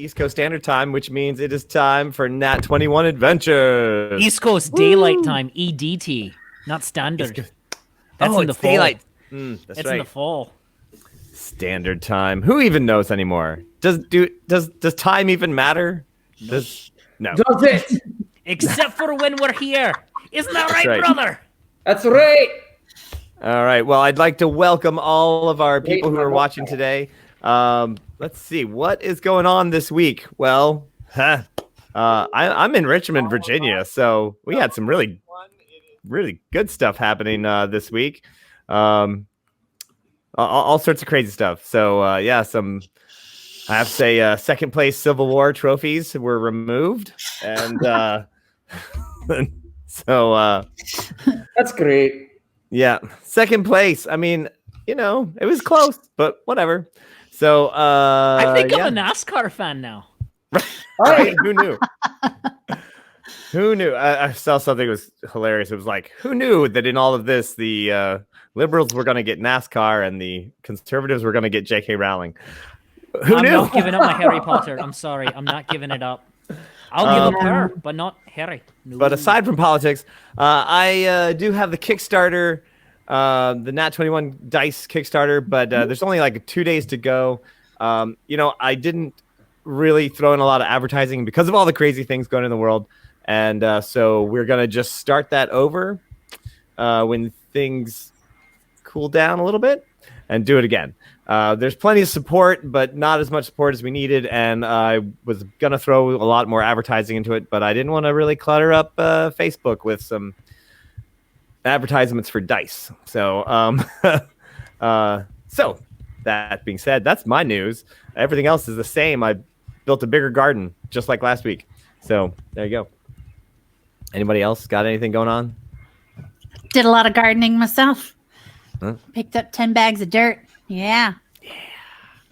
East Coast Standard Time, which means it is time for Nat21 Adventures. East Coast Daylight Time, EDT, not Standard. That's in the fall. Daylight. That's right. In the fall. Standard Time. Who even knows anymore? Does time even matter? No. No. Does it? Except for when we're here. Isn't that right, brother? That's right. All right. Well, I'd like to welcome all of our people who are watching today. Let's see. What is going on this week? Well, I'm in Richmond, Virginia, so we had some really good stuff happening this week. All sorts of crazy stuff. So, I have to say, second place Civil War trophies were removed. And so that's great. Yeah. Second place. I mean, it was close, but whatever. So I think I'm a NASCAR fan now. Right? Who knew? Who knew? I saw something that was hilarious. It was like, who knew that in all of this, the liberals were going to get NASCAR and the conservatives were going to get J.K. Rowling? Who knew? I'm not giving up my Harry Potter. I'm sorry. I'm not giving it up. I'll give up her, but not Harry. No. But aside from politics, I do have the Kickstarter, the Nat21 Dice Kickstarter, but there's only like 2 days to go. I didn't really throw in a lot of advertising because of all the crazy things going on in the world. And so we're going to just start that over when things cool down a little bit and do it again. There's plenty of support, but not as much support as we needed. And I was going to throw a lot more advertising into it, but I didn't want to really clutter up Facebook with some advertisements for dice. So, so that being said, that's my news. Everything else is the same. I built a bigger garden just like last week. So there you go. Anybody else got anything going on? Did a lot of gardening myself. Picked up 10 bags of dirt. Yeah.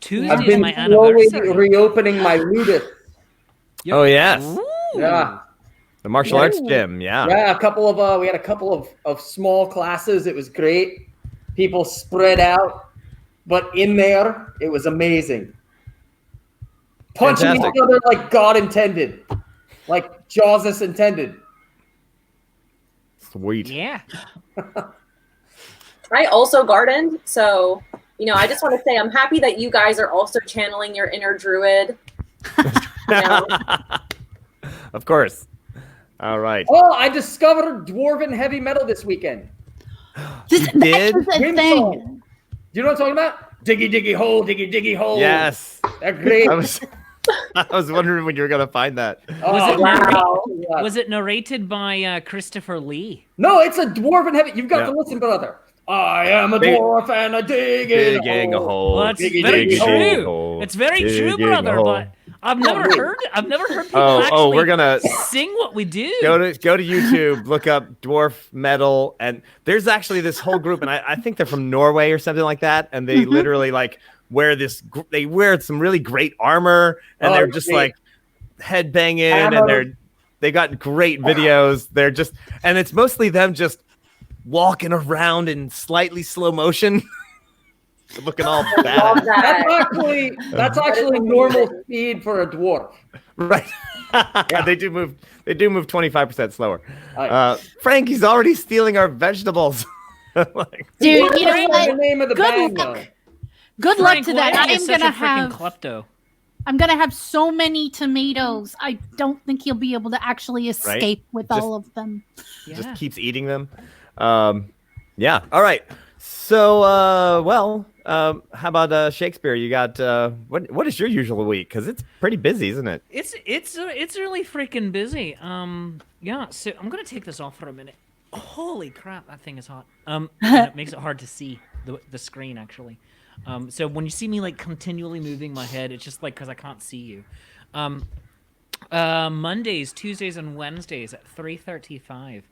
Tuesday I've been my anniversary. reopening my Ludus. Oh yes. Ooh. Yeah. The martial arts gym. Yeah. Yeah. We had a couple of small classes. It was great. People spread out, but in there, it was amazing. Punching each other like God intended, like Jesus intended. Sweet. Yeah. I also gardened, so I just want to say I'm happy that you guys are also channeling your inner druid. Of course. All right. Oh, I discovered dwarven heavy metal this weekend. This did? is a Wind thing. song. Do you know what I'm talking about? Diggy, diggy, hole, diggy, diggy, hole. Yes. They're great. I was wondering when you were gonna find that. Was it narrated by Christopher Lee? No, it's a dwarven heavy. You've got to listen, brother. I am a dwarf and a digging a hole. Well, that's Diggy, very diggy, true. hole. It's very true, Digging brother. hole. But I've never heard people actually we're gonna sing what we do. go to YouTube, look up dwarf metal, and there's actually this whole group, and I think they're from Norway or something like that, and they literally like wear they wear some really great armor, and they're just like head banging, and they got great videos. They're just, and it's mostly them just walking around in slightly slow motion. Looking all bad. That's actually normal speed for a dwarf. Right. Yeah. They do move 25% slower. Frankie's already stealing our vegetables. Dude, you know What's the what? name of the band, though? Good luck to that. Frank I'm is gonna such a freaking have klepto. I'm gonna have so many tomatoes. I don't think he'll be able to actually escape with all of them. Just keeps eating them. Yeah. All right. So, how about Shakespeare? You got what is your usual week? Because it's pretty busy, isn't it? It's really freaking busy. Yeah. So I'm gonna take this off for a minute. Holy crap, that thing is hot. And it makes it hard to see the screen actually. So when you see me like continually moving my head, it's just like because I can't see you. Mondays, Tuesdays, and Wednesdays at 3:35,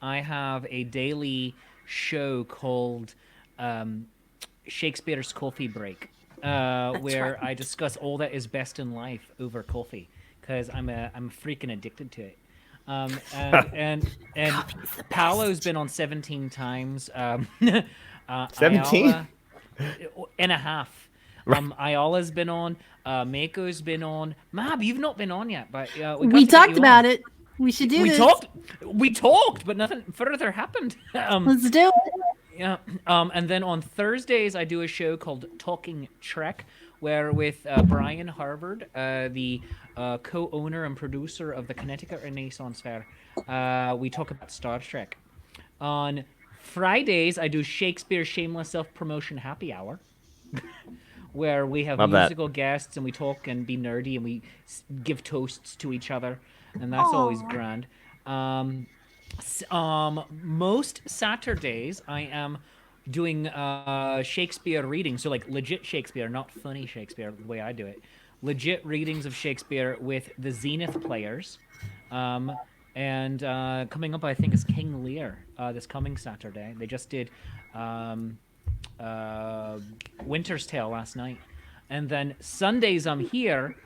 I have a daily show called Shakespeare's Coffee Break, where I discuss all that is best in life over coffee because I'm freaking addicted to it. And Paolo's been on 17 times. 17 and a half. Ayala's been on. Mako's been on. Mab, you've not been on yet, but We talked about it. We should do this. We talked, but nothing further happened. Let's do it. Yeah. And then on Thursdays, I do a show called Talking Trek, where with Brian Harvard, the co-owner and producer of the Connecticut Renaissance Fair, we talk about Star Trek. On Fridays, I do Shakespeare Shameless Self-Promotion Happy Hour, where we have musical guests and we talk and be nerdy and we give toasts to each other, and that's always grand. Most Saturdays, I am doing Shakespeare readings, so like legit Shakespeare, not funny Shakespeare the way I do it. Legit readings of Shakespeare with the Zenith Players. And coming up, I think, is King Lear this coming Saturday. They just did Winter's Tale last night. And then Sundays I'm here,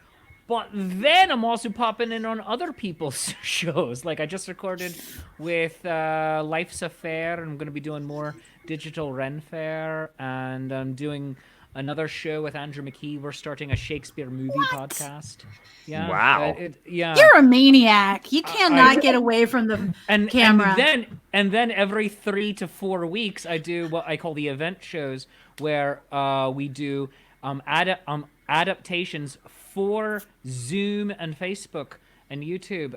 but then I'm also popping in on other people's shows. Like I just recorded with Life's a Fair, and I'm going to be doing more Digital Ren Fair, and I'm doing another show with Andrew McKee. We're starting a Shakespeare movie podcast. Yeah. Wow. Yeah. You're a maniac. You cannot get away from the camera. And then every 3 to 4 weeks, I do what I call the event shows, where we do adaptations for Zoom and Facebook and YouTube.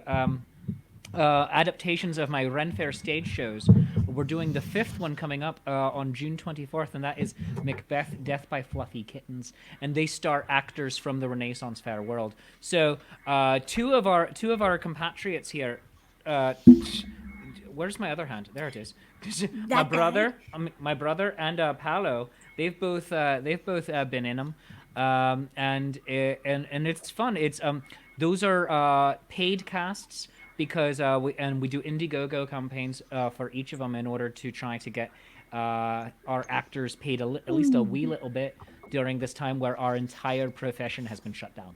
Adaptations of my Ren Fair stage shows. We're doing the 5th one coming up on June 24th, and that is Macbeth: Death by Fluffy Kittens, and they star actors from the Renaissance Fair world. So two of our compatriots here. Where's my other hand? There it is. my brother and Paolo. They've both been in them, and it's fun. It's those are paid casts. Because we do Indiegogo campaigns for each of them in order to try to get our actors paid at least a wee little bit during this time where our entire profession has been shut down.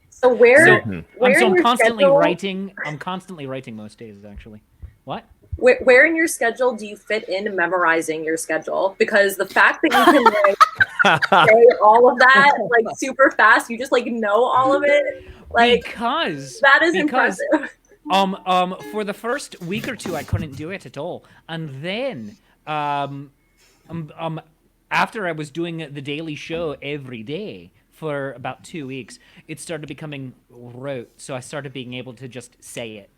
So I'm constantly writing. I'm constantly writing most days, actually. What? Where in your schedule do you fit in memorizing your schedule? Because the fact that you can say all of that like super fast, you just like know all of it. Like because impressive. For the first week or two, I couldn't do it at all, and then after I was doing the daily show every day for about 2 weeks, it started becoming rote. So I started being able to just say it.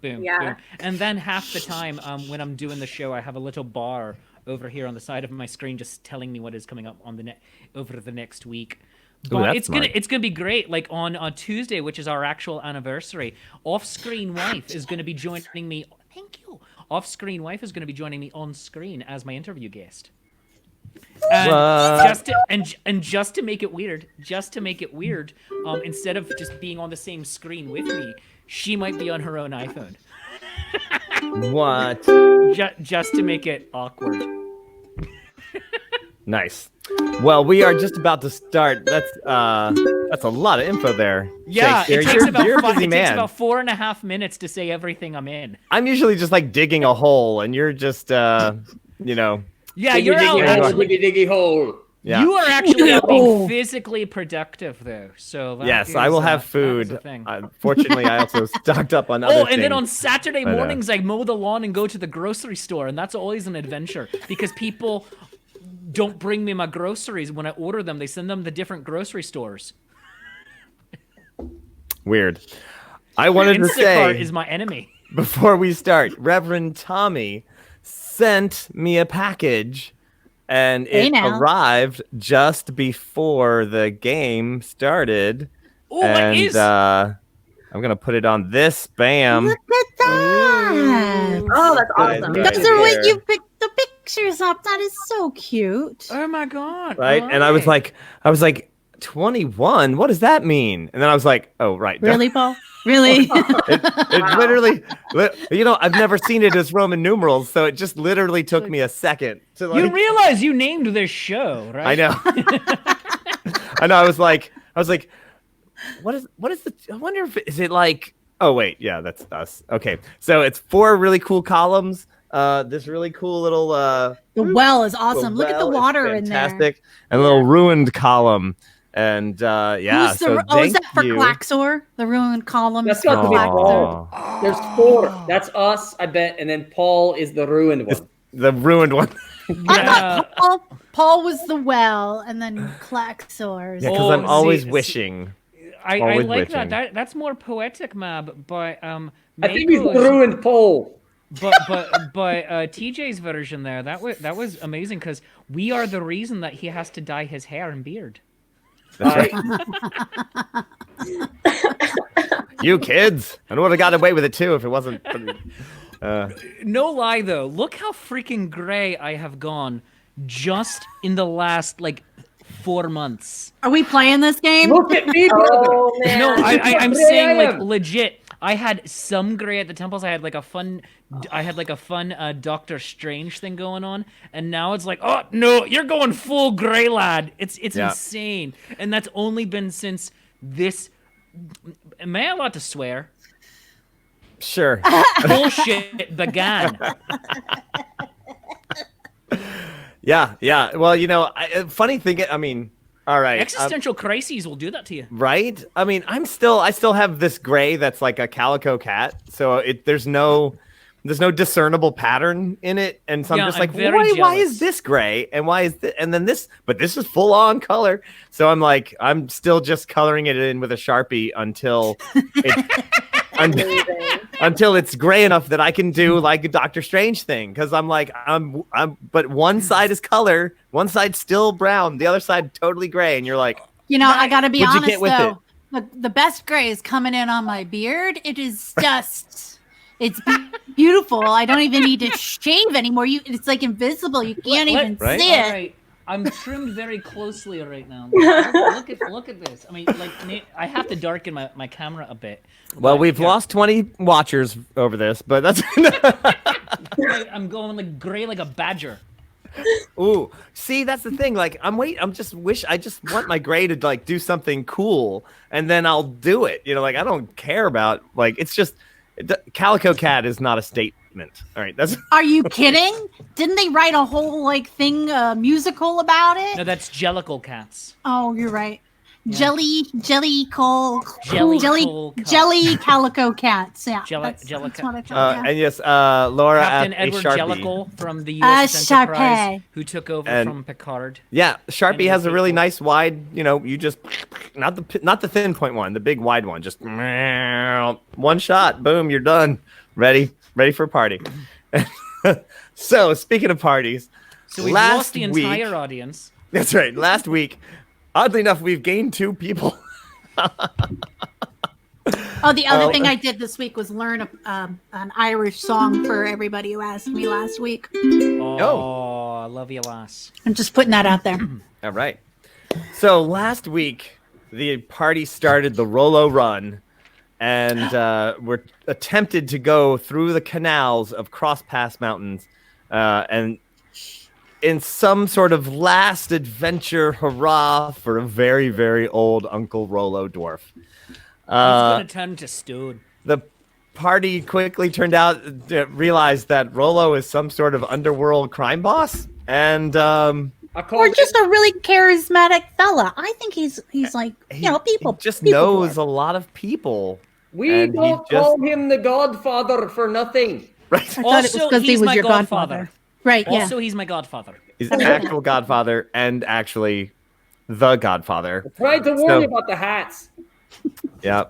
Boom, boom. And then half the time when I'm doing the show, I have a little bar over here on the side of my screen just telling me what is coming up on over the next week. But it's gonna be great. Like on Tuesday, which is our actual anniversary, Off-Screen Wife is gonna be joining me. Thank you. Off-Screen Wife is gonna be joining me on screen as my interview guest. And just to make it weird, instead of just being on the same screen with me, she might be on her own iPhone. What? Just to make it awkward. Nice. Well, we are just about to start. That's a lot of info there. Yeah, it takes about you're a busy man. Takes about 4.5 minutes to say everything I'm in. I'm usually just like digging a hole, and you're just Yeah, you're diggy hole. Yeah. You are actually out being physically productive, though. So yes, I will have food. Fortunately, I also stocked up on other things. And then on Saturday mornings, I mow the lawn and go to the grocery store, and that's always an adventure because people don't bring me my groceries when I order them. They send them to different grocery stores. Weird. I wanted to say is my enemy. Before we start, Reverend Tommy sent me a package. And it arrived just before the game started. Oh, and I'm gonna put it on this. Bam! Look at that! Oh, that's awesome. That's the way you picked the pictures up. That is so cute. Oh my god! Right? And I was like, 21. What does that mean? And then I was like, oh, right. Really, Paul? Really? it literally, I've never seen it as Roman numerals, so it just literally took me a second to like. You realize you named this show, right? I know. I know. I was like, what is the? I wonder if is it like? Oh wait, yeah, that's us. Okay, so it's 4 really cool columns, this really cool little The well is awesome. Look at the well is water in there. fantastic, and a little ruined column. And yeah, Who's the, so oh, is thank that for you. Claxor? The ruined column. That's is for not to be Claxor. Paul. There's 4. That's us, I bet, and then Paul is the ruined one. The ruined one. Yeah. Paul was the well, and then Claxor. Yeah, because Oh, I'm always see- wishing. I Always like witching. That's more poetic, Mab. But I think he's the Mako's- ruined Paul. but TJ's version there, that was amazing because we are the reason that he has to dye his hair and beard. That's right. You kids. I would have got away with it too if it wasn't. No lie though, look how freaking gray I have gone just in the last like 4 months. Are we playing this game? Look at me, brother. Oh man. No, I'm Gray saying I like am. legit. I had some gray at the temples. I had like a fun Doctor Strange thing going on, and now it's like, oh no, you're going full gray, lad. It's Yeah. insane, and that's only been since this. Am I allowed to swear? Sure. Bullshit began. Yeah. Well, you know, funny thing. I mean, all right. Existential crises will do that to you. Right? I mean, I still have this gray that's like a calico cat. So there's no discernible pattern in it, and so I'm Yeah, just I'm like, very why jealous. is this gray, and why is this, and then this, but this is full on color. So I'm like, I'm still just coloring it in with a Sharpie until it, Amazing. until it's gray enough that I can do like a Doctor Strange thing. Because I'm like, but one side is color, one side's still brown, the other side totally gray, and you're like, You know, I gotta be What'd you honest get with though. The best gray is coming in on my beard. It is just, it's beautiful. I don't even need to shave anymore. It's like invisible. You can't even Right? see it. All right. I'm trimmed very closely right now. Look at this. I mean, like I have to darken my camera a bit. well, but, we've yeah, lost 20 watchers over this, but that's. I'm going like gray like a badger. Ooh, see, that's the thing. Like, I just want my gray to like do something cool, and then I'll do it. You know, like I don't care about like it's just Calico Cat is not a statement. All right, that's Are you kidding? Didn't they write a whole like thing, musical about it? No, that's Jellicle cats. Oh, you're right. Jelly cole, Jelly jelly, cole cat. jelly calico cats. Yeah, Jelly- that's jelly what I cat. thought. Yeah. and yes, Laura Captain at Edward a Sharpie. Jellicle from the USS Sharpie. Enterprise, who took over And- from Picard. Yeah, Sharpie has a really People. nice wide. You know, you just not the thin point one, the big wide one. Just one shot, boom, you're done. Ready for a party. So speaking of parties, So we've last lost the week- entire audience. That's right. Last week, oddly enough, we've gained 2 people. Oh, the other thing I did this week was learn an Irish song for everybody who asked me last week. Oh, I love you, lass. I'm just putting that out there. All right. So last week, the party started the Rollo Run, and we're attempted to go through the canals of Cross Pass Mountains, and in some sort of last adventure hurrah for a very, very old Uncle Rollo dwarf. He's gonna turn to stone. The party quickly turned out realized that Rollo is some sort of underworld crime boss, and I call Or him- just a really charismatic fella. I think he's like, people. he just people knows dwarf. a lot of people. we and he don't just- call him the Godfather for nothing. Right? I thought it was Also, because he he's was my your godfather. godfather. Right, yeah. Also, he's my godfather. He's an actual godfather and actually the godfather. Tried to warn So- you about the hats. Yeah.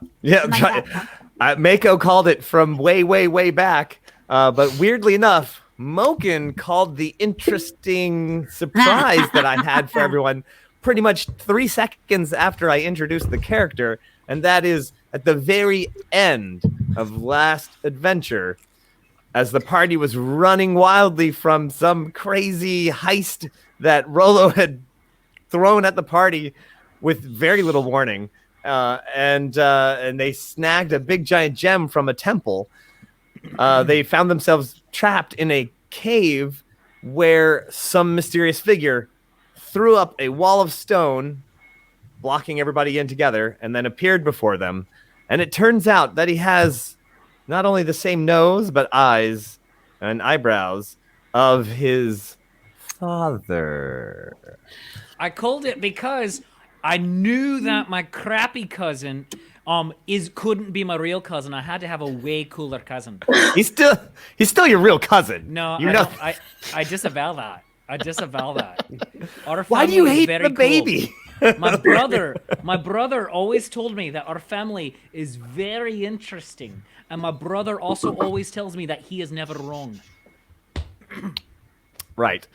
My Mako called it from way, way, way back. But weirdly enough, Moken called the interesting surprise that I had for everyone pretty much 3 seconds after I introduced the character. And that is at the very end of last adventure, as the party was running wildly from some crazy heist that Rollo had thrown at the party with very little warning. And they snagged a big giant gem from a temple. They found themselves trapped in a cave where some mysterious figure threw up a wall of stone, blocking everybody in together, and then appeared before them. And it turns out that he has not only the same nose, but eyes and eyebrows of his father. I called it because I knew that my crappy cousin couldn't be my real cousin. I had to have a way cooler cousin. He's still your real cousin. No, You're I not. don't. I disavow that. I disavow that. Our Why do you family is hate very the cool. baby? My brother always told me that our family is very interesting, and my brother also always tells me that he is never wrong. Right.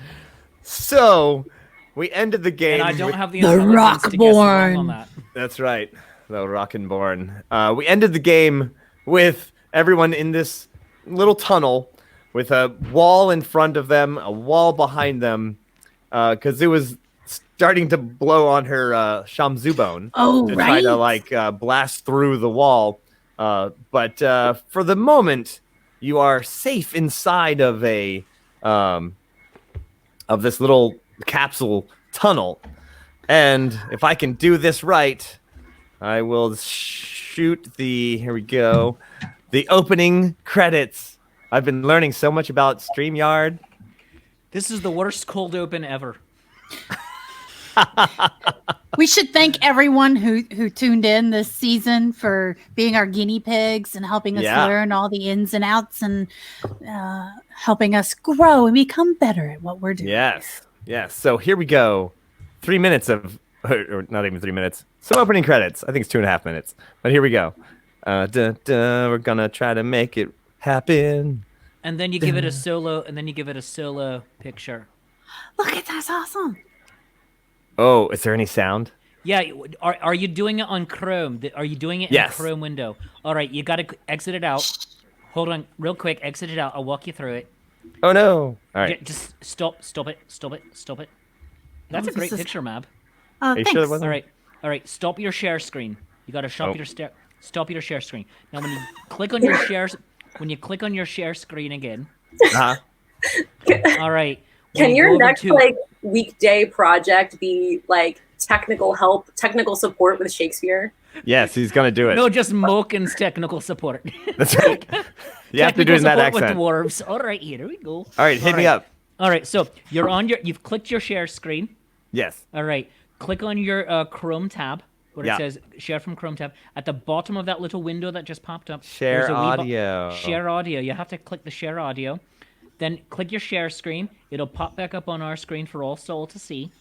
So we ended the game. And I don't have the The intelligence to guess wrong on Rockborn. that. That's right. The Rockin' Born. We ended the game with everyone in this little tunnel with a wall in front of them, a wall behind them, because it was starting to blow on her Shamzubone Oh, to try to right. blast through the wall. But for the moment, you are safe inside of a of this little capsule tunnel. And if I can do this right, I will shoot here we go, the opening credits. I've been learning so much about StreamYard. This is the worst cold open ever. We should thank everyone who tuned in this season for being our guinea pigs and helping us Yeah. learn all the ins and outs and helping us grow and become better at what we're doing. Yes. So here we go. 3 minutes of, or not even 3 minutes. Some opening credits. I think it's 2.5 minutes. But here we go. We're gonna try to make it happen. And then you give it a solo, and then you give it a solo picture. Look at that's awesome. Oh, is there any sound? Yeah, are you doing it on Chrome? Are you doing it in Yes. a Chrome window? All right, you got to exit it out. Hold on, real quick, exit it out. I'll walk you through it. Oh no! All right. Just stop it. That's a this great is- picture, Mab. Are you Thanks. sure there wasn't? All right. Stop your share screen. You got to stop Oh. stop your share screen. Now, when you click on your share screen again. Uh-huh. All right. Can when you your go over next to- like weekday project be like technical support with Shakespeare? Yes, he's gonna do it. No, just Moken's technical support. That's right. You have to do it in that Technical support accent. with dwarves. All right, here we go. All right, hit me up. All right, so you've clicked your share screen. Yes. All right, click on your Chrome tab where Yeah. it says share from Chrome tab. At the bottom of that little window that just popped up, Share there's a wee audio. Share audio. You have to click the share audio. Then click your share screen. It'll pop back up on our screen for all soul to see.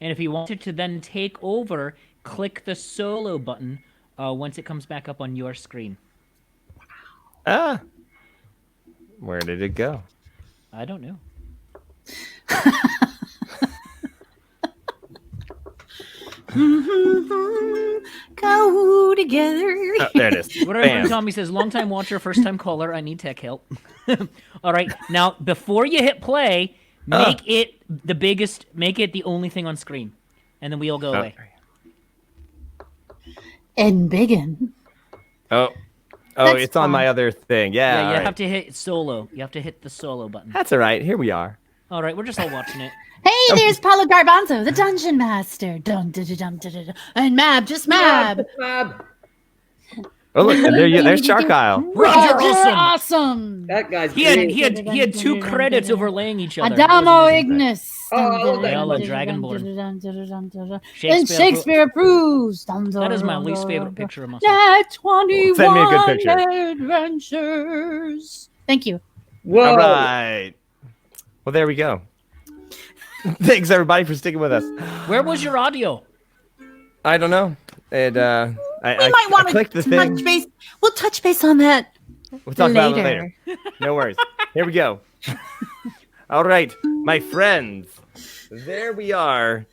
And if you wanted to then take over, click the solo button once it comes back up on your screen. Ah. Where did it go? I don't know. Go together. Oh, there it is. Whatever Bam. Tommy says, long time watcher, first time caller, I need tech help. All right, now before you hit play, make it the only thing on screen. And then we'll go away. And biggin. Oh, That's it's on my fine. other thing. Yeah. Yeah, all you right. have to hit solo. You have to hit the solo button. That's all right. Here we are. All right, we're just all watching it. Hey, there's Paulo Garbanzo, the dungeon master. Dun, dun, dun, dun, dun, dun, dun. And Mab, just Mab. Oh look, there's Shark Isle. Roger, You're awesome. awesome. That guy's He had, great. he had two credits overlaying each other. Adamo It was amazing. Ignis. Oh, Yellow And Dragonborn. Shakespeare approves. That is my least favorite picture of myself. Nat21 Send me a good picture. Adventures. Thank you. Whoa. All right. Well, there we go. Thanks everybody for sticking with us. Where was your audio? I don't know. And I We might want clicked to the thing. touch base. We'll touch base on that We'll talk about it later. later. No worries. Here we go. All right, my friends. There we are.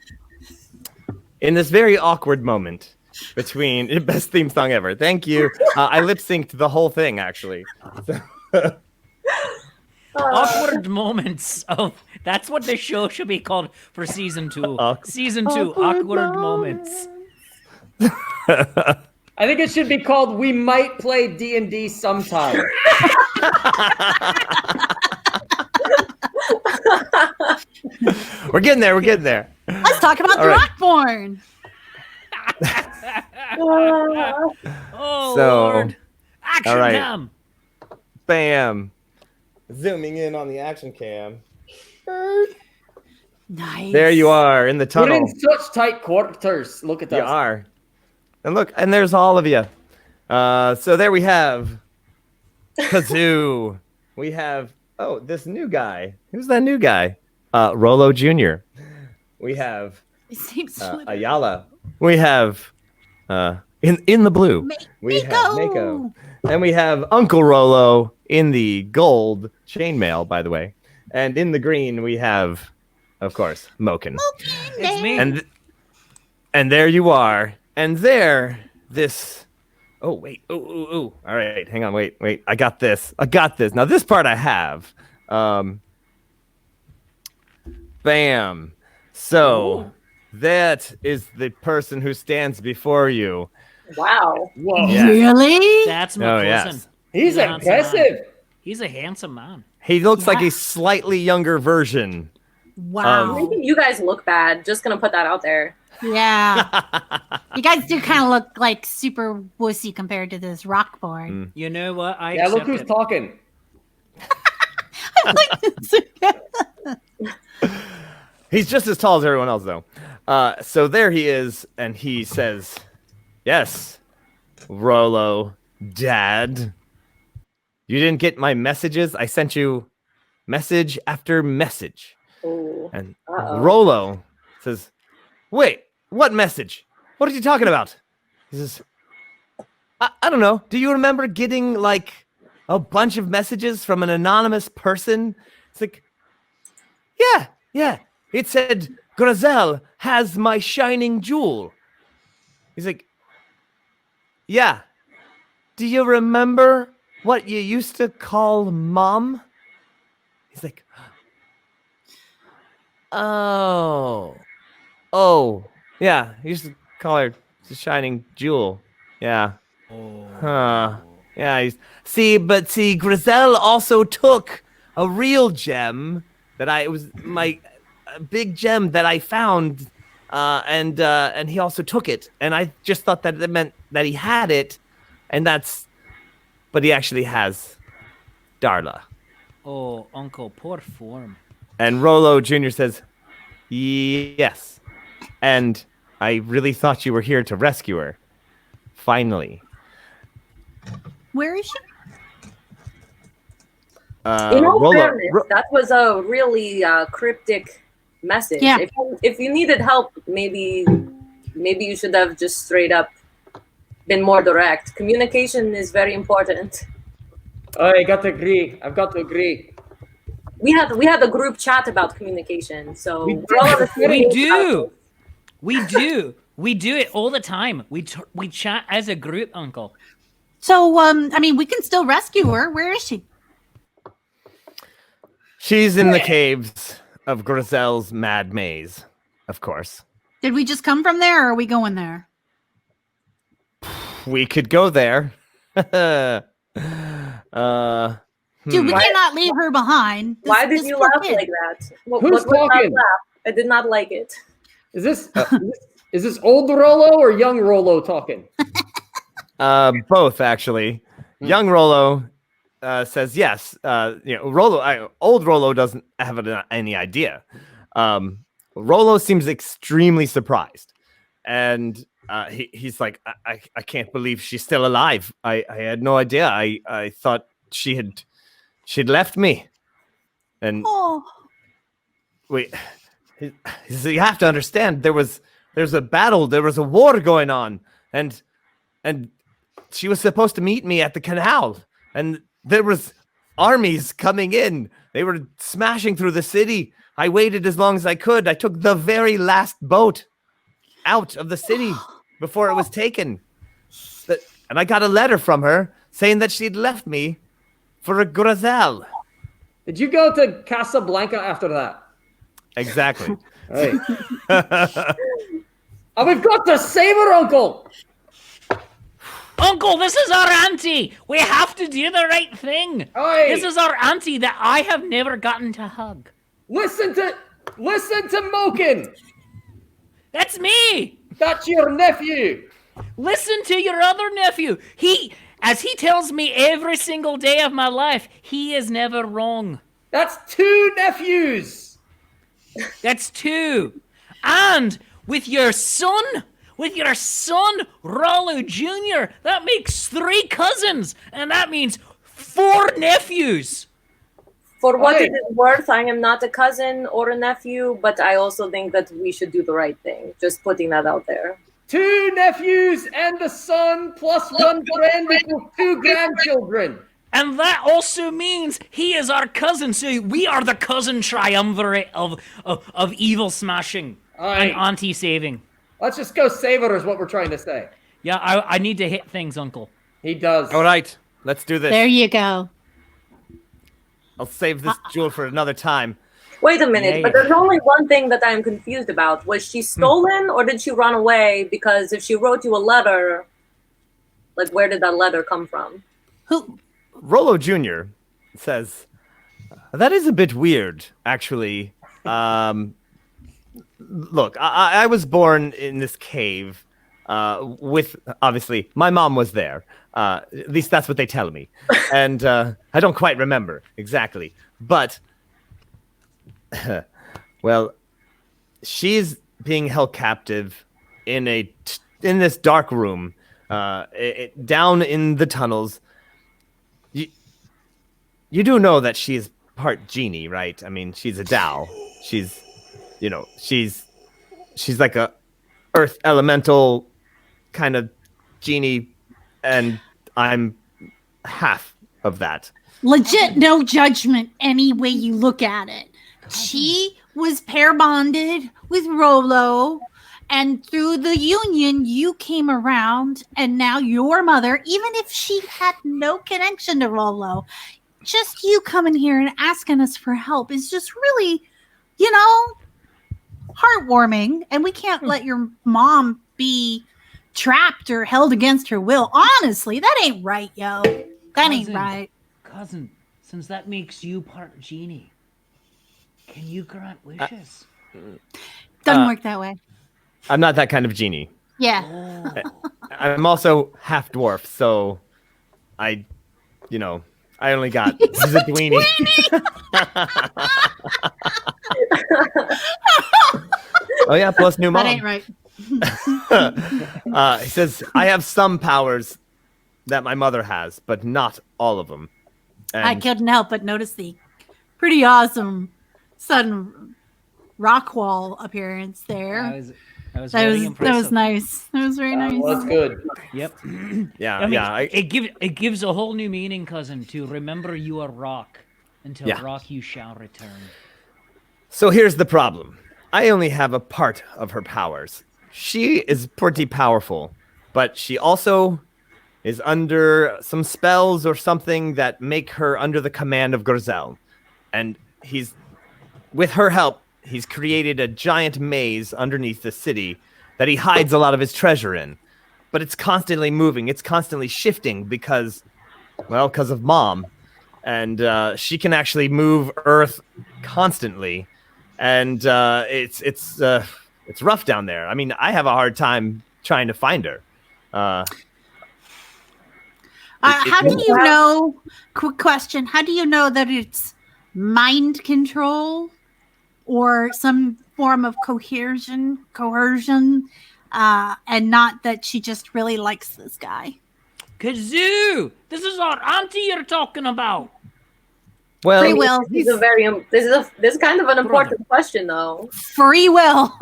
In this very awkward moment between best theme song ever. Thank you. I lip synced the whole thing actually. Awkward moments of. That's what this show should be called for season 2. Season 2, awkward moments. I think it should be called "We Might Play D&D Sometime." We're getting there. We're getting there. Let's talk about All the right. Rockborn. Oh, So, Lord. Action all right. time. Bam. zooming in on the action cam. Nice. There you are in the We're tunnel. in such tight quarters. Look at You us. are. And look, and there's all of you. So there we have Kazoo. We have, this new guy. Who's that new guy? Rollo Jr. We have His name's literally- Ayala. We have in the blue. We have Mako. Mako. And we have Uncle Rollo in the gold chainmail, by the way. And in the green, we have, of course, Moken. It's me. And there you are. And there, this. Oh, wait. Ooh. All right. Hang on. Wait. I got this. Now, this part I have. Bam. So, that is the person who stands before you. Wow. Whoa. Yeah. Really? That's my cousin. yes. He's a handsome man. impressive. He's a handsome man. He looks like a slightly younger version. Wow. Making you guys look bad. Just gonna put that out there. Yeah. You guys do kind of look like super wussy compared to this rock board. You know what? I Yeah, look accept who's it. talking. He's just as tall as everyone else, though. So there he is, and he says, "Yes, Rollo, Dad. You didn't get my messages? I sent you message after message." Ooh. And Uh-oh. Rollo says, "Wait, what message? What are you talking about?" He says, I don't know. Do you remember getting, like, a bunch of messages from an anonymous person?" It's like, yeah. It said, "Grizel has my shining jewel." He's like, "Yeah. Do you remember what you used to call Mom?" He's like, Oh, yeah. You used to call her the shining jewel. Yeah. Huh. Yeah. See, Grizel also took a real gem it was my big gem that I found, and he also took it, and I just thought that it meant that he had it, but he actually has Darla. Oh, Uncle, poor form. And Rollo Jr. says, "Yes. And I really thought you were here to rescue her. Finally." Where is she? In all Rollo, fairness, that was a really cryptic message. Yeah. If you needed help, maybe you should have just straight up been more direct. Communication is very important. I got to agree. I've got to agree. We had a group chat about communication, so We we're all on the same We page about do. this. We do it all the time. We chat as a group, Uncle. So, we can still rescue her. Where is she? she's in the caves of Grizel's mad maze, of course. Did we just come from there, or are we going there? We could go there. Dude, we cannot leave her behind. Why did This you poor laugh kid. like that? What Who's was that talking? laugh? I did not like it. Is this old Rollo or young Rollo talking? Both, actually. Young Rollo says yes. Old Rollo doesn't have any idea. Rollo seems extremely surprised, and he's like, I can't believe she's still alive. I had no idea. I thought she'd left me. And Oh, wait, you have to understand, there's a battle, there was a war going on, and she was supposed to meet me at the canal, and there was armies coming in. They were smashing through the city. I waited as long as I could. I took the very last boat out of the city before it was taken. And I got a letter from her saying that she'd left me for a Grizel. Did you go to Casablanca after that? Exactly. Right. And we've got to save her, Uncle. Uncle, this is our auntie. We have to do the right thing. Oi. This is our auntie that I have never gotten to hug. Listen to Moken. That's me. That's your nephew. Listen to your other nephew. as he tells me every single day of my life, he is never wrong. That's 2 nephews. That's 2. And with your son, Rollo Jr., that makes 3 cousins, and that means 4 nephews. For what Right. it is worth, I am not a cousin or a nephew, but I also think that we should do the right thing. Just putting that out there. 2 nephews and the son plus 1 friend equals 2 grandchildren. And that also means he is our cousin, so we are the cousin triumvirate of evil smashing Aye. and auntie saving. Let's just go save her is what we're trying to say. Yeah, I need to hit things, Uncle. He does. All right, let's do this. There you go. I'll save this jewel for another time. Wait a minute, Yeah, but yeah. there's only one thing that I'm confused about. Was she stolen or did she run away? Because if she wrote you a letter, like where did that letter come from? Who? Rollo Jr. says, that is a bit weird, actually. Look, I was born in this cave with, obviously, my mom was there. At least that's what they tell me. And I don't quite remember exactly. But, well, she's being held captive in this dark room, down in the tunnels. You do know that she's part genie, right? I mean, she's a Dao. She's like a earth elemental kind of genie, and I'm half of that. Legit, no judgment any way you look at it. She was pair bonded with Rollo, and through the union, you came around, and now your mother, even if she had no connection to Rollo, just you coming here and asking us for help is just really, heartwarming. And we can't let your mom be trapped or held against her will. Honestly, that ain't right, yo. That ain't Cousin. right. Cousin, since that makes you part genie, can you grant wishes? Doesn't work that way. I'm not that kind of genie. Yeah. I'm also half dwarf, so I only got Zadweenie. Oh yeah, plus new mom. That ain't right. He says, I have some powers that my mother has, but not all of them. And I couldn't help but notice the pretty awesome sudden rock wall appearance there. That was very impressive. That was nice. That was very nice. Well, that's good. Yep. yeah. It gives a whole new meaning, cousin, to remember you are rock. Until Yeah. rock you shall return. So here's the problem. I only have a part of her powers. She is pretty powerful, but she also is under some spells or something that make her under the command of Gorzel. And with her help, he's created a giant maze underneath the city that he hides a lot of his treasure in. But it's constantly moving. It's constantly shifting because of Mom. And she can actually move Earth constantly. And it's rough down there. I mean, I have a hard time trying to find her. How do you know? Quick question: how do you know that it's mind control or some form of coercion, and not that she just really likes this guy? Kazoo! This is our auntie you're talking about. Well, Free will. This is kind of an important question, though. Free will.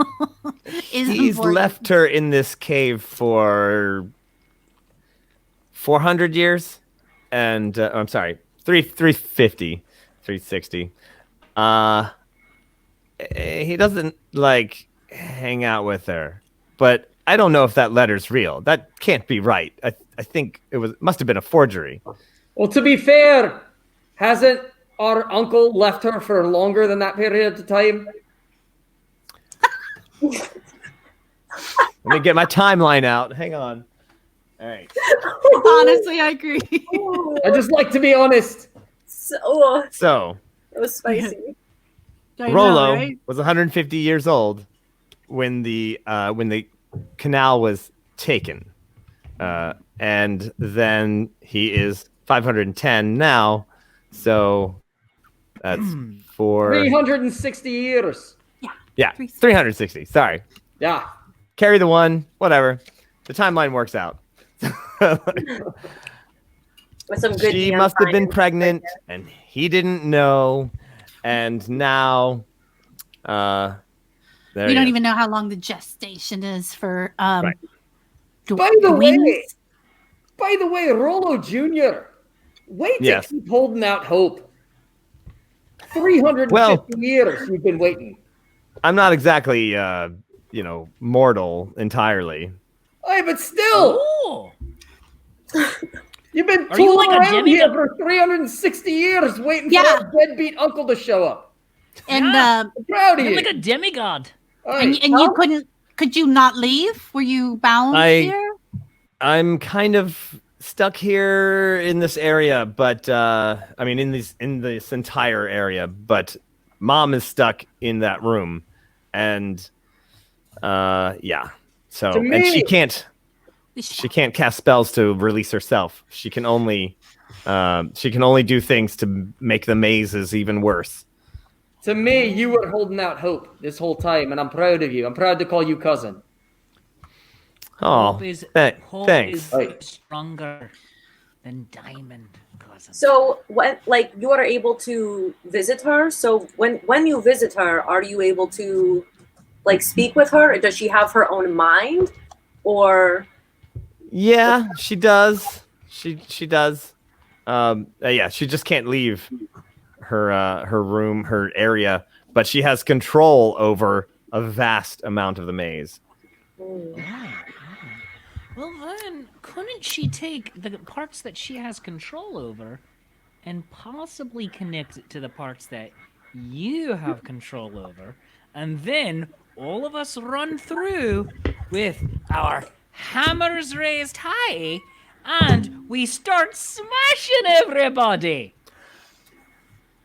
is he's important. left her in this cave for 400 years, and I'm sorry, 350, 360. He doesn't hang out with her, but I don't know if that letter's real. That can't be right. I think must have been a forgery. Well, to be fair, hasn't our uncle left her for longer than that period of time? Let me get my timeline out. Hang on. All right. Honestly, I agree. I just like to be honest. So It was spicy. I know, Rollo right? was 150 years old when the canal was taken. and then he is 510 now. So that's for 360 years. yeah, 360. Sorry, Yeah. carry the one, whatever. The timeline works out. With some good She DM must have been science. pregnant, and he didn't know, and now, there We you don't go. even know how long the gestation is for Right. By the twins. way, Rollo Jr. Wait Yes. to keep holding out hope. 350 Well- years you've been waiting. I'm not exactly, mortal entirely. Hey, but still, Oh, you've been Are you tooling like a around here demigod? for 360 years waiting Yeah. for that deadbeat uncle to show up. And Yeah. I'm proud of you're you. like a demigod. Hey, you could you not leave? Were you bound here? I'm kind of stuck here in this area, but in this entire area, but Mom is stuck in that room, and yeah. So To and she me- can't cast spells to release herself. She can only do things to make the mazes even worse. to me, you were holding out hope this whole time, and I'm proud of you. I'm proud to call you cousin. Oh, Hope is thanks. Right. stronger than diamond, cousin. So when like you are able to visit her, so when you visit her, are you able to like speak with her? Does she have her own mind, or Yeah, she does. She does. Yeah, she just can't leave her room, her area, but she has control over a vast amount of the maze. Well, then, couldn't she take the parts that she has control over and possibly connect it to the parts that you have control over, and then all of us run through with our hammers raised high, and we start smashing everybody?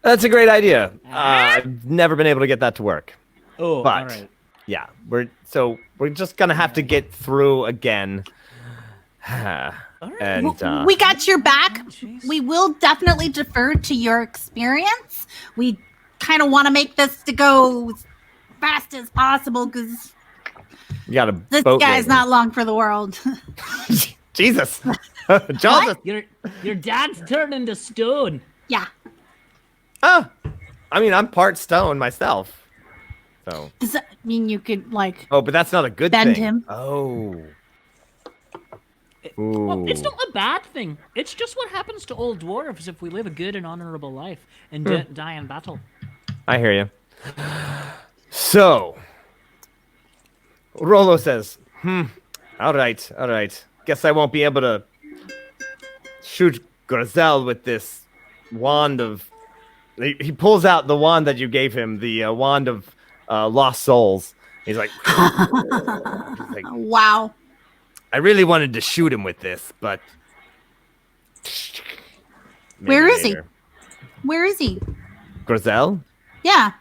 That's a great idea. I've never been able to get that to work. Oh, But all right. yeah, we're just gonna have to get through again. And We got your back. jeez. We will definitely defer to your experience. We kind of want to make this to go as fast as possible because you got a this boat. guy's waiting. not long for the world. Jesus, Joseph. Your dad's turning to stone. Yeah. Oh, I mean, I'm part stone myself. So. Does that mean you could like? Oh, but that's not a good Bend thing. him. Oh. Well, it's Ooh. not a bad thing. It's just what happens to old dwarves if we live a good and honorable life and don't die in battle. I hear you. So, Rollo says, all right. Guess I won't be able to shoot Grizel with this wand of... He pulls out the wand that you gave him, the wand of lost souls. He's like, Wow. I really wanted to shoot him with this, but... Where Maybe is he? later. Where is he? Grizel? Yeah.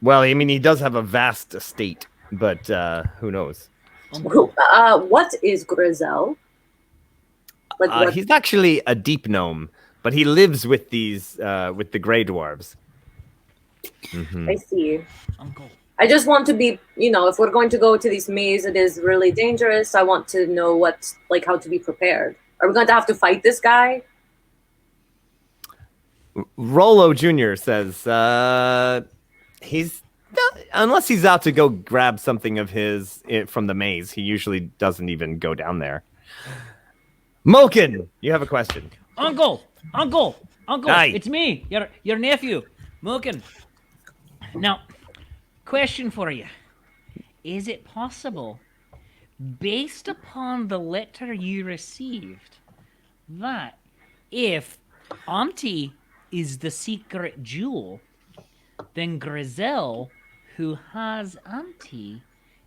Well, I mean, he does have a vast estate, but who knows? what is Grizel? Like what? He's actually a deep gnome, but he lives with with the gray dwarves. I see. Uncle. I just want to be, if we're going to go to this maze, it is really dangerous. I want to know how to be prepared. Are we going to have to fight this guy? Rollo Jr. says he's unless he's out to go grab something of his from the maze, he usually doesn't even go down there. Moken, you have a question. Uncle! Aye. It's me, your nephew, Moken. Now, question for you. Is it possible, based upon the letter you received, that if Auntie is the secret jewel, then Grizel, who has Auntie,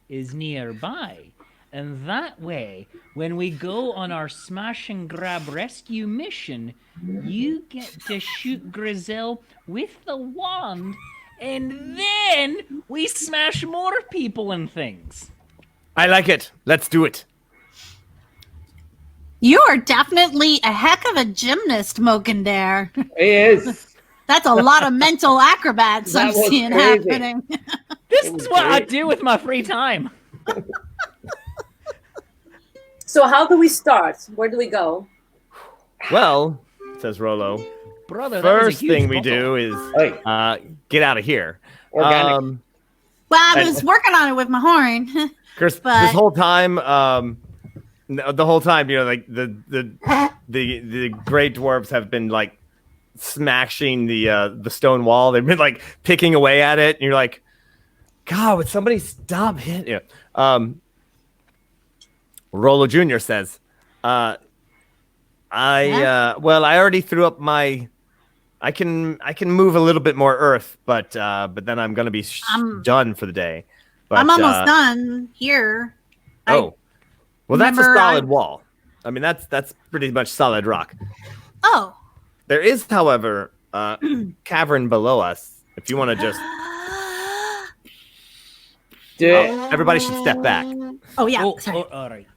is nearby? And that way, when we go on our smash and grab rescue mission, you get to shoot Grizel with the wand, and then we smash more people and things. I like it. Let's do it. You are definitely a heck of a gymnast, Mokandare. He is. That's a lot of mental acrobats That I'm was seeing crazy. happening. This It was is what I great. do with my free time. So how do we start? Where do we go? Well, says Rollo. Brother, that was a First huge thing we bottle. do is Hey, get out of here. organic. Well, I was working on it with my horn. Of course, But- this whole time, the whole time, like the great dwarves have been like smashing the stone wall. They've been like picking away at it, and you're like, God, would somebody stop hitting you? Rollo Jr. says, I already threw up my. I can move a little bit more earth, but then I'm gonna be done for the day. But, I'm almost done here. Well, that's a remember solid wall. I mean, that's pretty much solid rock. Oh. There is, however, a cavern below us. If you want to just, everybody should step back. Oh, yeah. Oh, Sorry. all right.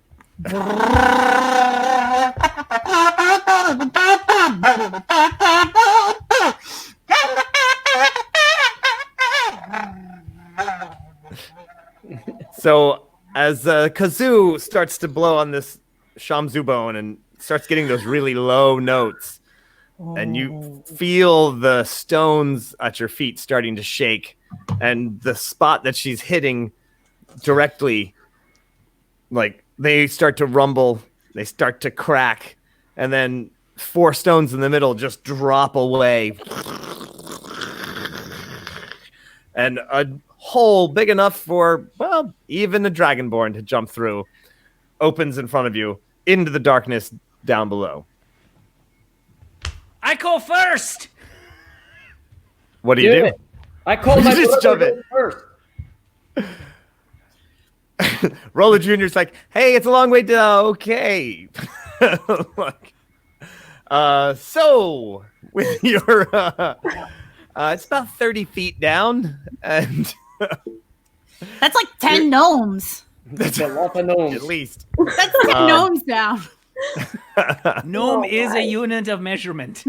So as kazoo starts to blow on this shamzu bone and starts getting those really low notes, and you feel the stones at your feet starting to shake, and the spot that she's hitting directly, like they start to rumble, they start to crack, and then 4 stones in the middle just drop away. And a hole big enough for, well, even a dragonborn to jump through opens in front of you into the darkness down below. I go first. What do you do? it. I called my You just brother jump in. first. Rollo Jr.'s like, hey, it's a long way to okay. Like, so with your it's about 30 feet down, and That's like 10 gnomes. that's A lot of gnomes. at least. That's 10 gnomes down. Gnome Oh, is a my. unit of measurement.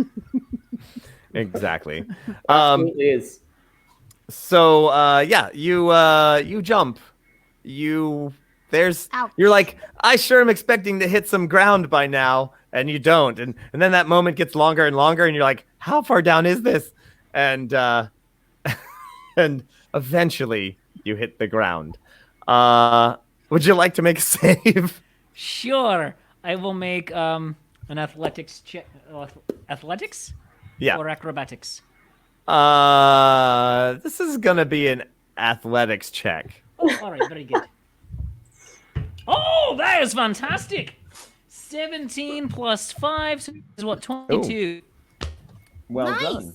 Exactly. Absolutely is. So yeah, you jump. You're Ouch. like, I sure am expecting to hit some ground by now, and you don't. And then that moment gets longer and longer, and you're like, how far down is this? And and eventually you hit the ground. Would you like to make a save? Sure, I will make an athletics check. Athletics Yeah. or acrobatics? This is gonna be an athletics check. Oh, all right, very good. Oh, that is fantastic. 17 plus 5 so is what, 22. Well Nice. done.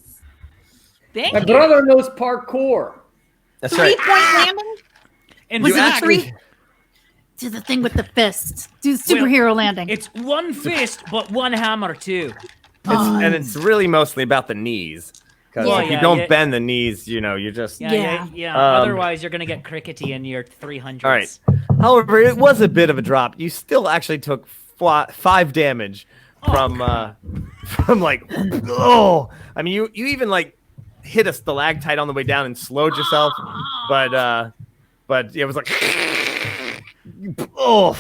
Thank My you. brother knows parkour. That's 3-point landing? And Was You it a actually- 3? Do the thing with the fists. Do the superhero landing. It's one fist, but one hammer too. And it's really mostly about the knees. Because Yeah, if you yeah, don't yeah. bend the knees, you're just. Yeah. Um, Otherwise, you're gonna get crickety in your 300s. All right. However, it was a bit of a drop. You still actually took 5 damage from like, oh. I mean, you even like hit a stalactite on the way down and slowed yourself, but it was like, oh.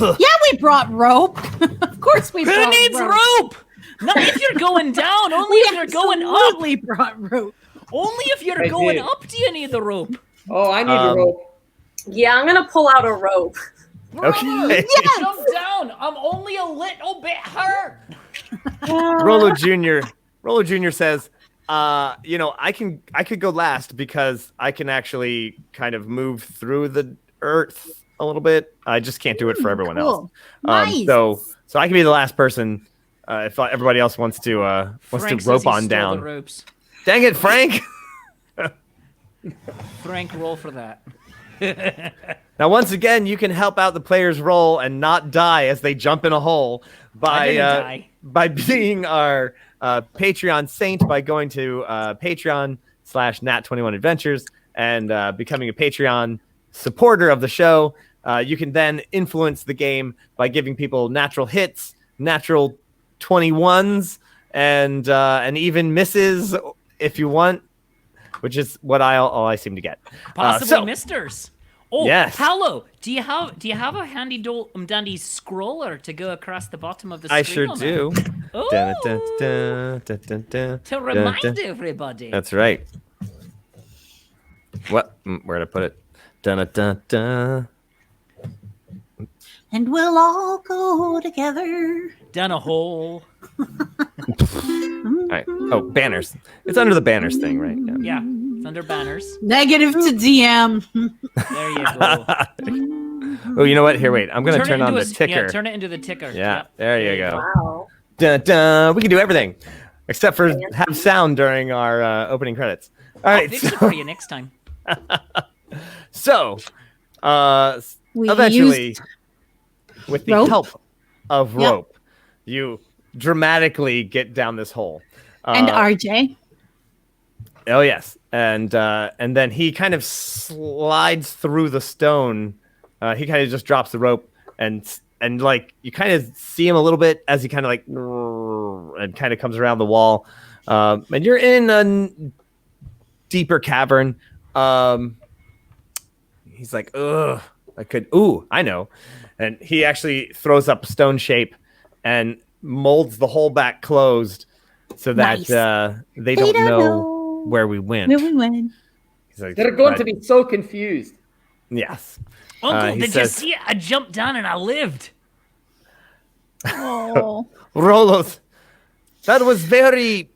Yeah, we brought rope. Of course we Who brought needs rope? Not if you're going down. Only if you're going up. Absolutely brought rope. Only if you're I going did. up do you need the rope. Oh, I need a rope. Yeah, I'm gonna pull out a rope. Okay. Jump down. I'm only a little bit hurt. Rollo Jr. says, I could go last because I can actually kind of move through the earth a little bit. I just can't do it for everyone else. Cool. Nice. So I can be the last person if everybody else wants to Frank says rope he on stole down. The ropes. Dang it, Frank! Frank, roll for that. Now, once again, you can help out the players roll and not die as they jump in a hole I didn't die. by being our Patreon saint by going to Patreon/Nat21 Adventures and becoming a Patreon supporter of the show. You can then influence the game by giving people natural hits, natural 21s, and even misses if you want, which is what all I seem to get. Possibly misters. Oh, yes. Paolo, do you have a handy dandy scroller to go across the bottom of the screen? I sure do. Oh, Dun, dun, dun, dun, dun, dun, to remind dun. everybody. That's right. What? Where to put it? Dun, dun, dun, dun. And we'll all go together. Down a hole. All right. Oh, banners. It's under the banners thing, right? Yeah, it's under banners. Negative to DM. There you go. Oh, you know what? Here, wait. I'm going to turn on the ticker. Yeah, turn it into the ticker. Yeah, there you go. Wow. Dun, dun. We can do everything except for have sound during our opening credits. All right. Fix it for you next time. So, We eventually, used with the rope. help of Yep. rope, you dramatically get down this hole. and RJ. Oh yes, and then he kind of slides through the stone. He kind of just drops the rope, and like you kind of see him a little bit as he kind of like and kind of comes around the wall. And you're in a deeper cavern. He's like, ugh, I know. And he actually throws up stone shape and molds the hole back closed so that Nice. they don't know where we went. Where we went. He's like, They're going to be so confused. Yes. Uncle, he did says- you see it? I jumped down and I lived. Oh. Rolos, that was very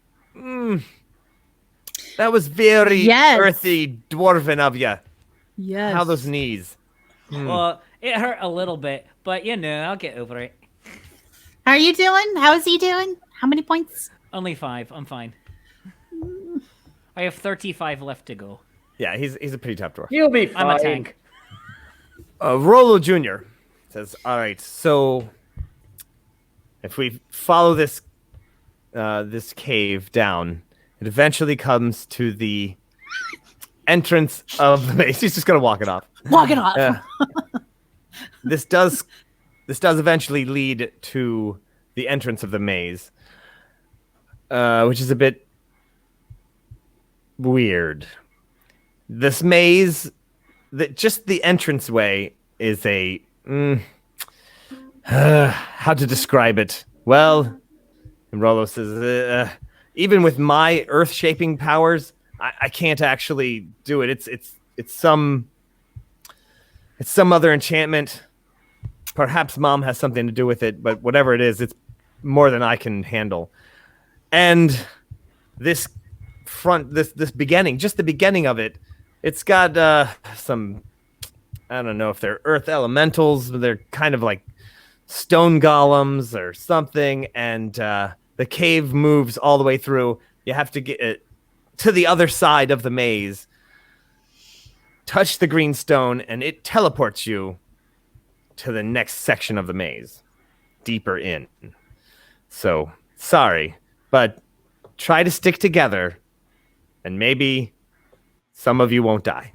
Yes. earthy dwarven of you. Yes. How those knees? Well, it hurt a little bit, but I'll get over it. How are you doing? How is he doing? How many points? Only 5. I'm fine. I have 35 left to go. Yeah, he's a pretty tough dwarf. You'll be fine. I'm a tank. Rollo Jr. says, all right, so if we follow this this cave down, it eventually comes to the entrance of the maze. He's just going to walk it off. Walk it off. This does eventually lead to the entrance of the maze, which is a bit weird. This maze, just the entranceway is a how to describe it? Well, and Rollo says, even with my earth-shaping powers, I can't actually do it. It's some other enchantment. Perhaps Mom has something to do with it, but whatever it is, it's more than I can handle. And this beginning, just the beginning of it, it's got some, I don't know if they're earth elementals, but they're kind of like stone golems or something. And the cave moves all the way through. You have to get it to the other side of the maze, touch the green stone, and it teleports you to the next section of the maze, deeper in. So, sorry, but try to stick together, and maybe some of you won't die.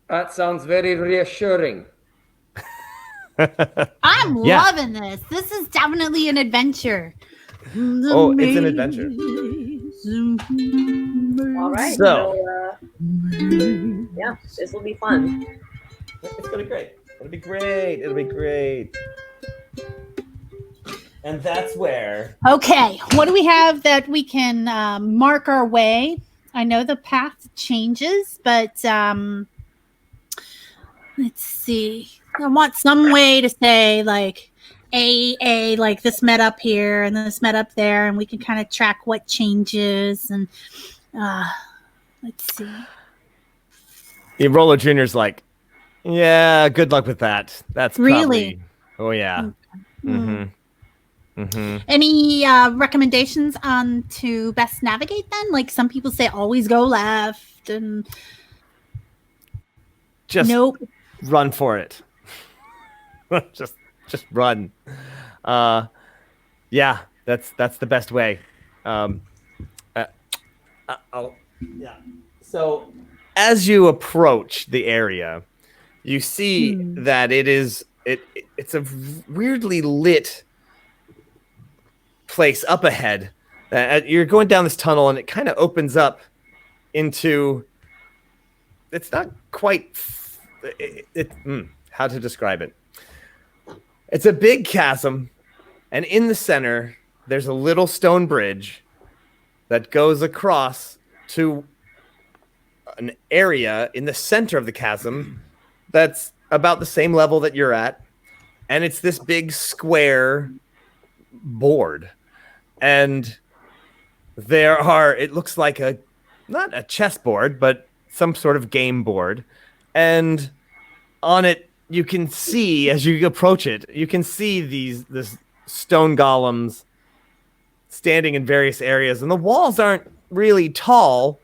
That sounds very reassuring. I'm Yeah. loving this. This is definitely an adventure. Oh, it's an adventure. All right. So- Yeah, this will be fun. It's gonna be great. It'll be great. It'll be great. And that's where. Okay, what do we have that we can mark our way? I know the path changes, but let's see. I want some way to say like A, like this met up here and this met up there, and we can kind of track what changes. And let's see. Yeah, Rollo Jr.'s like, yeah, good luck with that. That's Really? Probably, oh, yeah. Mm-hmm. Mm-hmm. Any recommendations on to best navigate then? Like some people say always go left, and Just nope. run for it. just run. Yeah, that's the best way. Yeah. So as you approach the area, you see that it's a weirdly lit place up ahead. You're going down this tunnel, and it kind of opens up into. It's not quite. How to describe it? It's a big chasm, and in the center, there's a little stone bridge that goes across to an area in the center of the chasm that's about the same level that you're at, and it's this big square board, and it looks like not a chessboard, but some sort of game board, and on it you can see, as you approach it, you can see this stone golems standing in various areas, and the walls aren't really tall.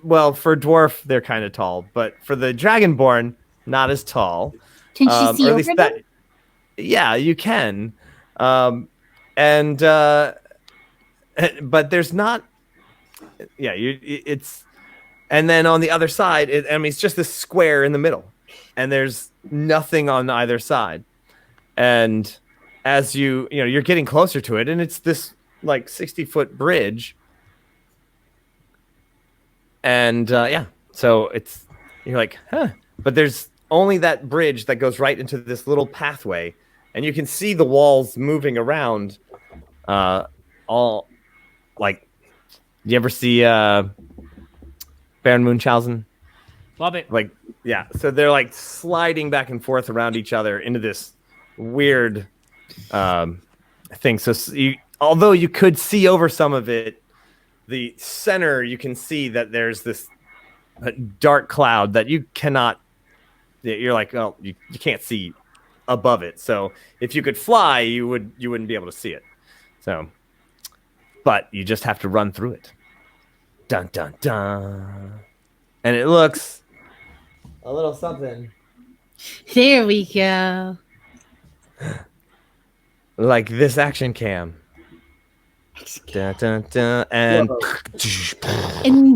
Well, for dwarf, they're kind of tall, but for the dragonborn, not as tall. Can she see over them? Yeah, you can. But there's not. Yeah, it's. And then on the other side, it's just this square in the middle, and there's nothing on either side. And as you're getting closer to it, and it's this like 60-foot bridge. And so you're like, huh? But there's only that bridge that goes right into this little pathway, and you can see the walls moving around. All like, you ever see Baron Munchausen? Love it. Like, yeah. So they're like sliding back and forth around each other into this weird thing. So although you could see over some of it, the center, you can see that there's this dark cloud that you cannot. You're like, oh, you can't see above it. So if you could fly, you wouldn't be able to see it. So, but you just have to run through it. Dun dun dun, and it looks a little something. There we go. Like this action cam. Dun, dun, dun, and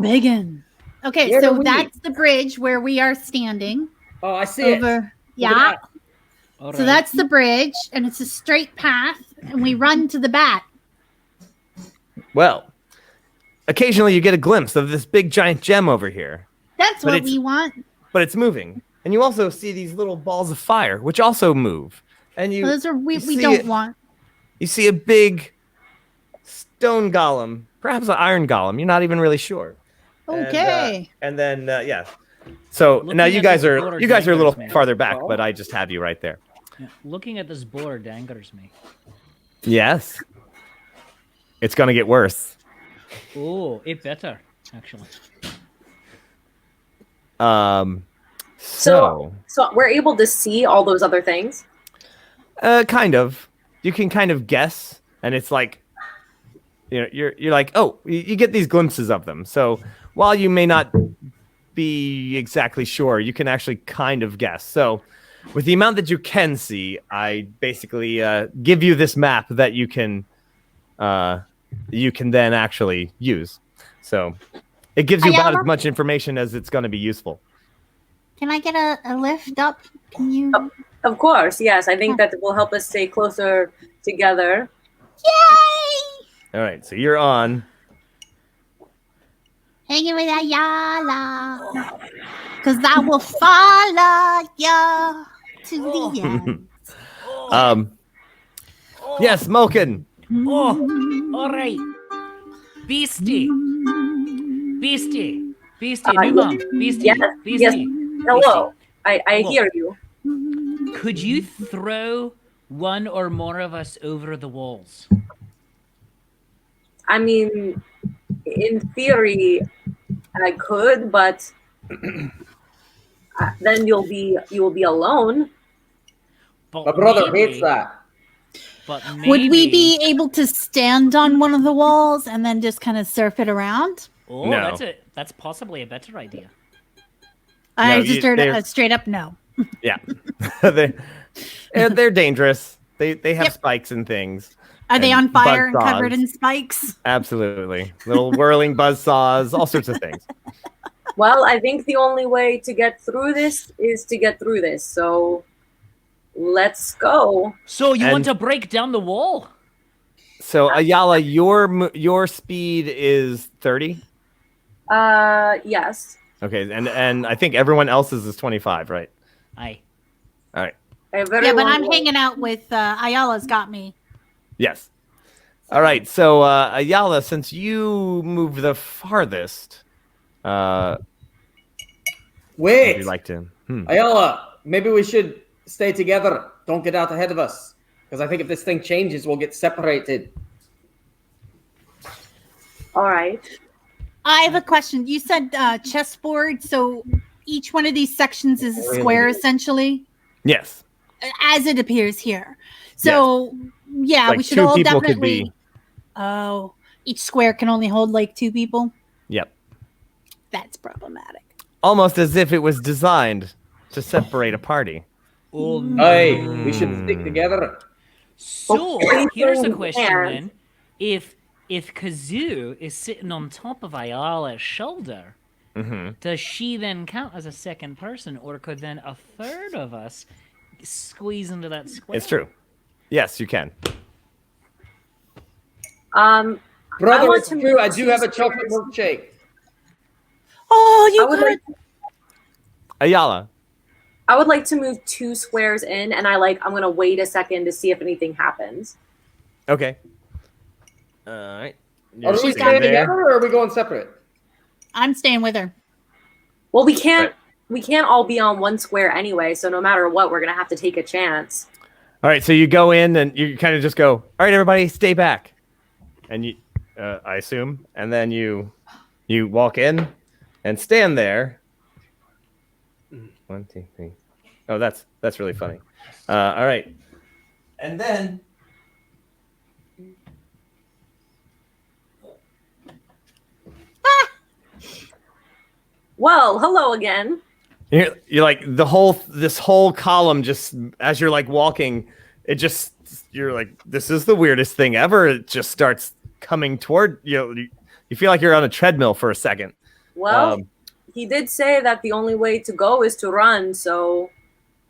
Begin. Okay, Where so are we? that's the bridge where we are standing. Oh, I see it. Over. Yeah. that. All So right. that's the bridge, and it's a straight path, and we run to the bat. well, occasionally you get a glimpse of this big giant gem over here, That's But what it's- we want. but it's moving, and you also see these little balls of fire, which also move, and Those are we see don't it- want. You see a big stone golem, perhaps an iron golem. You're not even really sure. Okay. And then yeah. So Looking now you at guys this are border a little daggers, man. farther back, Oh. but I just have you right there. Yeah, looking at this board angers me. Yes. It's gonna get worse. Oh, it better actually. So So we're able to see all those other things. kind of. You can kind of guess, and it's like, you're like, oh, you get these glimpses of them. So while you may not be exactly sure, you can actually kind of guess. So with the amount that you can see, I basically give you this map that you can then actually use. So it gives you about as much information as it's going to be useful. Can I get a lift up? Can you? Of course, yes. I think that will help us stay closer together. Yay! All right, so you're on. Hanging with that yala. Because I will follow ya to the end. Yes, Moken. Oh, all right. Beastie, new mom. Beastie, Yes, Beastie. yes. Hello. I Hello. hear you. Could you throw one or more of us over the walls? I mean, in theory, I could, but then you will be alone. But My brother maybe- hates that. But Would we maybe- be able to stand on one of the walls and then just kind of surf it around? Oh, No. that's possibly a better idea. I No, just heard they're- a straight up no. Yeah, they're dangerous. They have Yep. spikes and things. Are they And on fire and covered buzzsaws. in spikes? Absolutely, little whirling buzz saws, all sorts of things. Well, I think the only way to get through this is to get through this. So let's go. So you want And- to break down the wall? So Ayala, your speed is 30. Yes. Okay, and I think everyone else's is 25, right? Aye. All right. I have very Yeah, but long I'm legs. hanging out with Ayala's got me. Yes. All right. So Ayala, since you move the farthest, would Wait, you like to? Ayala, maybe we should stay together. Don't get out ahead of us. Because I think if this thing changes, we'll get separated. All right. I have a question. You said chessboard, so each one of these sections is a square, essentially, Yes. as it appears here. So, yeah, Like we should two all people could definitely. be. Oh, each square can only hold like 2 people. Yep. That's problematic. Almost as if it was designed to separate a party. Oh, Hey, we should stick together. So here's a question And- then: if Kazoo is sitting on top of Ayala's shoulder, does she then count as a second person, or could then a third of us squeeze into that square? It's true. Yes, you can. Brother, want it's to true. move I do two have a chocolate squares. milkshake. Oh, I you would could. like Ayala. I would like to move 2 squares in, and I'm gonna wait a second to see if anything happens. Okay. All right. Are we She's staying got me. together or are we going separate? I'm staying with her. Well, we can't all be on one square anyway, so no matter what, we're gonna have to take a chance. All right. So you go in and you kind of just go, all right, everybody, stay back. And you, I assume, and then you walk in and stand there. 1, 2, 3. Oh, that's really funny. All right. And then Well, hello again. you're like this whole column just as you're like walking, you're like, this is the weirdest thing ever. It just starts coming toward you. You feel like you're on a treadmill for a second. Well, Um, he did say that the only way to go is to run, so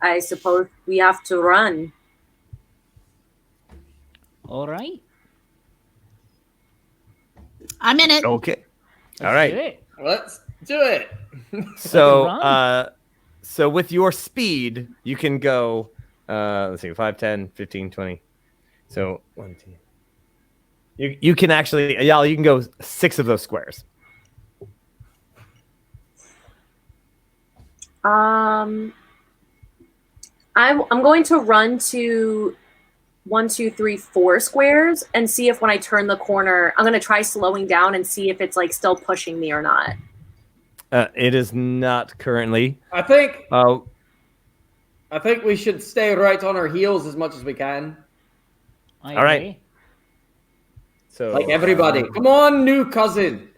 I suppose we have to run. All right. I'm in it. Okay. All Do right. it. Let's do it. So, run. so with your speed, you can go, let's see, 5, 10, 15, 20. So 1, 2. You can actually, Ayala, you can go 6 of those squares. I'm going to run to 1, 2, 3, 4 squares and see if when I turn the corner, I'm going to try slowing down and see if it's like still pushing me or not. It is not currently. I think Oh, we should stay right on our heels as much as we can. I All right. agree. so Like everybody. Come on, new cousin.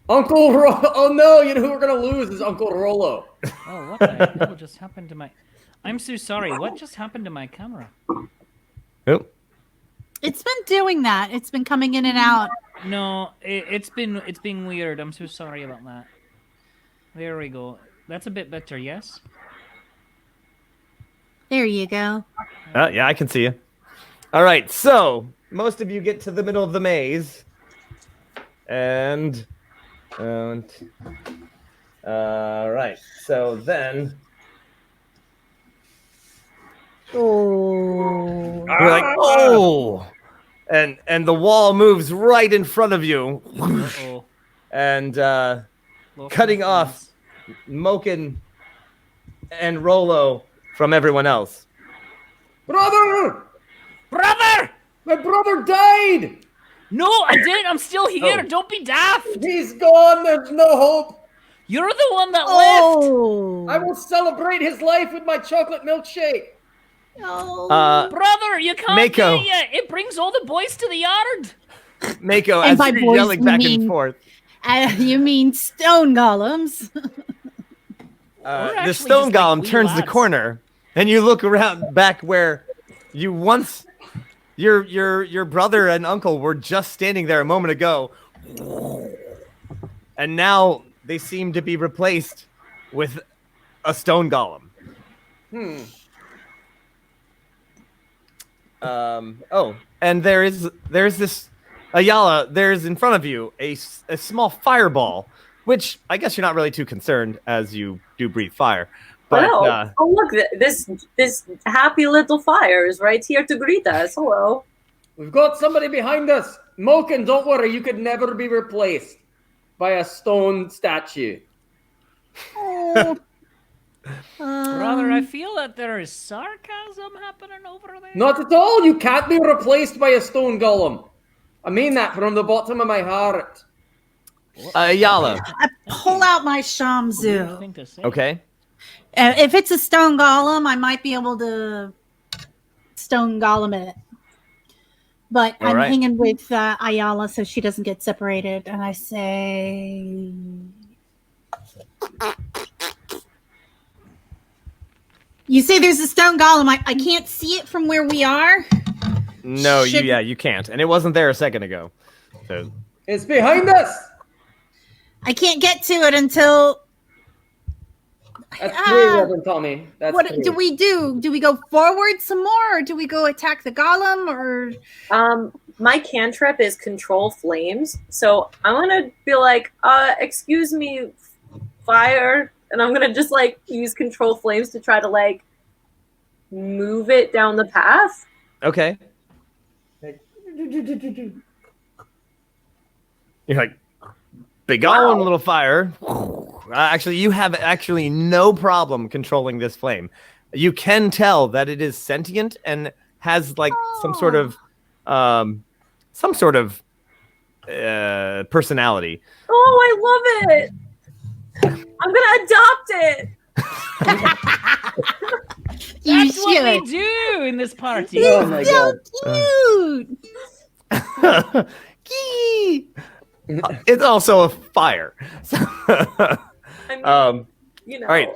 Uncle Rollo. Oh no, you know who we're gonna lose is Uncle Rollo. Oh, what the hell just happened to my? I'm so sorry. What just happened to my camera? Oh, It's been doing that. It's been coming in and out. No, it's been weird. I'm so sorry about that. There we go. That's a bit better, yes? There you go. yeah, I can see you. All right, so most of you get to the middle of the maze, and all right, so then Oh. you're like, oh, and the wall moves right in front of you, Uh-oh. and Lost cutting my off friends. Moken and Rollo from everyone else. Brother! Brother! My brother died! No, I didn't. I'm still here. Oh. Don't be daft. He's gone, there's no hope. You're the one that left. Oh. I will celebrate his life with my chocolate milkshake. Oh. Brother, you can't Mako. get it. It brings all the boys to the yard. Mako, And as by you're boys, yelling you back mean- and forth. You mean stone golems? We're The actually stone just like golem wee turns the lads. corner, and you look around back where you once your brother and uncle were just standing there a moment ago, and now they seem to be replaced with a stone golem. And there's this Ayala. There's in front of you a small fireball, which I guess you're not really too concerned as you do breathe fire. But oh look, this happy little fire is right here to greet us. Hello. We've got somebody behind us. Moken, don't worry. You could never be replaced by a stone statue. Oh. Brother, I feel that there is sarcasm happening over there. Not at all. You can't be replaced by a stone golem. I mean that from the bottom of my heart. Ayala. I pull out my What do you Shamzu. think to say? Okay. If it's a stone golem, I might be able to stone golem it. But All I'm right. hanging with Ayala so she doesn't get separated. And I say, you say there's a stone golem. I can't see it from where we are. No, Should- you can't, and it wasn't there a second ago. So It's behind us. I can't get to it until. That's true, Reverend Tommy. That's What true. do we do? Do we go forward some more, or do we go attack the golem? Or My cantrip is control flames, so I'm gonna be like, excuse me, fire, and I'm gonna just like use control flames to try to like move it down the path. okay, you're like, big on, little fire. Actually, you have no problem controlling this flame. You can tell that it is sentient and has like some sort of personality. Oh, I love it! I'm gonna adopt it. you That's what we should? do in this party. Oh my god. Cute. Gee. It's also a fire. So, I mean, you know. all right.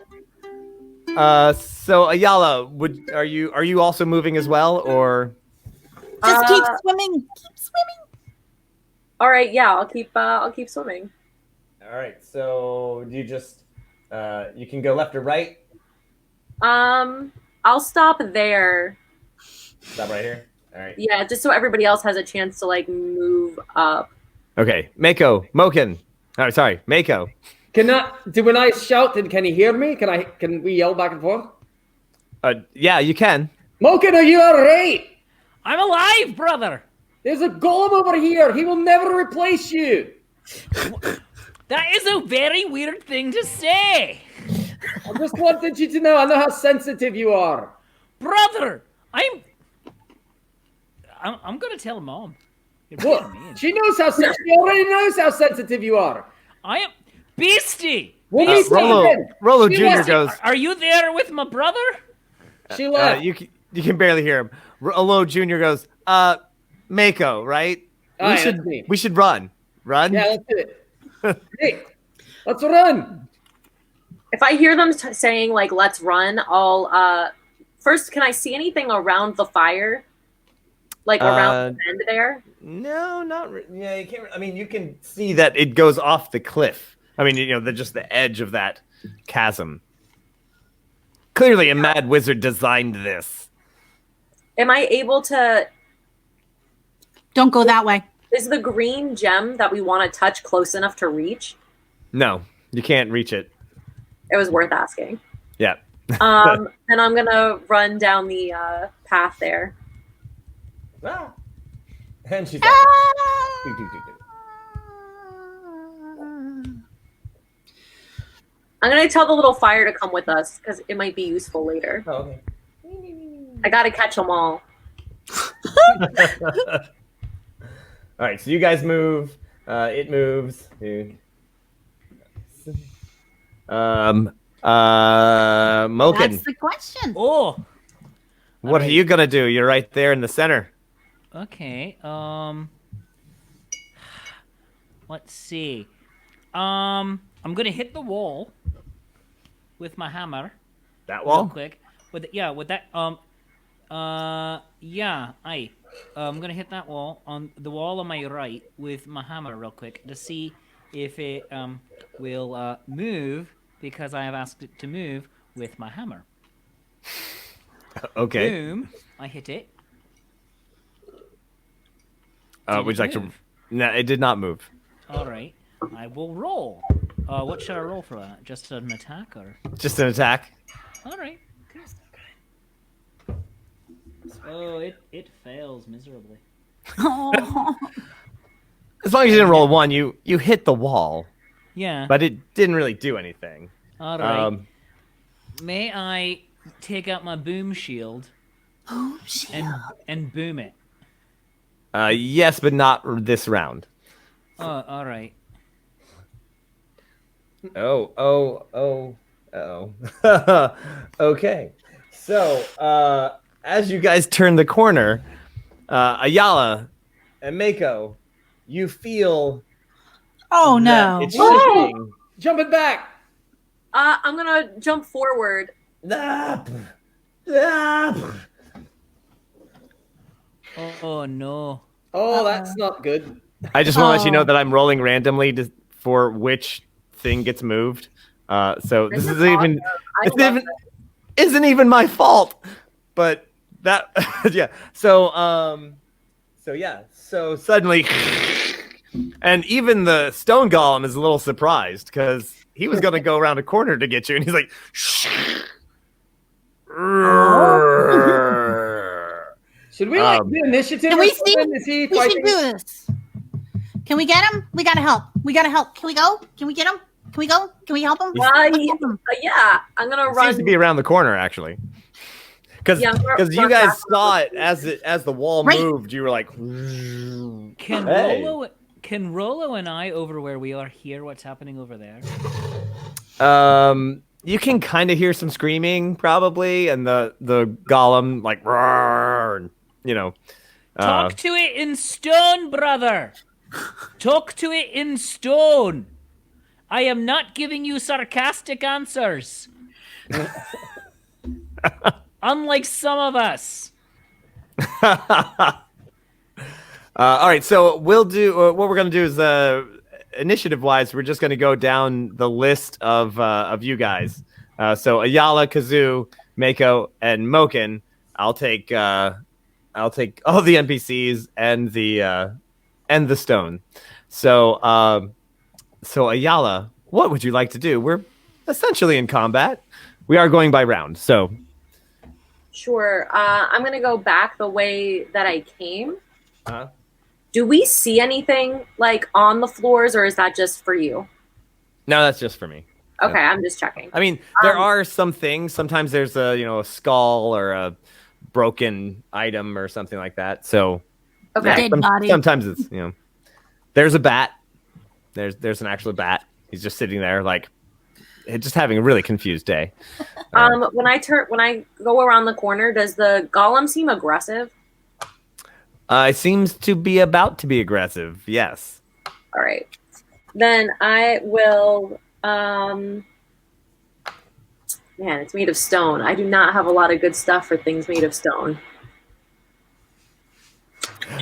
So Ayala, are you also moving as well, or? Just keep swimming. Keep swimming. All right, yeah, I'll keep swimming. All right. So you just you can go left or right. I'll stop there. Stop right here. All right. Yeah, just so everybody else has a chance to like move up. Okay, Mako, Moken. Oh, sorry, Mako. When I shout, can he hear me? Can we yell back and forth? Yeah, you can. Moken, are you alright? I'm alive, brother. There's a golem over here. He will never replace you. That is a very weird thing to say. I just wanted you to know. I know how sensitive you are. Brother, I'm gonna tell Mom. You're What? being mean. She already knows how sensitive you are. I am Beastie. What are you Rollo saying? Rollo She Jr. left- goes. Are you there with my brother? She left. You can barely hear him. Rollo Jr. goes. Mako, right? Aye, that's me. We should run. Run. Yeah, let's do it. Hey, let's run. If I hear them saying like "let's run," I'll first. Can I see anything around the fire, like around the bend there? No, not. Yeah, you can't. I mean, you can see that it goes off the cliff. I mean, just the edge of that chasm. Clearly, a mad wizard designed this. Am I able to? Don't go that way. Is the green gem that we want to touch close enough to reach? No, you can't reach it. It was worth asking. Yeah. And I'm gonna run down the path there. Ah. And she's I'm gonna tell the little fire to come with us because it might be useful later. Oh, okay. I gotta catch them all. All right, so you guys move. It moves. Moken, That's the question. Oh, what are you gonna do? You're right there in the center. okay. Let's see. I'm gonna hit the wall with my hammer. That Real wall. quick. With that. I'm gonna hit that wall on the wall on my right with my hammer real quick to see if it will move because I have asked it to move with my hammer. Okay. Boom! I hit it. Would you like to? Move. No, it did not move. All right. I will roll. What should I roll for that? Just an attack or? Just an attack. All right. Oh, it fails miserably. Oh. As long as you didn't roll a 1, you hit the wall, Yeah. but it didn't really do anything. All right. May I take out my boom shield Oh, shit. and boom it? Yes, but not this round. Oh, all right. Oh. Okay. So, as you guys turn the corner, Ayala and Mako, you feel Oh, that no. it's shifting. Jumping back. I'm gonna jump forward. Oh no. Oh, that's not good. I just want to let you know that I'm rolling randomly for which thing gets moved. So this isn't even isn't even my fault. But that yeah. So suddenly and even the stone golem is a little surprised because he was gonna go around a corner to get you, and he's like Should we do initiative? Can or we see? something? Is he We should fighting? do this. Can we get him? We gotta help. We gotta help. Can we go? Can we get him? Can we go? Can we help him? Yeah, I'm gonna run. seems to be around the corner actually. Because Yeah, you run guys back. saw it as the wall Right. moved, you were like, Can Rollo and I over where we are hear what's happening over there? you can kind of hear some screaming probably, and the golem like, roar, you know. Talk to it in stone, brother. Talk to it in stone. I am not giving you sarcastic answers. Unlike some of us. All right, so we'll do what we're gonna do is initiative wise, we're just gonna go down the list of you guys. So Ayala, Kazoo, Mako, and Moken. I'll take all the NPCs and the stone. So Ayala, what would you like to do? We're essentially in combat. We are going by round, so. Sure. I'm gonna go back the way that I came. Uh-huh. Do we see anything like on the floors, or is that just for you? No, that's just for me. Okay, I'm just checking. I mean, there are some things. Sometimes there's a skull or a broken item or something like that. So Okay. Dead body. sometimes it's there's a bat. There's an actual bat. He's just sitting there like just having a really confused day. When I go around the corner, does the golem seem aggressive? It seems to be about to be aggressive. Yes. All right. Then I will. Man, it's made of stone. I do not have a lot of good stuff for things made of stone.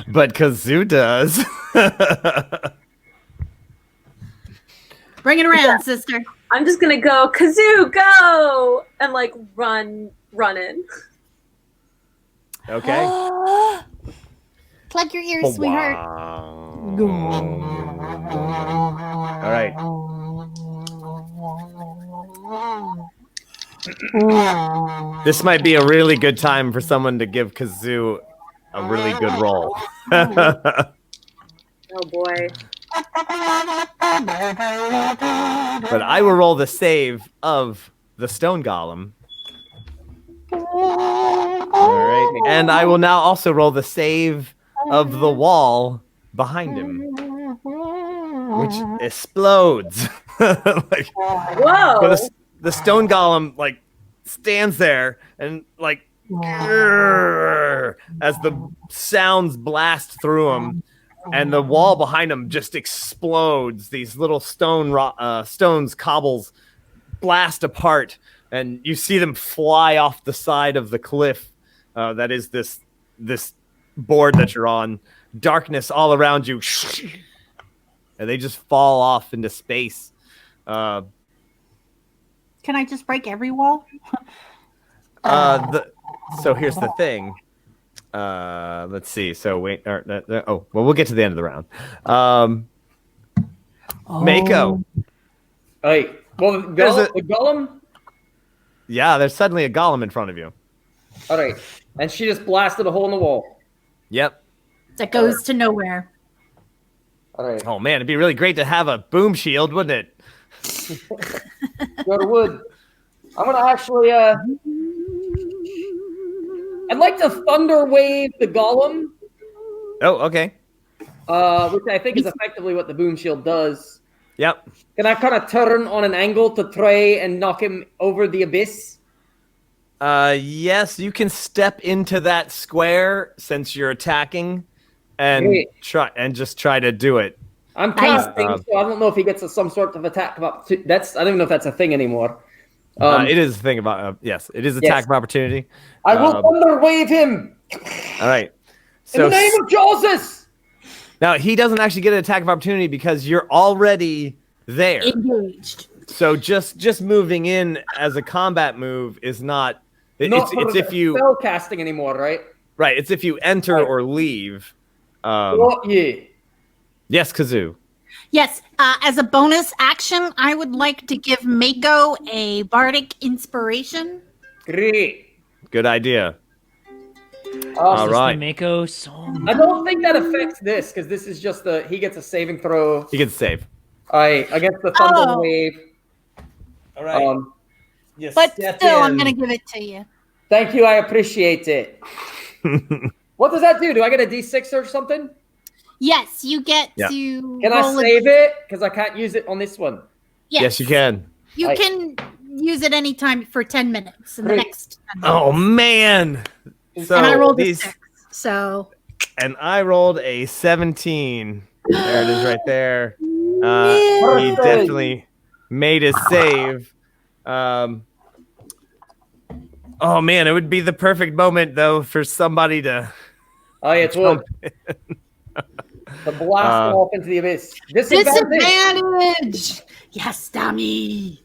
But Kazoo does. Bring it around, sister. I'm just gonna go, Kazoo, go, and like run in. Okay. Plug your ears, sweetheart. All right. This might be a really good time for someone to give Kazoo a really good roll. Oh boy. But I will roll the save of the stone golem. All right. And I will now also roll the save of the wall behind him, which explodes. Like, Whoa. but the stone golem like stands there and like as the sounds blast through him, and the wall behind him just explodes. These little stones, cobbles blast apart, and you see them fly off the side of the cliff. That is this board that you're on. Darkness all around you, and they just fall off into space. Uh, Can I just break every wall? so here's the thing. Let's see. So wait. Well, we'll get to the end of the round. Mako. Hey, well, the golem. Yeah, there's suddenly a golem in front of you. All right, and she just blasted a hole in the wall. Yep. That goes to nowhere. All right. Oh man, it'd be really great to have a boom shield, wouldn't it? Go to wood. I'm gonna actually. I'd like to thunder wave the golem. Oh, okay. Which I think is effectively what the boom shield does. Yep. Can I kind of turn on an angle to try and knock him over the abyss? Yes, you can step into that square since you're attacking, and try to do it. I'm casting, so I don't know if he gets some sort of attack. I don't even know if that's a thing anymore. It is a thing about yes, it is attack of opportunity. I will thunder wave him. All right. So, in the name of Jesus. Now he doesn't actually get an attack of opportunity because you're already there. Engaged. So just moving in as a combat move is not. It's if you spell casting anymore, right? Right. It's if you enter or leave. Yeah. Yes, Kazoo. Yes. As a bonus action, I would like to give Mako a bardic inspiration. Great. Good idea. All right. Mako song. I don't think that affects this because this is just he gets a saving throw. He gets a save. Against the thunder wave. All right. Yes. But still, I'm going to give it to you. Thank you. I appreciate it. What does that do? Do I get a D6 or something? Yes, you get to. Can I save it? Because I can't use it on this one. Yes, you can. You can use it anytime for 10 minutes in the next 10 minutes. Oh, man. So and I rolled a 6. So. And I rolled a 17. There it is right there. He definitely made a save. Oh, man, it would be the perfect moment, though, for somebody to. Oh, yeah, it would. To blast off into the abyss. Disadvantage! Yes, Tommy.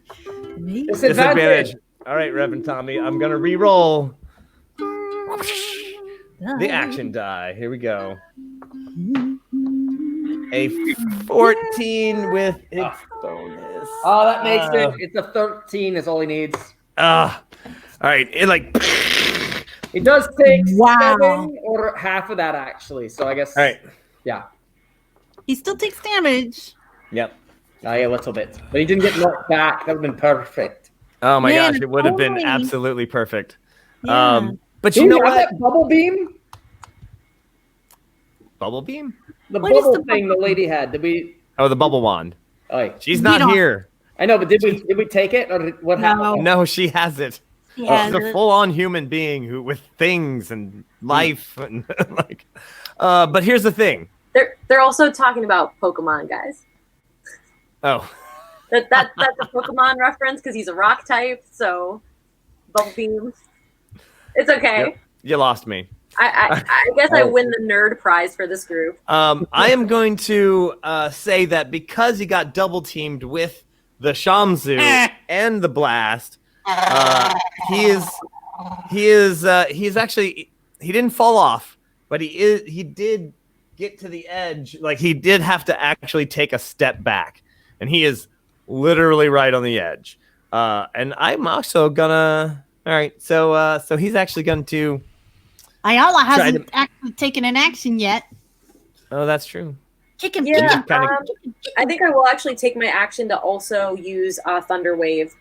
Disadvantage. All right, Reverend Tommy. I'm going to re-roll the action die. Here we go. A 14 with its bonus. Oh, that makes it. It's a 13 is all he needs. All right. It does take 7 or half of that, actually. So I guess. All right. Yeah. He still takes damage. Yep. Oh, yeah, a little bit. But he didn't get knocked back. That would have been perfect. Oh, my gosh. It would have been absolutely perfect. Yeah. But you know what? That bubble beam? Bubble beam? The bubble thing the lady had. Did we? Oh, the bubble wand. Oh, she's not here. I know, but did we take it or what happened? No, she has it. She's a full-on human being with things and life and like. But here's the thing. They're also talking about Pokemon, guys. Oh. That's a Pokemon reference because he's a rock type. So, bubble beam. It's okay. Yep. You lost me. I guess I win the nerd prize for this group. I am going to say that because he got double teamed with the Shamsu and the Blast, he's actually he didn't fall off, but he did get to the edge. Like he did have to actually take a step back, and he is literally right on the edge. And I'm also gonna. All right, so he's actually going to. Ayala hasn't actually taken an action yet. Oh, that's true. Kick him, yeah, kick him. I think I will actually take my action to also use Thunder Wave.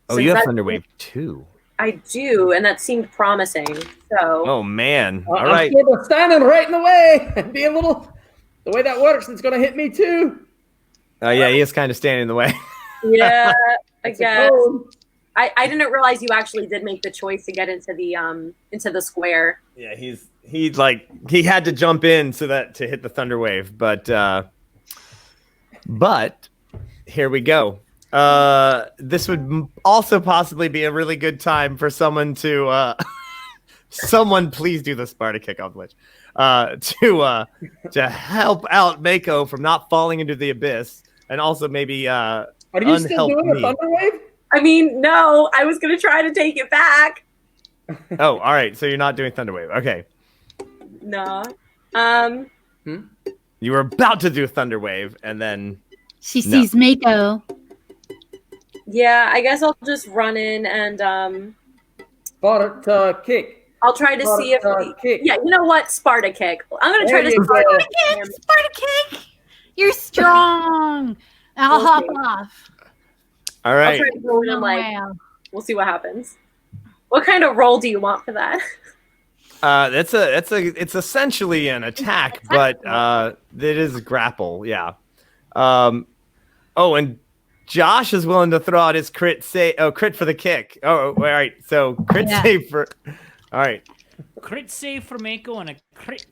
Oh, you have Thunder Wave too. I do, and that seemed promising. So. Oh man! All right. I'm standing right in the way. Be a little. The way that works, it's going to hit me too. Oh yeah, he is kind of standing in the way. Yeah, I guess. I didn't realize you actually did make the choice to get into the square. Yeah, he had to jump in to hit the thunder wave, but here we go. This would also possibly be a really good time for someone to someone please do the Sparta kick off glitch to help out Mako from not falling into the abyss, and also maybe Are you still unhelped doing a me. thunder wave? I mean, no, I was gonna try to take it back. Oh, all right. So you're not doing Thunderwave. Okay. No. You were about to do Thunderwave, and then She sees Mako. Yeah, I guess I'll just run in and Sparta kick. I'll try to see if kick. yeah, you know what? Sparta kick. I'm gonna try There to you Sparta go. kick him. Sparta kick! You're strong. I'll hop off. all I'll right. try to go in and like Wow. we'll see what happens. What kind of roll do you want for that? It's essentially an attack, but it is grapple. Yeah. Oh, and Josh is willing to throw out his crit for the kick. Oh, all right. So crit save for. All right. Crit save for Mako and a crit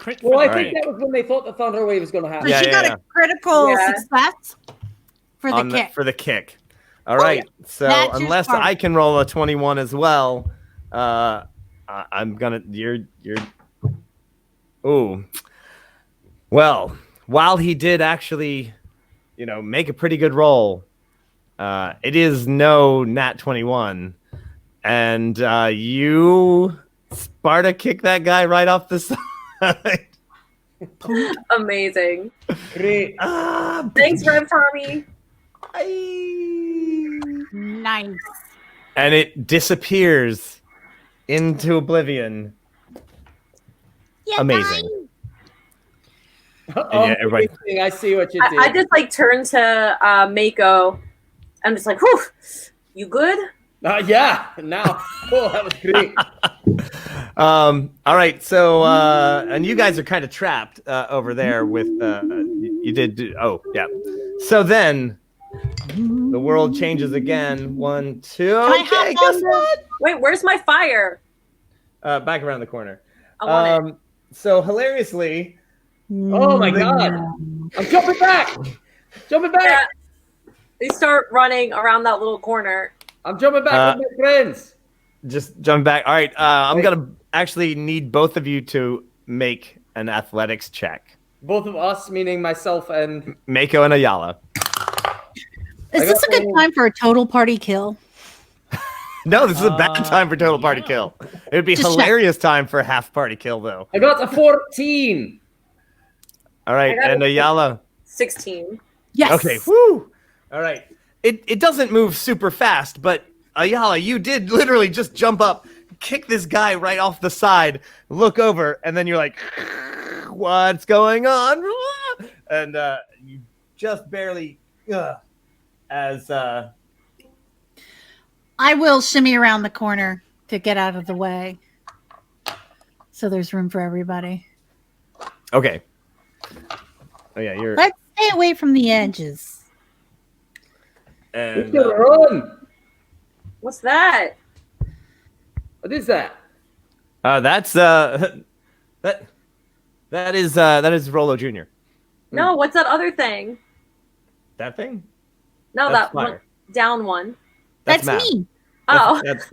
for Well, I the think Right. that was when they thought the thunder wave was going to So happen. Yeah, she got a critical Yeah. success for the On kick. for the kick. All right. So That's your unless Sparta. I can roll a 21 as well, I'm gonna. You're. Ooh. Well, while he did actually, make a pretty good roll, it is no Nat 21, and you Sparta kick that guy right off the side. Amazing. Great. Thanks, Rev Tommy. Nice. And it disappears into oblivion. Yeah, Amazing. Oh, Yeah, everybody- I see what you did. I just like turn to Mako. I'm just like, whew, you good? Yeah. Now. Oh, that was great. All right. So, and you guys are kind of trapped over there with. You did. Oh, yeah. So then, the world changes again. 1, 2. I Okay. hop Guess on what? Wait, where's my fire? Back around the corner. I want it. So hilariously. Oh my God. I'm jumping back. Jumping back. Yeah. They start running around that little corner. I'm jumping back with my friends. Just jump back. All right. I'm gonna actually need both of you to make an athletics check. Both of us, meaning myself and. Mako and Ayala. Is this a good time for a total party kill? No, this is a bad time for total party yeah. kill. It would be Just hilarious time for half party kill, though. I got a 14. All right, I got and a- Ayala. 16. Yes. Okay, whoo! All right. It doesn't move super fast, but Ayala, you did literally just jump up, kick this guy right off the side, look over, and then you're like, what's going on? And you just barely, as I will shimmy around the corner to get out of the way. So there's room for everybody. okay. Oh yeah, you're. Let's stay away from the edges. We And, should run. What's that? What is that? that's that is Rollo Jr. No, what's that other thing? That thing? No, That's that one fire. down one. That's Matt. me. Oh, That's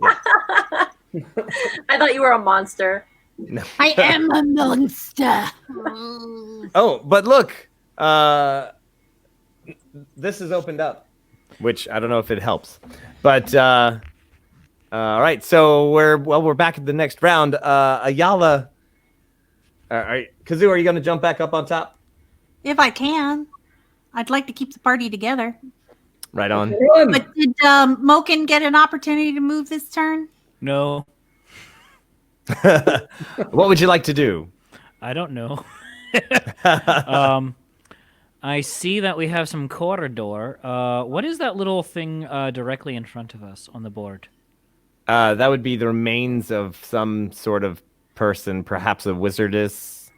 I thought you were a monster. no. I am a monster. Oh, but look, this is opened up, which I don't know if it helps, but all right. So we're back at the next round. Ayala, Kazoo, are you going to jump back up on top? If I can. I'd like to keep the party together. Right on. Run. But did Moken get an opportunity to move this turn? No, What would you like to do? I don't know. I see that we have some corridor. What is that little thing directly in front of us on the board? That would be the remains of some sort of person, perhaps a wizardess,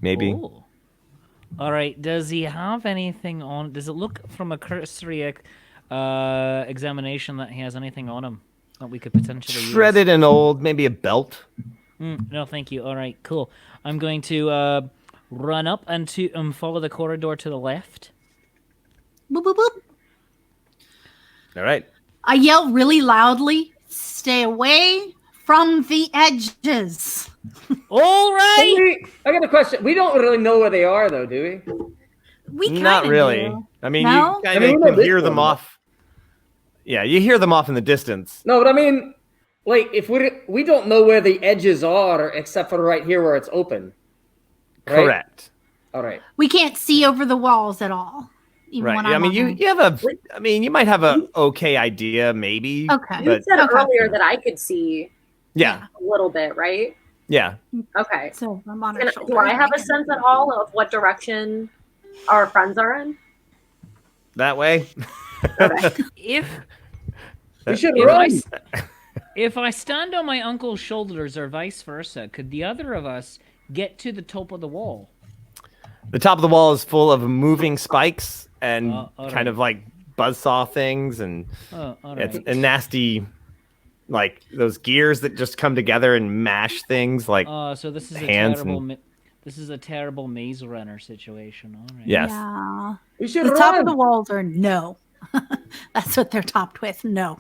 maybe. Ooh. All right. Does he have anything on? Does it look from a cursory examination that he has anything on him that we could potentially use? Shredded and old, maybe a belt. No, thank you. All right, cool. I'm going to run up and to follow the corridor to the left. Boop, boop, boop. All right. I yell really loudly, stay away from the edges. All right. I got a question. We don't really know where they are, though, do we? We Not kinda really. do. I mean, No? you I kind mean, of we know can this hear them one, but- off. Yeah, you hear them off in the distance. No, but I mean, like, if we don't know where the edges are except for right here where it's open. Right? Correct. All right. We can't see over the walls at all. Even Right. when Yeah, I I'm mean, on you have a. I mean, you might have a okay idea, maybe. Okay. You But said Okay. earlier that I could see yeah, a little bit, right? yeah. Okay. So I'm on her Do shoulder. I have a sense at all of what direction our friends are in? That way. Okay. If We should if I, run. s- if I stand on my uncle's shoulders or vice versa, could the other of us get to the top of the wall? The top of the wall is full of moving spikes and all kind right. of like buzzsaw things, and Oh, all it's right. a nasty, like those gears that just come together and mash things. Like So this is a hands terrible. and- This is a terrible maze runner situation. All right. yes. Yeah. We should The run. top of the walls are no. That's what they're topped with. No.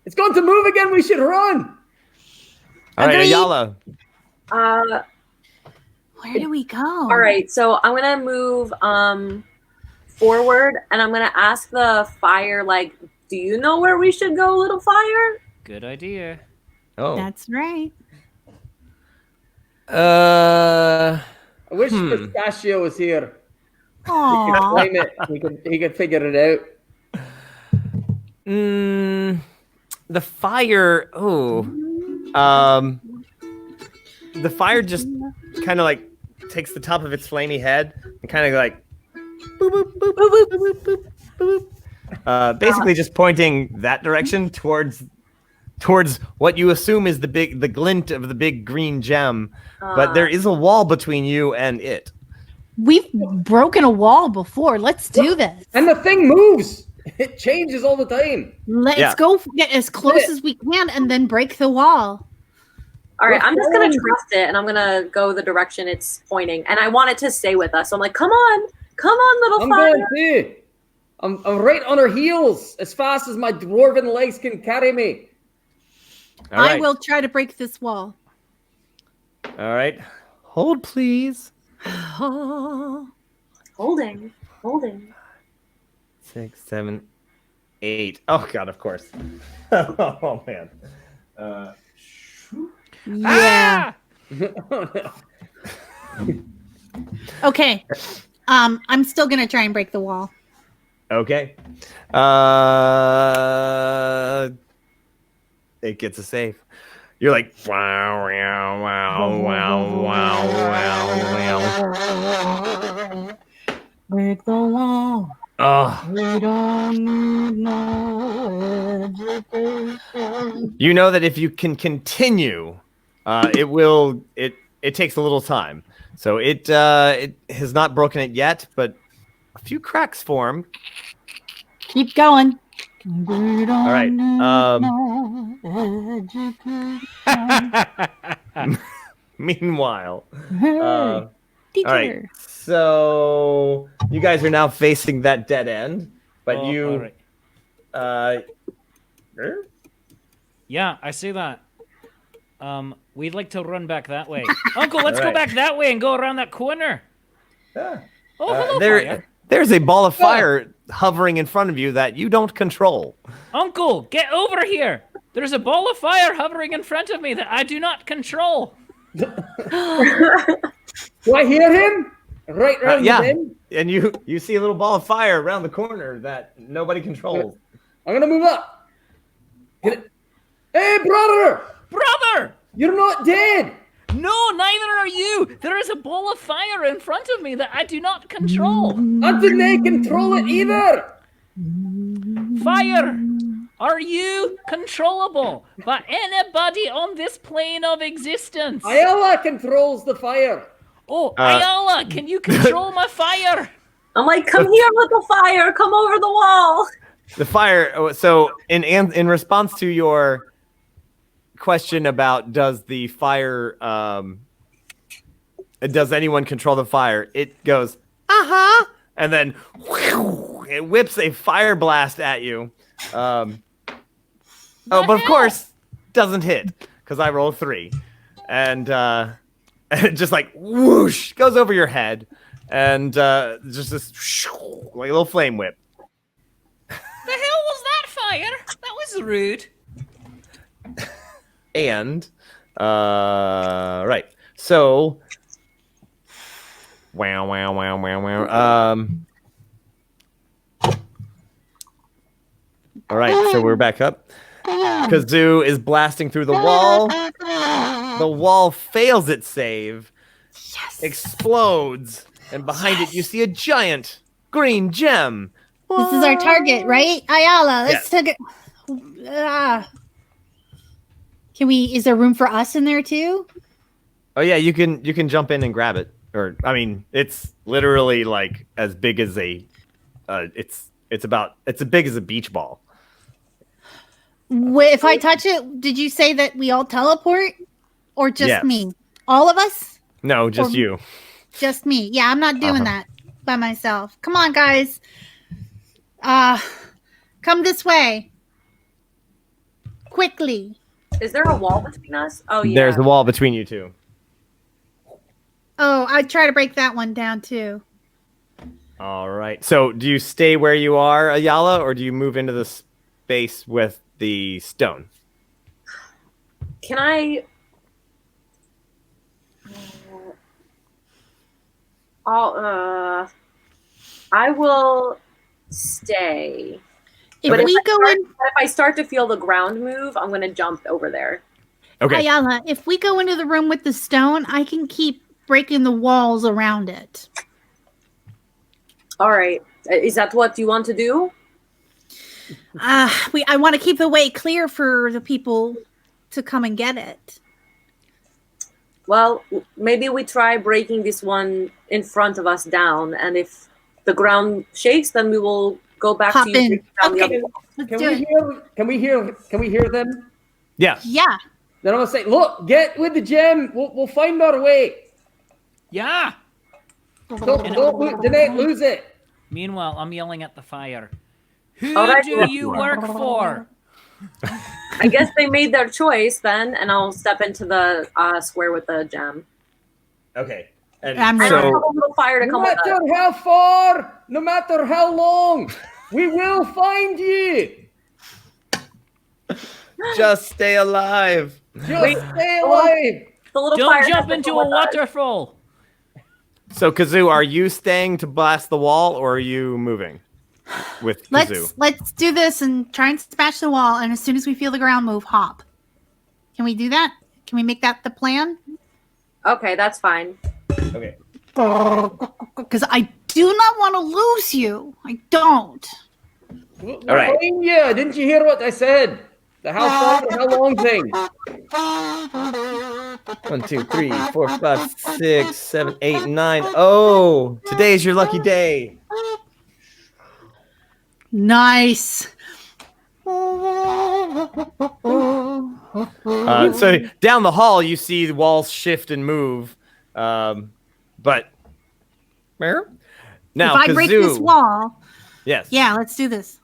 It's going to move again. We should run. All right, Agreed. Ayala. Where do we go? All right, so I'm gonna move forward, and I'm gonna ask the fire, like, do you know where we should go, little fire? Good idea. Oh. That's right. I wish Pistachio was here. He could Aww. blame it. He could figure it out. The fire. Oh. The fire just kind of like takes the top of its flamey head and kind of like boop, boop, boop, boop, boop, boop, boop, boop. Basically just pointing that direction towards what you assume is the glint of the big green gem, but there is a wall between you and it. We've broken a wall before. Let's do this. And the thing moves. It changes all the time. Let's Yeah. go get as close as we can and then break the wall. All right, I'm just gonna trust it, and I'm gonna go the direction it's pointing, and I want it to stay with us. So I'm like, come on, little I'm fire. going too. I'm right on her heels as fast as my dwarven legs can carry me. All right. I will try to break this wall. All right. Hold, please. Oh. Holding. 6, 7, 8. Oh God, of course. Oh man. Yeah. Oh, no. Okay. I'm still gonna try and break the wall. Okay. It gets a save. You're like wow, wow, wow, wow, wow, wow, wow. Break the wall. Oh, We don't need no education. you know that if you can continue, it will. It takes a little time. So it has not broken it yet, but a few cracks form. Keep going. All right. Meanwhile, all right. So you guys are now facing that dead end, but Oh, you. all right. Yeah, I see that. We'd like to run back that way. Uncle, let's All go right. back that way and go around that corner. Oh, hello, fire. There's a ball of fire hovering in front of you that you don't control. Uncle, get over here. There's a ball of fire hovering in front of me that I do not control. Do I hear him? Right round Yeah, the bend? and you see a little ball of fire around the corner that nobody controls. I'm gonna move up. Get it. Hey, brother! Brother! You're not dead. No, neither are you. There is a ball of fire in front of me that I do not control. I didn't control it either. Fire! Are you controllable by anybody on this plane of existence? Ayala controls the fire. Oh, Ayala, can you control my fire? I'm like, come here, little fire, come over the wall. The fire. So in response to your question about does the fire does anyone control the fire, it goes and then it whips a fire blast at you. But of course doesn't hit because I rolled 3, and it just like whoosh goes over your head, and just this like a little flame whip. The hell was that fire? That was rude. And right, so wow. All right, so we're back up. Kazoo is blasting through the wall. The wall fails its save, explodes, and behind it you see a giant green gem. This is our target, right? Ayala, let's take it. Can we? Is there room for us in there too? Oh yeah, you can jump in and grab it. Or I mean, it's literally like as big as a it's as big as a beach ball. If I touch it, did you say that we all teleport, or just Yes. me? All of us? No, just Or- you. Just me. Yeah, I'm not doing that by myself. Come on, guys. Come this way. Quickly. Is there a wall between us? Oh yeah. There's a wall between you two. Oh, I'd try to break that one down too. All right. So, do you stay where you are, Ayala, or do you move into the space with the stone? Can I? I will stay. If But we go in, If I start to feel the ground move, I'm gonna jump over there. Okay. Ayala, if we go into the room with the stone, I can keep breaking the walls around it. All right. Is that what you want to do? I want to keep the way clear for the people to come and get it. Well, maybe we try breaking this one in front of us down, and if the ground shakes, then we will go back Hop to you. in. breaking down the Okay. other wall. Let's Can do we it. hear? Can we hear them? Yeah. Yeah. Then I'm gonna say, look, get with the gem. We'll find our way. Yeah. Don't lose it. Meanwhile, I'm yelling at the fire. Who All right. do you work for? I guess they made their choice then, and I'll step into the square with the gem. Okay. And I'm I ready. don't so have a little fire to No come with us. matter how far, no matter how long, we will find you. just stay alive. Just Wait. stay alive. The little Don't fire jump has to into come a with us. waterfall. So, Kazoo, are you staying to blast the wall, or are you moving with Kazoo? Let's do this and try and smash the wall. And as soon as we feel the ground move, hop. Can we do that? Can we make that the plan? Okay, that's fine. Okay. Because I do not want to lose you. I don't. We'll right. find you. Didn't you hear what I said? The how far, how long thing. 1, 2, 3, 4, 5, 6, 7, 8, 9. Oh, today's your lucky day. Nice. So down the hall, you see the walls shift and move, but now If I break this Kazoo, wall, yes, yeah, let's do this.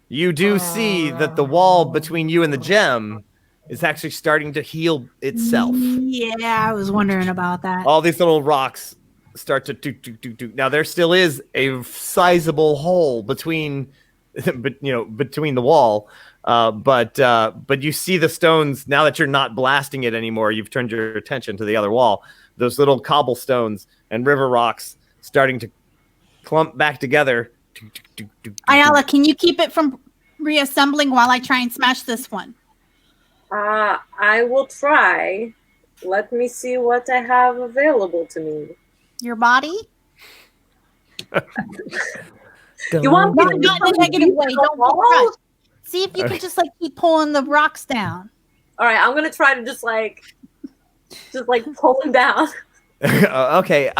you do see that the wall between you and the gem is actually starting to heal itself. Yeah, I was wondering about that. All these little rocks start to do. Now there still is a sizable hole between, between the wall. But you see the stones now that you're not blasting it anymore. You've turned your attention to the other wall. Those little cobblestones and river rocks starting to clump back together. Ayala, can you keep it from reassembling while I try and smash this one? I will try. Let me see what I have available to me. Your body? You want me Not to in do a negative way. Don't be wall? crushed. See if you Okay. can just keep pulling the rocks down. All right, I'm gonna try to just pull him down. Okay.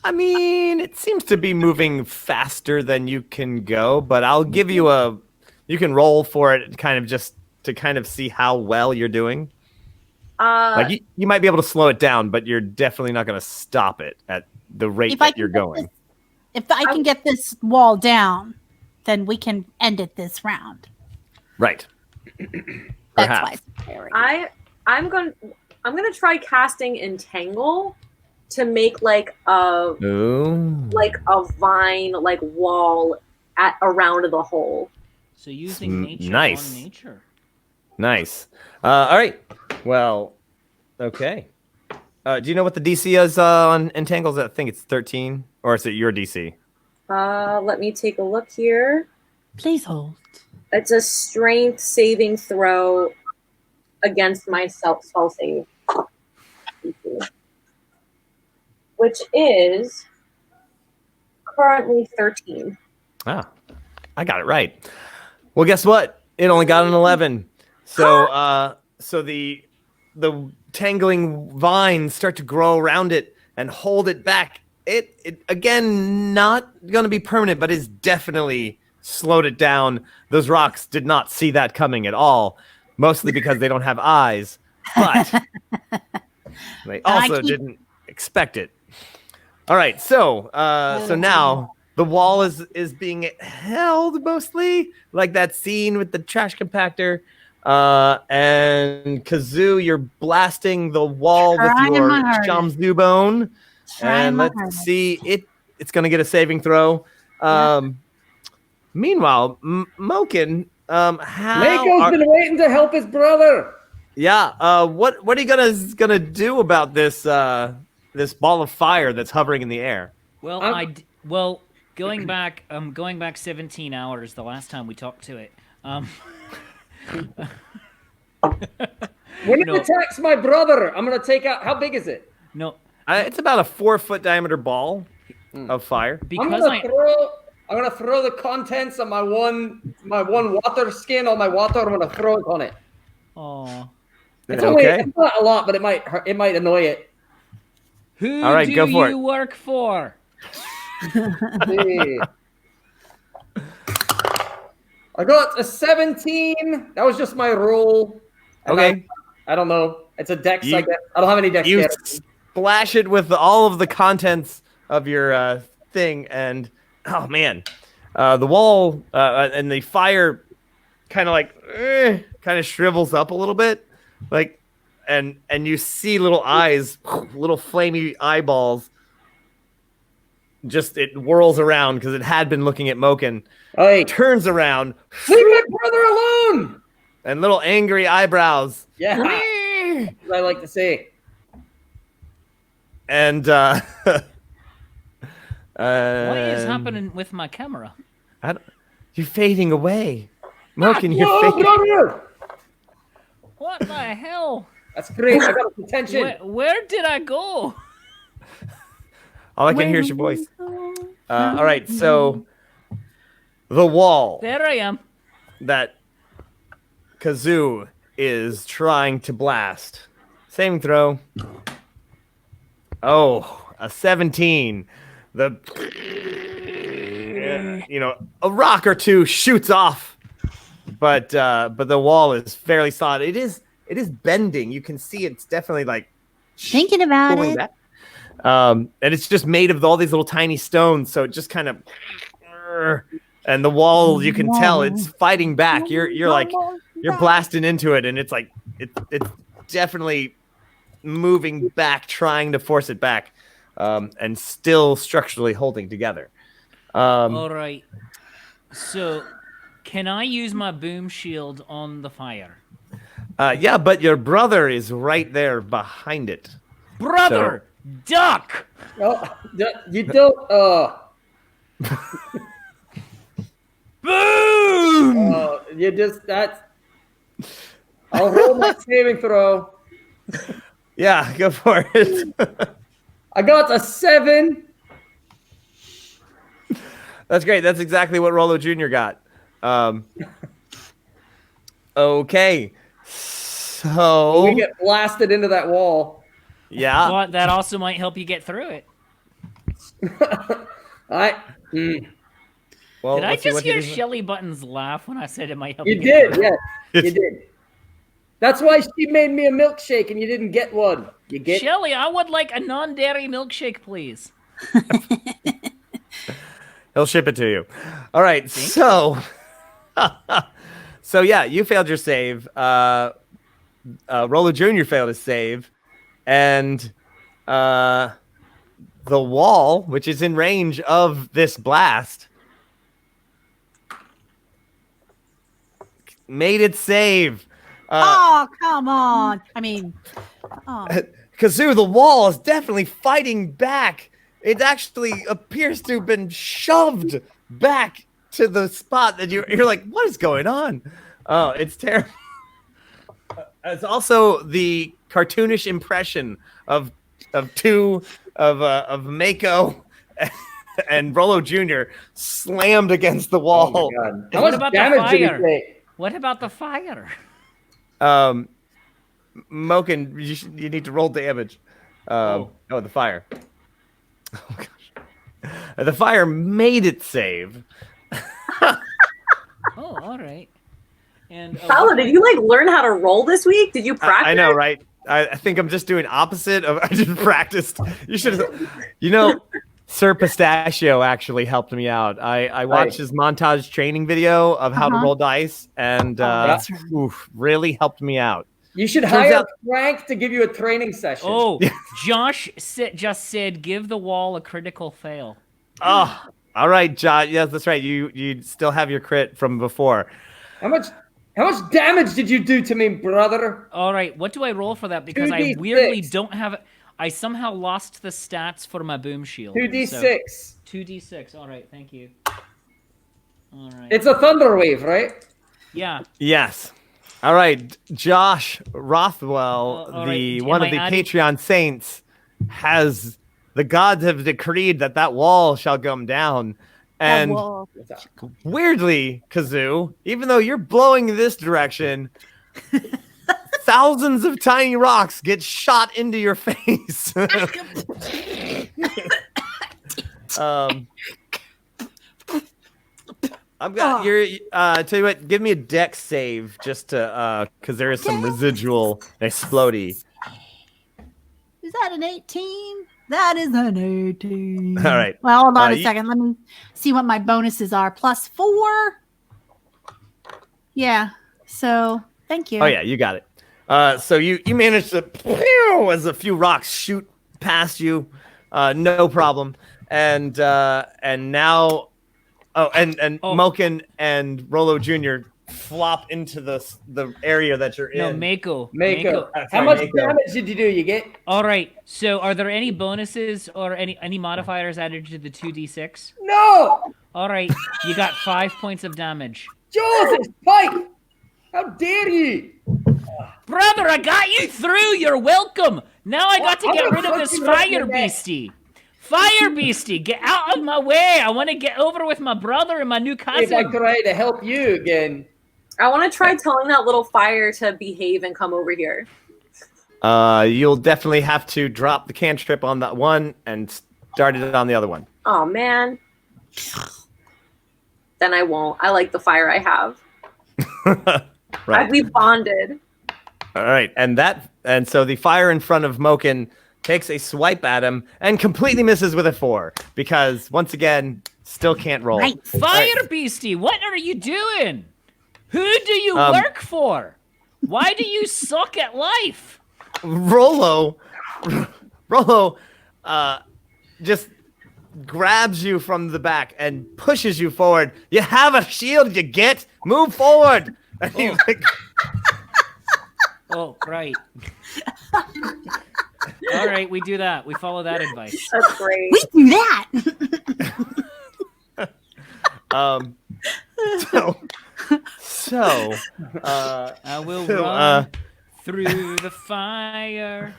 I mean, it seems to be moving faster than you can go, but I'll give you you can roll for it kind of just to kind of see how well you're doing. Like you might be able to slow it down, but you're definitely not going to stop it at the rate If I that you're can get going. If I can get this wall down, then we can end it this round. Right. That's Perhaps. why it's priority. I'm gonna try casting Entangle to make like a Ooh. vine like wall around the hole. So using nature nice. on nature. Nice. All right. Well, okay. Do you know what the DC is on Entangles? I think it's 13, or is it your DC? Let me take a look here. Please hold. It's a strength saving throw against my spell save, which is currently 13. Ah, I got it right. Well, guess what? It only got an 11. So, so the tangling vines start to grow around it and hold it back. It again, not going to be permanent, but is definitely slowed it down. Those rocks did not see that coming at all, mostly because they don't have eyes, but they also didn't expect it. All right, so so now the wall is being held mostly like that scene with the trash compactor. And Kazoo, you're blasting the wall with your Shamzu bone. And let's see, it's going to get a saving throw. Meanwhile, Moken, Mako's been waiting to help his brother. Yeah, what are you gonna do about this this ball of fire that's hovering in the air? Well, going back 17 hours the last time we talked to it. When it attacks my brother, I'm gonna take out. How big is it? No, it's about a 4-foot diameter ball of fire. Because I'm gonna throw the contents of my one water skin on my water. I'm gonna throw it on it. Oh, it's not a lot, but it might hurt, it might annoy it. Who All right, do go for you work for? I got a 17. That was just my roll. And okay. I don't know. It's a dex, I guess. I don't have any dexterity. You splash it with all of the contents of your thing, and oh man, the wall and the fire kind of shrivels up a little bit, like, and you see little eyes, little flamey eyeballs. Just it whirls around because it had been looking at Moken. Hey. Turns around. Leave my brother alone! And little angry eyebrows. Yeah. As I like to say. And what is happening with my camera? You're fading away. Moken, you're fading. Brother! What the hell? That's great. I got attention. Where did I go? All I can hear is your voice. All right, so the wall. There I am. That Kazoo is trying to blast. Saving throw. Oh, a 17. A rock or two shoots off, but the wall is fairly solid. It is bending. You can see it's definitely like thinking about it. Back. And it's just made of all these little tiny stones, so it just kind of, and the wall, you can tell it's fighting back. You're like, you're blasting into it, and it's like it's definitely moving back, trying to force it back, and still structurally holding together. All right. So, can I use my boom shield on the fire? Yeah, but your brother is right there behind it. Brother! Duck! Oh, you don't. Boom! You just I'll roll my saving throw. Yeah, go for it. I got a 7. That's great. That's exactly what Rollo Jr. got. Okay, so we get blasted into that wall. Yeah, but that also might help you get through it. Well, did I just hear Shelly Buttons laugh when I said it might help you? You did, yeah. You did. That's why she made me a milkshake and you didn't get one. You get Shelly, I would like a non-dairy milkshake, please. He'll ship it to you. All right, so yeah, you failed your save. Rollo Jr. failed his save, and the wall, which is in range of this blast, made its save. Oh, come on. I mean, oh. Kazoo, the wall is definitely fighting back. It actually appears to have been shoved back to the spot that you're like, what is going on? Oh, it's terrible. It's also the cartoonish impression of Mako and Rollo Jr. slammed against the wall. Oh my God. How What much about the damage did he fire? take? What about the fire? Moken, you need to roll damage. The fire. Oh gosh. The fire made it save. Oh, all right. And Paolo, did you like learn how to roll this week? Did you practice? I know, right? I think I'm just doing opposite of I just practiced. You should have, Sir Pistachio actually helped me out. I watched his montage training video of how to roll dice, and really helped me out. You should Turns hire out- Frank to give you a training session. Oh, Josh just said, give the wall a critical fail. Oh, all right, Josh. Yes, that's right. You still have your crit from before. How much damage did you do to me, brother? All right, what do I roll for that? Because I 2d6. weirdly don't have. I somehow lost the stats for my boom shield. 2d6. So, 2d6. All right, thank you. All right. It's a thunder wave, right? Yeah. Yes. All right, Josh Rothwell, all right. one Am of the I adding- Patreon saints, the gods have decreed that wall shall come down. And weirdly, Kazoo, even though you're blowing this direction, thousands of tiny rocks get shot into your face. I've got tell you what, give me a dex save just to because there is some residual explodey. Is that an 18? That is an 18. All right. Well, hold on a second. Let me see what my bonuses are. +4. Yeah. So thank you. Oh yeah, you got it. So you managed to as a few rocks shoot past you, no problem. And now, Moken and Rollo Jr. flop into the area that you're No, in. Mako. How much damage did you do? You get? All right. So, are there any bonuses or any modifiers added to the 2d6? No! All right. You got 5 points of damage. Joseph, Pike! How dare you? Brother, I got you through. You're welcome. Now I got to I'm get gonna rid of this fucking rip fire your neck. beastie. Fire beastie, get out of my way. I want to get over with my brother and my new If I cousin. try to help you again. I want to try telling that little fire to behave and come over here. You'll definitely have to drop the cantrip on that one and start it on the other one. Oh, man. Then I won't. I like the fire I have. Right. We bonded. All right, and so the fire in front of Moken takes a swipe at him and completely misses with a 4 because once again still can't roll. Right. Fire beastie, what are you doing? Who do you work for? Why do you suck at life? Rollo, just grabs you from the back and pushes you forward. You have a shield, you get. Move forward. And he's like, Oh, right. All right, we do that. We follow that advice. That's great. We do that. I will run through the fire.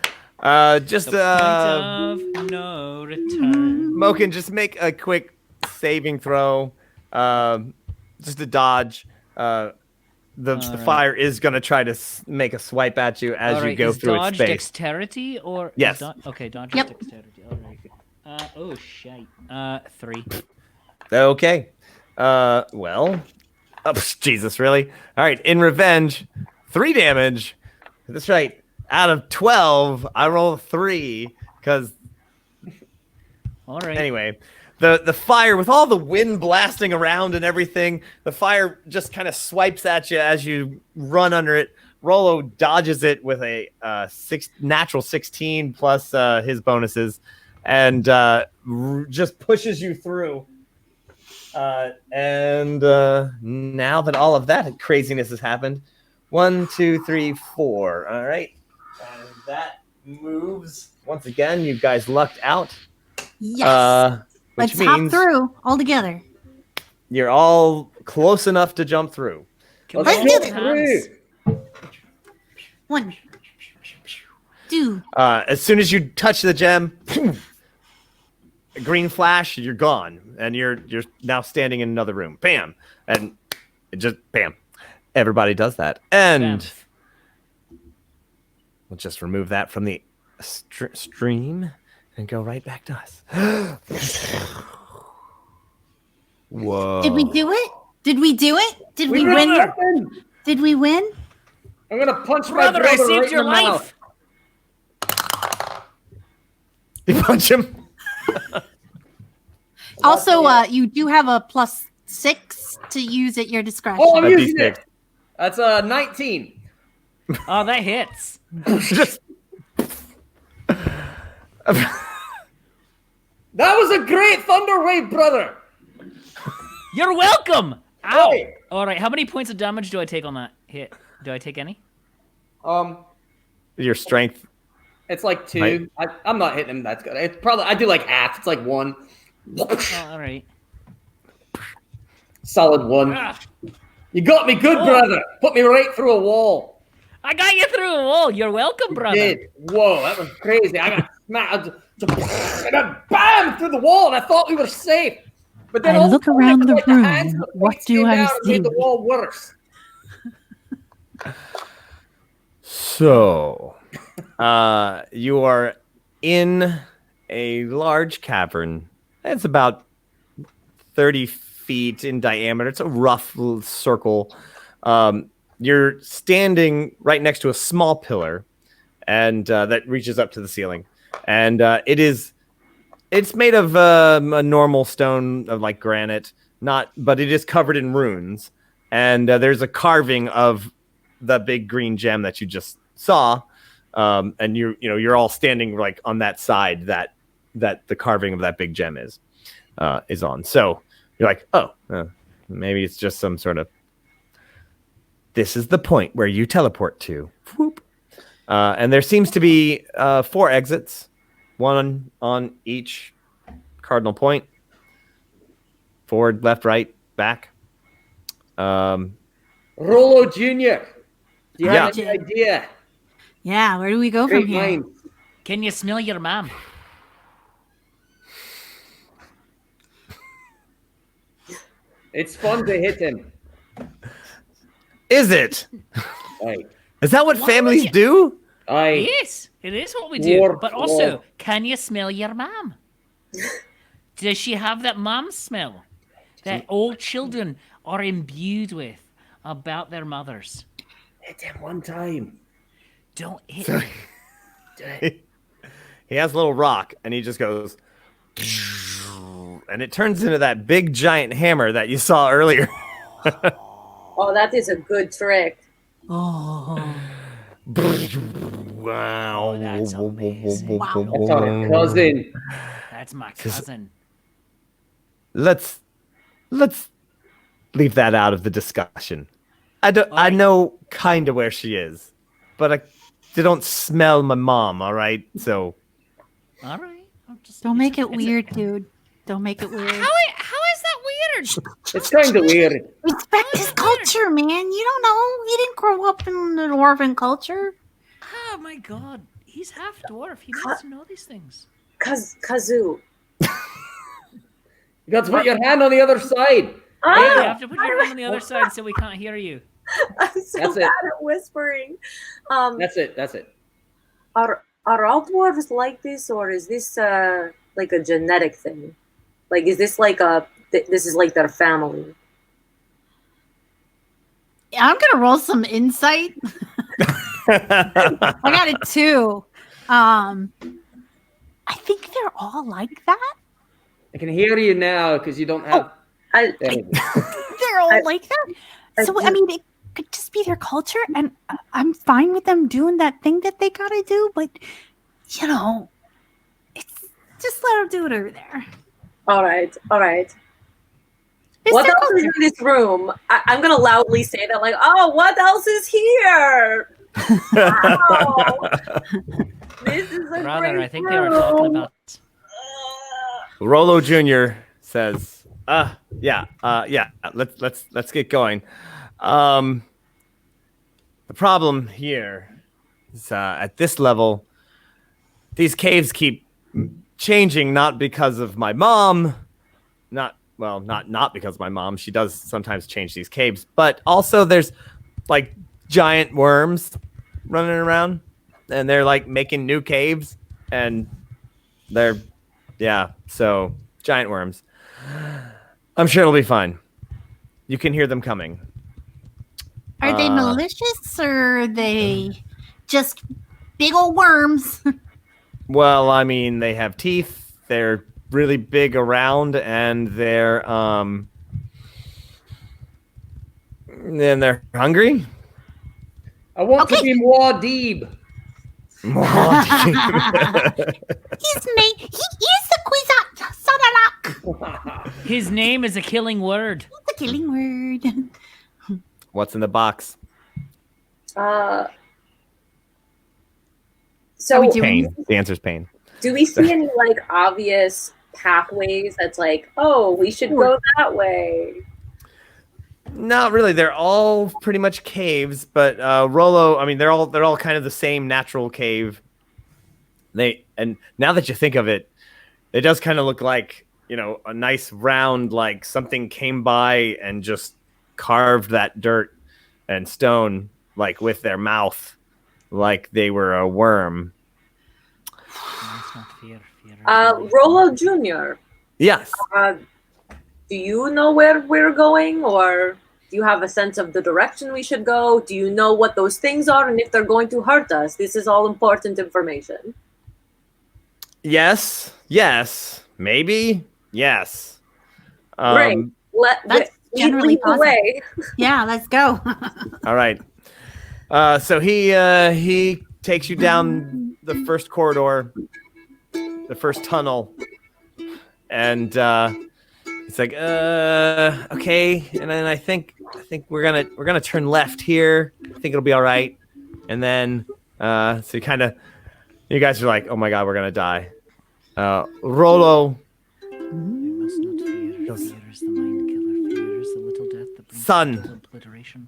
Just The point of no return. Moken, just make a quick saving throw. Just to dodge. The right. fire is going to try to make a swipe at you as All you right, go is through its dodge space. dexterity or Yes. Okay, dodge Yep. is dexterity. All right. Oh shit. 3. Okay. Well. Oh, Jesus, really? All right. In revenge, 3 damage. That's right. Out of 12, I roll 3 because. All right. Anyway, the fire with all the wind blasting around and everything, the fire just kind of swipes at you as you run under it. Rollo dodges it with a natural 16 plus his bonuses, and just pushes you through. And now that all of that craziness has happened, 1, 2, 3, 4. All right, and that moves once again. You guys lucked out. Yes. Which Let's hop means through all together. you're all close enough to jump through. Can Let's we do hold it. hands? 1, 2. As soon as you touch the gem, a green flash, you're gone, and you're now standing in another room. Bam, and it just bam. Everybody does that, and we'll just remove that from the stream and go right back to us. Whoa! Did we do it? Did we do it? Did we did win? nothing. Did we win? I'm gonna punch Brother, my I brother saved right your in the mouth. life. You punch him. Also, you do have a +6 to use at your discretion. Oh, I'm A using D6. it. That's 19. Oh, that hits. Just That was a great thunder wave, brother. You're welcome. Ow. Hey. All right, how many points of damage do I take on that hit? Do I take any? your strength. It's like 2. Right. I'm not hitting him. That's good. It's probably I do like half. It's like 1. Oh, all right. Solid 1. Ah, You got me good, Oh. brother. Put me right through a wall. I got you through a wall. You're welcome, brother. Did. Whoa, that was crazy. I got smacked. And then bam through the wall, and I thought we were safe. But then I all of a look sudden, around I the put room. hands and the What points do came I down and made the see? wall worse. So, you are in a large cavern. It's about 30 feet in diameter. It's a rough little circle. You're standing right next to a small pillar, and that reaches up to the ceiling. And it's made of a normal stone of like granite, but it is covered in runes. And there's a carving of the big green gem that you just saw, and you're all standing like on that side that the carving of that big gem is on. So you're like, maybe it's just some sort of. This is the point where you teleport to. Whoop. And there seems to be 4 exits, one on each cardinal point. Forward, left, right, back. Rollo Jr. Do you have Yeah. any idea? Yeah, where do we go Great from here? mind. Can you smell your mom? It's fun to hit him. Is it? Right. Is that what Why families would you- do? Yes, it is what we do. War, But also, war. can you smell your mom? Does she have that mom smell that all children are imbued with about their mothers? Hit him one time. Don't hit So- me. He has a little rock, and he just goes, and it turns into that big giant hammer that you saw earlier. Oh, that is a good trick. Oh, Wow. that's amazing. Wow. That's our cousin. That's my cousin. Let's leave that out of the discussion. I Alright. know kind of where she is, but they don't smell my mom. All right, so All right. I'll just- don't make it it's a- weird, dude. Don't make it weird. How is that weird? It's kind of weird. Respect his culture, man. You don't know. He didn't grow up in an dwarven culture. Oh my god. He's half dwarf. He needs to know these things. Kazoo. You got to put your hand on the other side. You Ah, have to put your hand on the other side so we can't hear you. I'm so That's it. bad at whispering. That's it. That's it. Are all dwarves like this, or is this like a genetic thing? Like, is this like this is like their family? I'm gonna roll some insight. I got a 2. I think they're all like that. I can hear you now because you don't have. I There we go. They're all I- like that. I So do- I mean, it could just be their culture, and I'm fine with them doing that thing that they gotta do. But you know, Just let her do it over there. All right. There's What else circles is in this room? I'm gonna loudly say that, like, oh, what else is here? Wow. This is a Brother, great I think they were talking room. about. Rollo Jr. says, yeah, let's get going. The problem here is at this level, these caves keep changing, not because of my mom, not because of my mom. She does sometimes change these caves, but also there's like giant worms running around, and they're like making new caves, and so giant worms. I'm sure it'll be fine. You can hear them coming. Are they malicious or are they just big old worms? Well, I mean, they have teeth. They're really big around, and they're hungry. I want to be Muad'Dib. He is the Kwisatz. His name is a killing word. The killing word. What's in the box? So Pain. The answer's pain. do we see any like obvious pathways that's like, oh, we should go that way? Not really. They're all pretty much caves, but Rollo, I mean, they're all kind of the same natural cave. And now that you think of it, it does kind of look like, you know, a nice round, like something came by and just carved that dirt and stone, like with their mouth, like they were a worm. That's not fear. Rollo Jr. Yes. Do you know where we're going, or do you have a sense of the direction we should go? Do you know what those things are and if they're going to hurt us? This is all important information. Yes. Maybe. Yes. Great. That's generally lead the way. Yeah, let's go. All right. So he takes you down the first corridor, the first tunnel, and it's like, okay. And then I think we're gonna turn left here. I think it'll be all right. And then so you guys are like, oh my god, we're gonna die. Rollo. I must not fear. Fear is the mind killer. Fear is the little death that brings Son. total obliteration.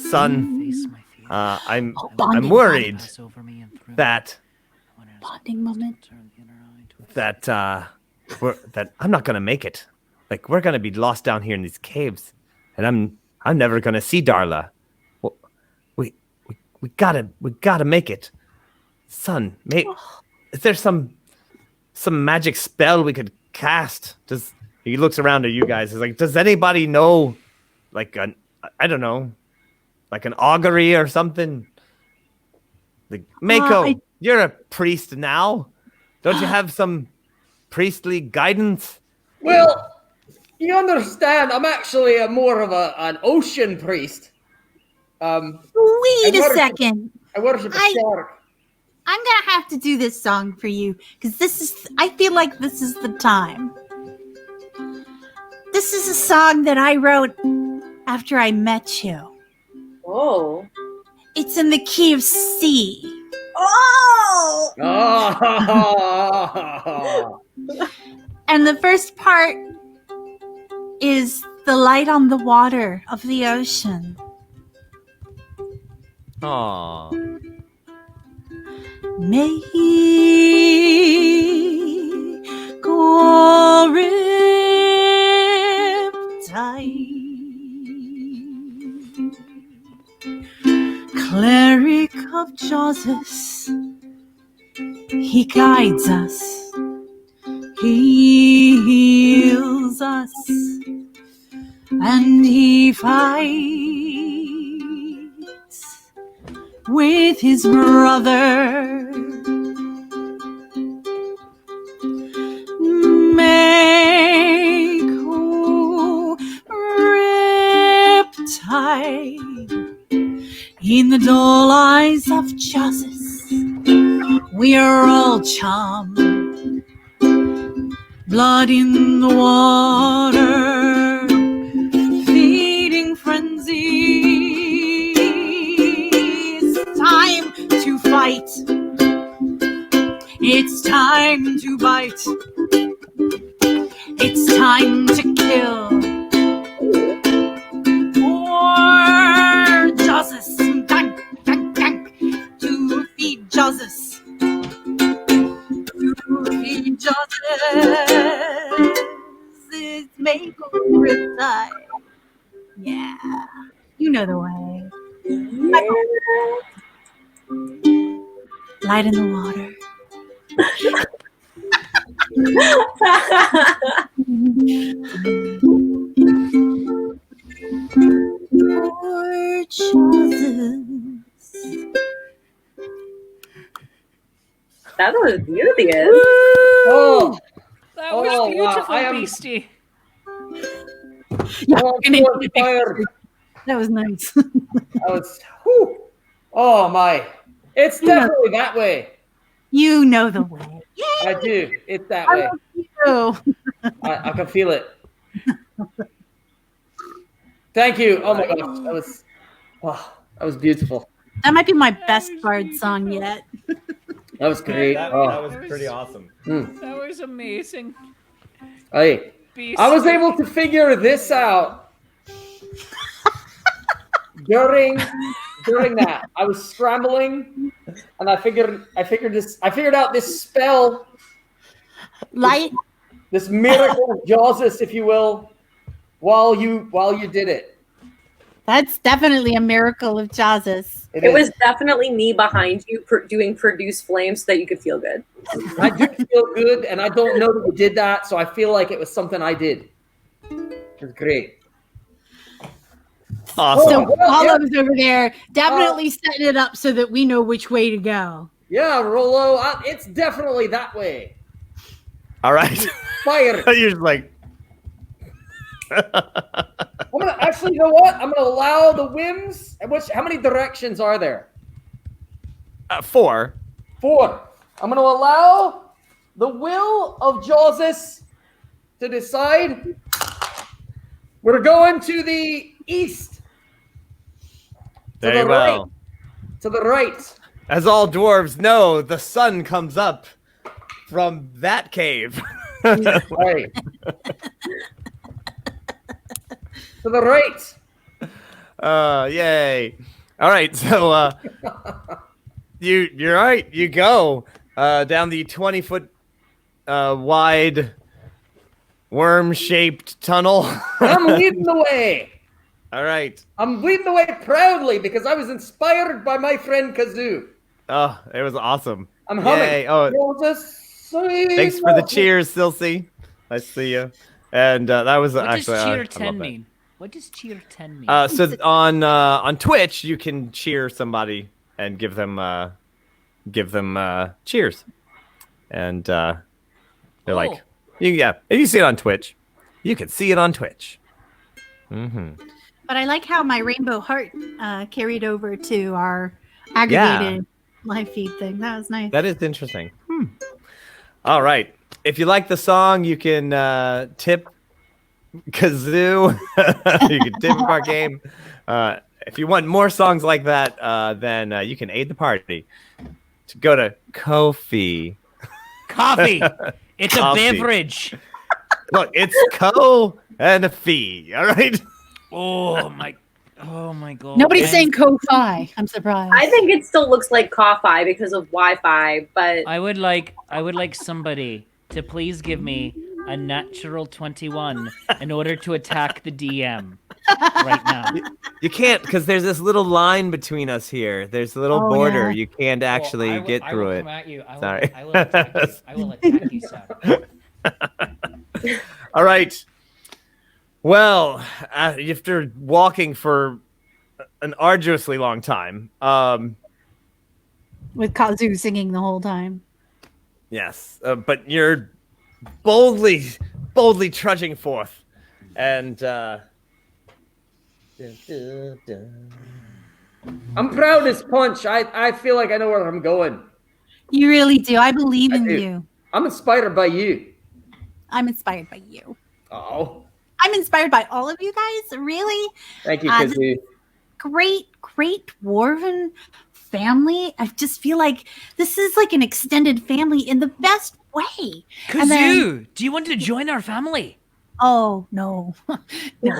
Son. Face my fear. I'm bonding worried Pass over me and through that when it is Bonding moment. turn the inner eye to a that I'm not gonna make it. Like, we're gonna be lost down here in these caves, and I'm never gonna see Darla. Well, we gotta make it, son. Is there some magic spell we could cast? He looks around at you guys? He's like, does anybody know, like I don't know, like an augury or something? Like, Mako, you're a priest now. Don't you have some priestly guidance? Well, you understand, I'm actually more of an ocean priest. Wait a second. I worship a shark. I'm gonna have to do this song for you because I feel like this is the time. This is a song that I wrote after I met you. Oh. It's in the key of C. Oh! Oh. And the first part is the light on the water of the ocean. Aww. May he go riptide, cleric of justice, he guides us, he heals us, and he fights with his brother. Mako riptide in the dull eyes of justice, we are all charmed Blood in the water, feeding frenzy. It's time to fight. It's time to bite. It's time to kill. For justice, dunk, dunk, dunk, to feed justice. To feed justice is make or die. Yeah, you know the way. Light in the water. For justice. That was beautiful. Oh, That was wow, beautiful, I am- Beastie. Yeah, oh, and I'm so it- inspired. that was nice. I was, whew. Oh my. It's definitely that way. You know the way. I do. It's that I way. love you. I can feel it. Thank you. Oh my gosh. That was beautiful. That might be my best bard song yet. That was great. That Oh, was pretty awesome. That was amazing. hey. Beastie. I was able to figure this out during that. I was scrambling and I figured out this spell, Light. this miracle of Jawsus, if you will, while you did it. That's definitely a miracle of Jawsus. It is. was definitely me behind you doing produce flames so that you could feel good. I do feel good, and I don't know that we did that, so I feel like it was something I did. It was great. Awesome. So well, yeah. Rollo's over there definitely setting it up so that we know which way to go. Yeah, Rollo, it's definitely that way. All right. Fire. You're just like. I'm gonna actually, you know what? I'm gonna allow the whims. How many directions are there? 4. 4. I'm gonna allow the will of Jawsus to decide. We're going to the east. Very well. To the right. As all dwarves know, the sun comes up from that cave. Right. To the right. Yay. All right, so you're right. You go down the 20-foot wide worm-shaped tunnel. I'm leading the way. All right. I'm leading the way proudly because I was inspired by my friend Kazoo. Oh, it was awesome. I'm humming. Yay. Oh, thanks for the cheers, Silsey. Nice to see you. And that was What actually does cheer I love 10 that. mean? What does cheer 10 mean? So on Twitch, you can cheer somebody and give them cheers, and they're like, yeah. If you see it on Twitch, you can see it on Twitch. Mm-hmm. But I like how my rainbow heart carried over to our aggregated live feed thing. That was nice. That is interesting. All right. If you like the song, you can tip Kazoo. You can tip our game. If you want more songs like that, then you can aid the party. To go to Ko-fi. Coffee. It's a Coffee. beverage. Look, it's co and a fee. All right. Oh my god. Nobody's saying Ko-Fi. I'm surprised. I think it still looks like Ko-Fi because of Wi-Fi, but I would like somebody to please give me a natural 21 in order to attack the DM right now. You can't because there's this little line between us here. There's a little border. yeah. You can't actually get through it. Come at you. Sorry. I will attack you. I will attack you, sir. All right. Well, after walking for an arduously long time, With Kazu singing the whole time. yes, but you're boldly trudging forth, and I'm proud as punch. I feel like I know where I'm going. You really do. I believe in do. you. I'm inspired by you. I'm inspired by you. Oh, I'm inspired by all of you guys. Really, thank you, this Kazoo. great dwarven family. I just feel like this is like an extended family in the best way. And then, Kazoo, do you want to join our family? oh no, no.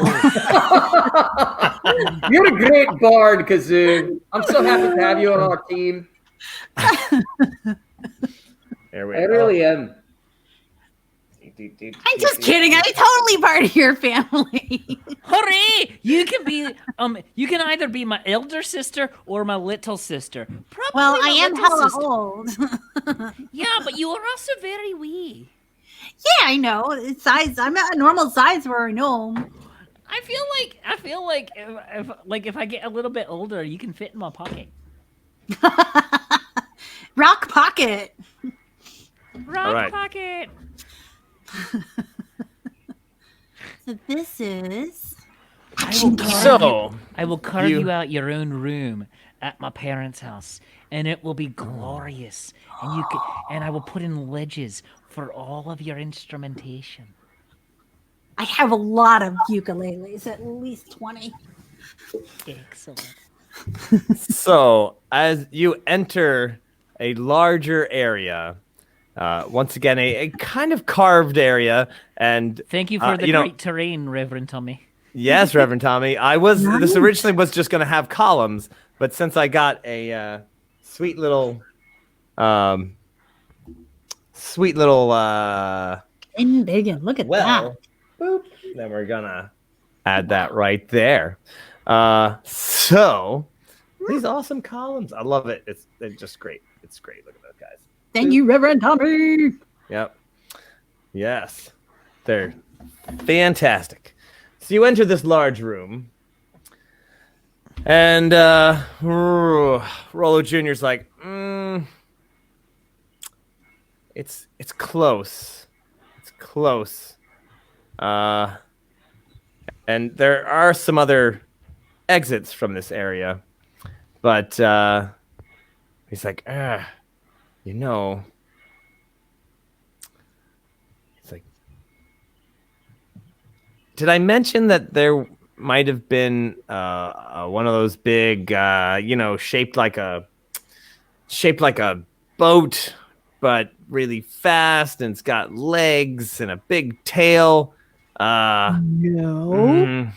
You're a great bard, Kazoo. I'm so happy to have you on our team. There we I go. really am. I'm just kidding. I'm totally part of your family. Hooray! You can be you can either be my elder sister or my little sister. Probably Well, my I am little hella sister. old. Yeah, but you are also very wee. Yeah, I know. It's size. I'm at a normal size for a gnome. I feel like if I get a little bit older, you can fit in my pocket. Rock pocket. Rock right. pocket. So this is. I will carve you- you out your own room at my parents' house, and it will be glorious. And I will put in ledges for all of your instrumentation. I have a lot of ukuleles, at least 20. Excellent. So, as you enter a larger area, once again, a kind of carved area, and Thank you for the you know- great terrain, Reverend Tommy. yes, Reverend Tommy, this originally was just going to have columns, but since I got a sweet little, And big, and look at well, boop, then we're gonna add that right there. So these awesome columns, I love it. They're just great. It's great. Look at those guys. that. Thank you, Reverend Tommy. Yep. Yes. They're fantastic. So you enter this large room, and Rollo Jr.'s like, it's close. It's close. And there are some other exits from this area, but he's like, you know. It's like, did I mention that there might have been one of those big, shaped like a boat, but really fast, and it's got legs and a big tail. No.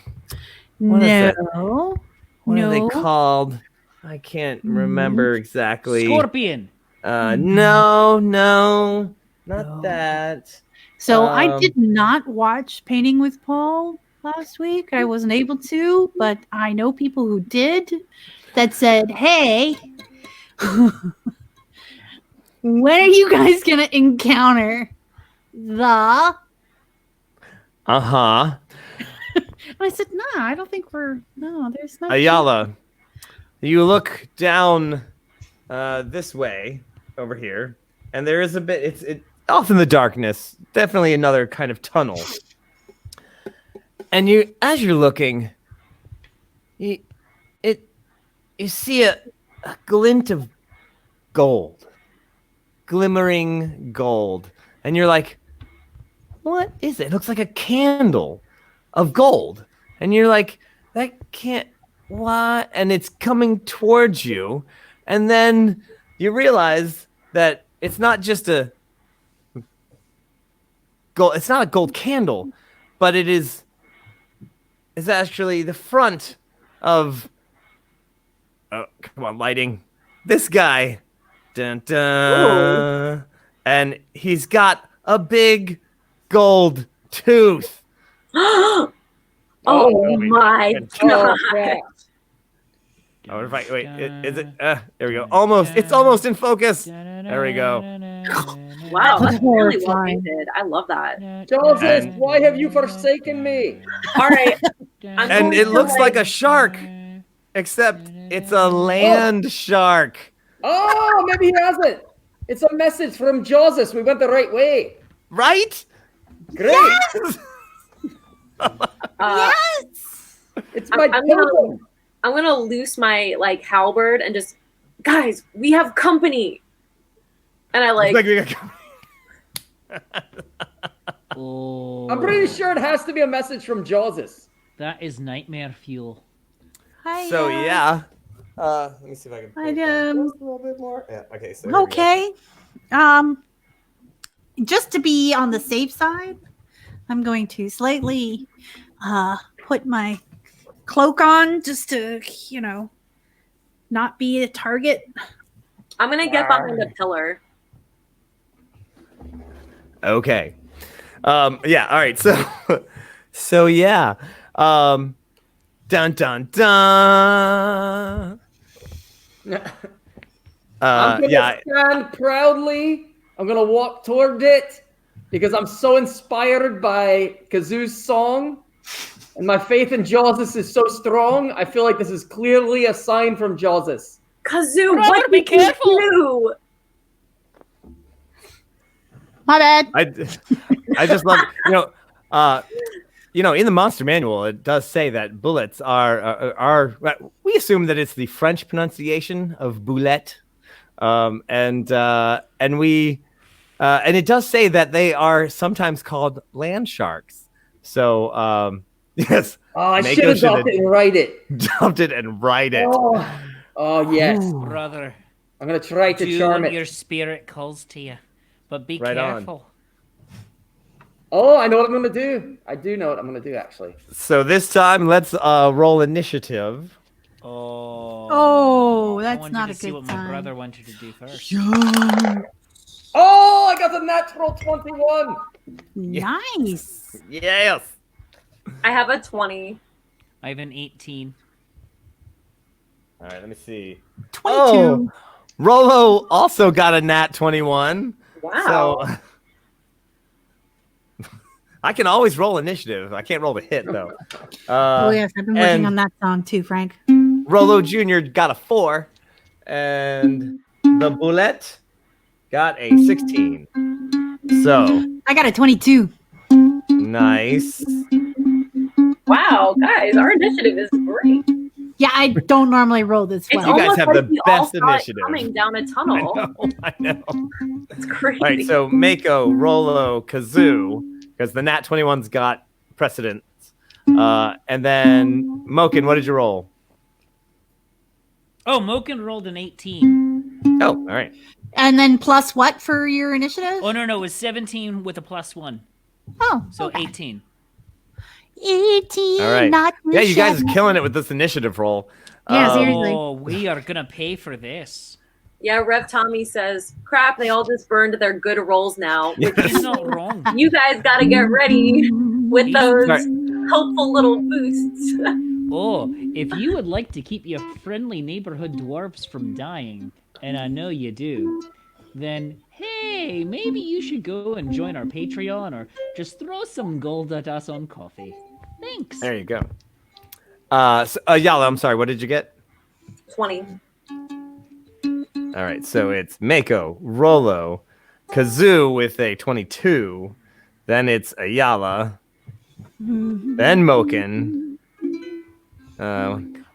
What is that? No. What are they No. called? I can't remember exactly. Scorpion. No, not No. that. So I did not watch Painting with Paul last week. I wasn't able to, but I know people who did that said, hey, when are you guys going to encounter the... Uh-huh. And I said, no, I don't think there's no... Ayala, you look down this way over here, and there is a bit. It's off in the darkness. Definitely another kind of tunnel. And as you're looking, you see a glint of gold, glimmering gold, and you're like, what is it? It looks like a candle of gold, and you're like, that can't. What? And it's coming towards you, and then you realize that it's not just a gold. It's not a gold candle, but it's actually the front of. Oh, come on, lighting! This guy, dun dun, Ooh. and he's got a big gold tooth. Oh maybe. my Oh, god. crap. Oh, if I wait, is it? There we go. Almost. It's almost in focus. There we go. Wow, that's really well Horrifying. painted. I love that. Joseph, why have you forsaken me? All right. And going it to, looks like like- a shark, except it's a land shark. Oh, maybe he hasn't. It's a message from Joseph. We went the right way. Right? Great. Yes! It's my totem. I'm gonna loose my like halberd and just, guys, we have company. And I like, Oh, I'm pretty sure it has to be a message from Joseph. that is nightmare fuel. Hi, So yeah. Let me see if I can I, point that just a little bit more. Yeah. Okay. So here we go. okay. Just to be on the safe side, I'm going to slightly put my cloak on just to, not be a target. I'm gonna get behind the pillar. Okay. Yeah. All right. So, so yeah. Dun dun dun. I'm gonna Yeah. stand proudly. I'm gonna walk toward it because I'm so inspired by Kazoo's song, and my faith in Joseph is so strong. I feel like this is clearly a sign from Joseph. Kazoo, Brother, what be did you careful. do? My bad. I just love in the monster manual it does say that bullets are we assume that it's the French pronunciation of boulette, and it does say that they are sometimes called land sharks. So yes, Oh, I Mako should have should dropped it and write it. dumped it and write it. Oh yes. Brother, I'm gonna try to do charm what it. your spirit calls to you, but be Right on. careful. Oh, I know what I'm gonna do. I do know what I'm gonna do actually. So this time let's roll initiative. Oh, I that's wanted not to a see good what my sign. brother wanted to do first. Oh, I got the natural 21. Nice. Yes. I have a 20. I have an 18. All right, let me see. 22. Oh, Rollo also got a nat 21. Wow. So I can always roll initiative. I can't roll the hit though. Oh yes, I've been working and on that song too, Frank. Rollo Jr. got a 4, and the Boulette got a 16. So I got a 22. nice. Wow, guys, our initiative is great. Yeah, I don't normally roll this It's You well. guys almost have like the we all best saw it initiative. coming down a I tunnel. know. It's crazy. All right, so Mako, Rollo, Kazoo, because the nat 21's got precedence. And then Moken, what did you roll? Oh, Moken rolled an 18. Oh, all right. And then plus what for your initiative? Oh, no, it was 17 with a +1. Oh, So okay. 18. 18. All right. Not Yeah, you guys are initiative. killing it with this initiative roll. Yeah, seriously. Oh, we are going to pay for this. Yeah, Rev Tommy says, crap, they all just burned their good rolls now. Which He's not wrong. you guys got to get ready with those Right. helpful little boosts. Oh, if you would like to keep your friendly neighborhood dwarfs from dying, and I know you do, then hey, maybe you should go and join our Patreon or just throw some gold at us on coffee. Thanks. There you go. Yala, I'm sorry, what did you get? 20. All right, so it's Mako, Rollo, Kazoo with a 22. Then it's Ayala. Then Moken. And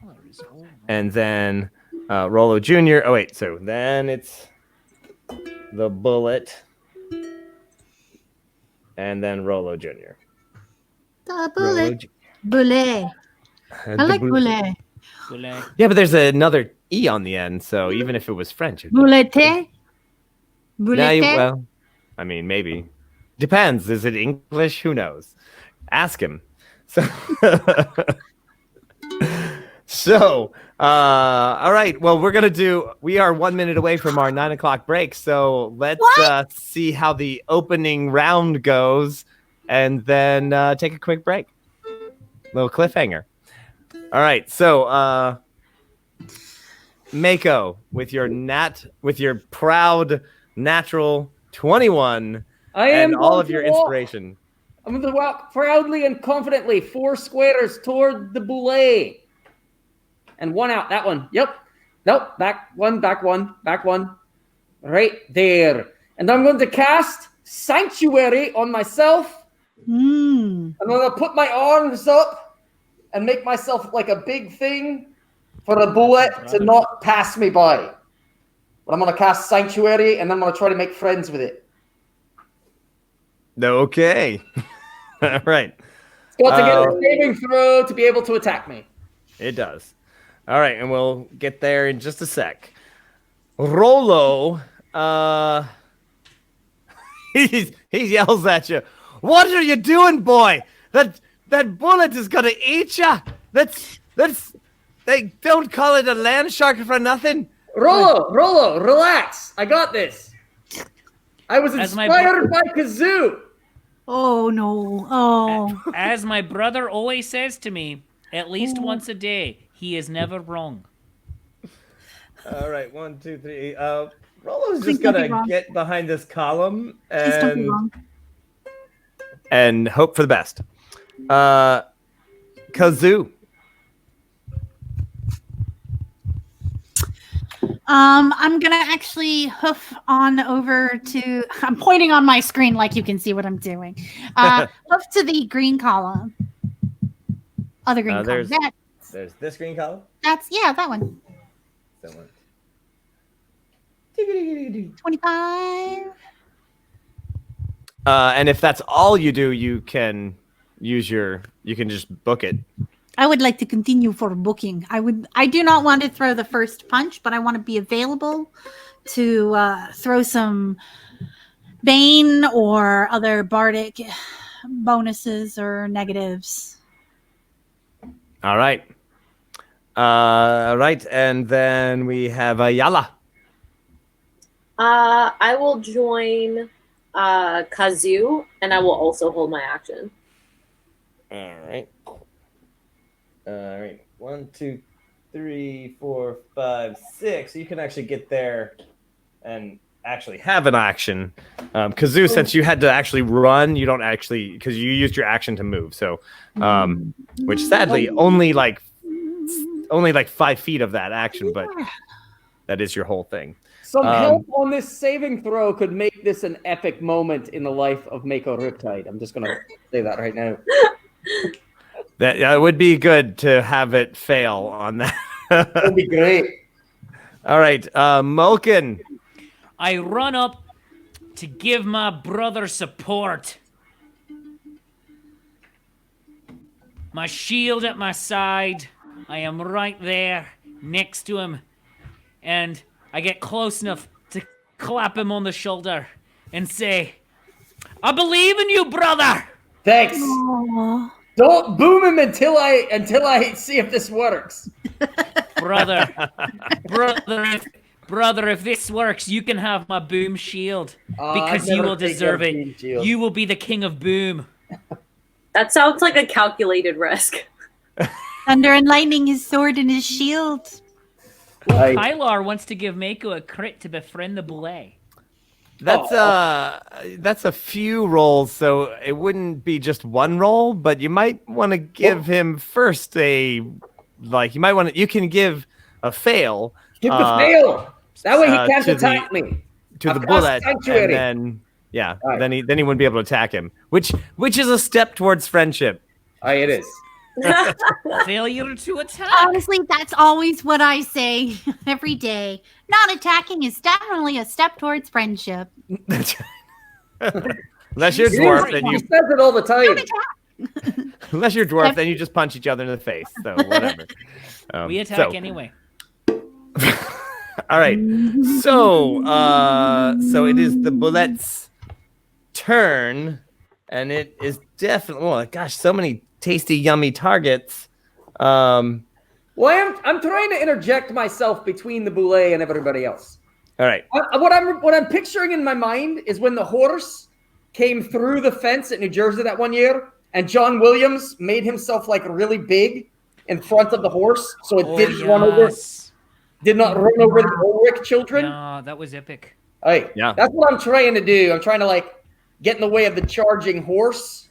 then Rollo Jr. Oh, wait, so then it's the Bullet. And then Rollo Jr. The Rollo bullet. J- Bullet. I like bullet. Bullet. Yeah, but there's another E on the end, so even if it was French. It'd be- Bullet. No, Bullet. well, I mean, maybe. Depends. Is it English? Who knows? Ask him. So, all right. Well, we are 1 minute away from our 9 o'clock break. So let's see how the opening round goes and then take a quick break. Little cliffhanger. All right. So, Mako, with your proud natural 21 I and am all going of your to walk. inspiration. I'm going to walk proudly and confidently 4 squares toward the boulet. And 1 out. That one. Yep. Nope. Back one. Right there. And I'm going to cast Sanctuary on myself. I'm going to put my arms up and make myself like a big thing for a bullet to not pass me by. But I'm going to cast Sanctuary and then I'm going to try to make friends with it. Okay. All right. It's got to get a saving throw to be able to attack me. It does. All right, and we'll get there in just a sec. Rollo, he yells at you. What are you doing, boy? That bullet is gonna eat you. They don't call it a land shark for nothing. Rollo, relax. I got this. I was inspired by Kazoo. Oh no! Oh, As my brother always says to me, at least once a day, he is never wrong. All right, 1, 2, 3. Rollo's Please just don't be gonna wrong. get behind this column please don't be wrong. and hope for the best. Kazoo. I'm gonna actually hoof on over to. I'm pointing on my screen like you can see what I'm doing. Hoof to the green column. Other green column. There's this green column. That's that one. That one. 25. And if that's all you do, you can just book it. I would like to continue for booking. I do not want to throw the first punch, but I want to be available to throw some Bane or other bardic bonuses or negatives. All right. And then we have Ayala. I will join Kazoo, and I will also hold my action. All right. 1, 2, 3, 4, 5, 6. So you can actually get there and actually have an action. Kazoo, since you had to actually run, you don't actually, because you used your action to move. So, which sadly only like 5 feet of that action, but that is your whole thing. Some help on this saving throw could make this an epic moment in the life of Mako Riptide. I'm just gonna say that right now. That would be good to have it fail on that. That would be great. All right, Mulkin. I run up to give my brother support. My shield at my side. I am right there next to him. And I get close enough to clap him on the shoulder and say, I believe in you, brother! Thanks. Aww. Don't boom him until I see if this works. Brother, if this works, you can have my boom shield because you will deserve it. You will be the king of boom. That sounds like a calculated risk. Thunder and lightning, his sword and his shield. Kylar wants to give Mako a crit to befriend the Boule. That's a few rolls, so it wouldn't be just one roll, but you might want to give him first you can give a fail. Give the fail. That way he can't attack me. To the bullet, and then then he wouldn't be able to attack him, which is a step towards friendship. It is. Failure to attack. Honestly, that's always what I say every day. Not attacking is definitely a step towards friendship. Unless you're dwarf, then He says it all the time. unless you're dwarf, then you just punch each other in the face. So whatever. We attack anyway. All right. So it is the bullet's turn, and it is definitely so many tasty, yummy targets. Well, I'm trying to interject myself between the Boule and everybody else. All right. What I'm picturing in my mind is when the horse came through the fence at New Jersey that one year, and John Williams made himself like really big in front of the horse, so it did not run over the Ulrich children. No, that was epic. Hey, yeah, that's what I'm trying to do. I'm trying to get in the way of the charging horse.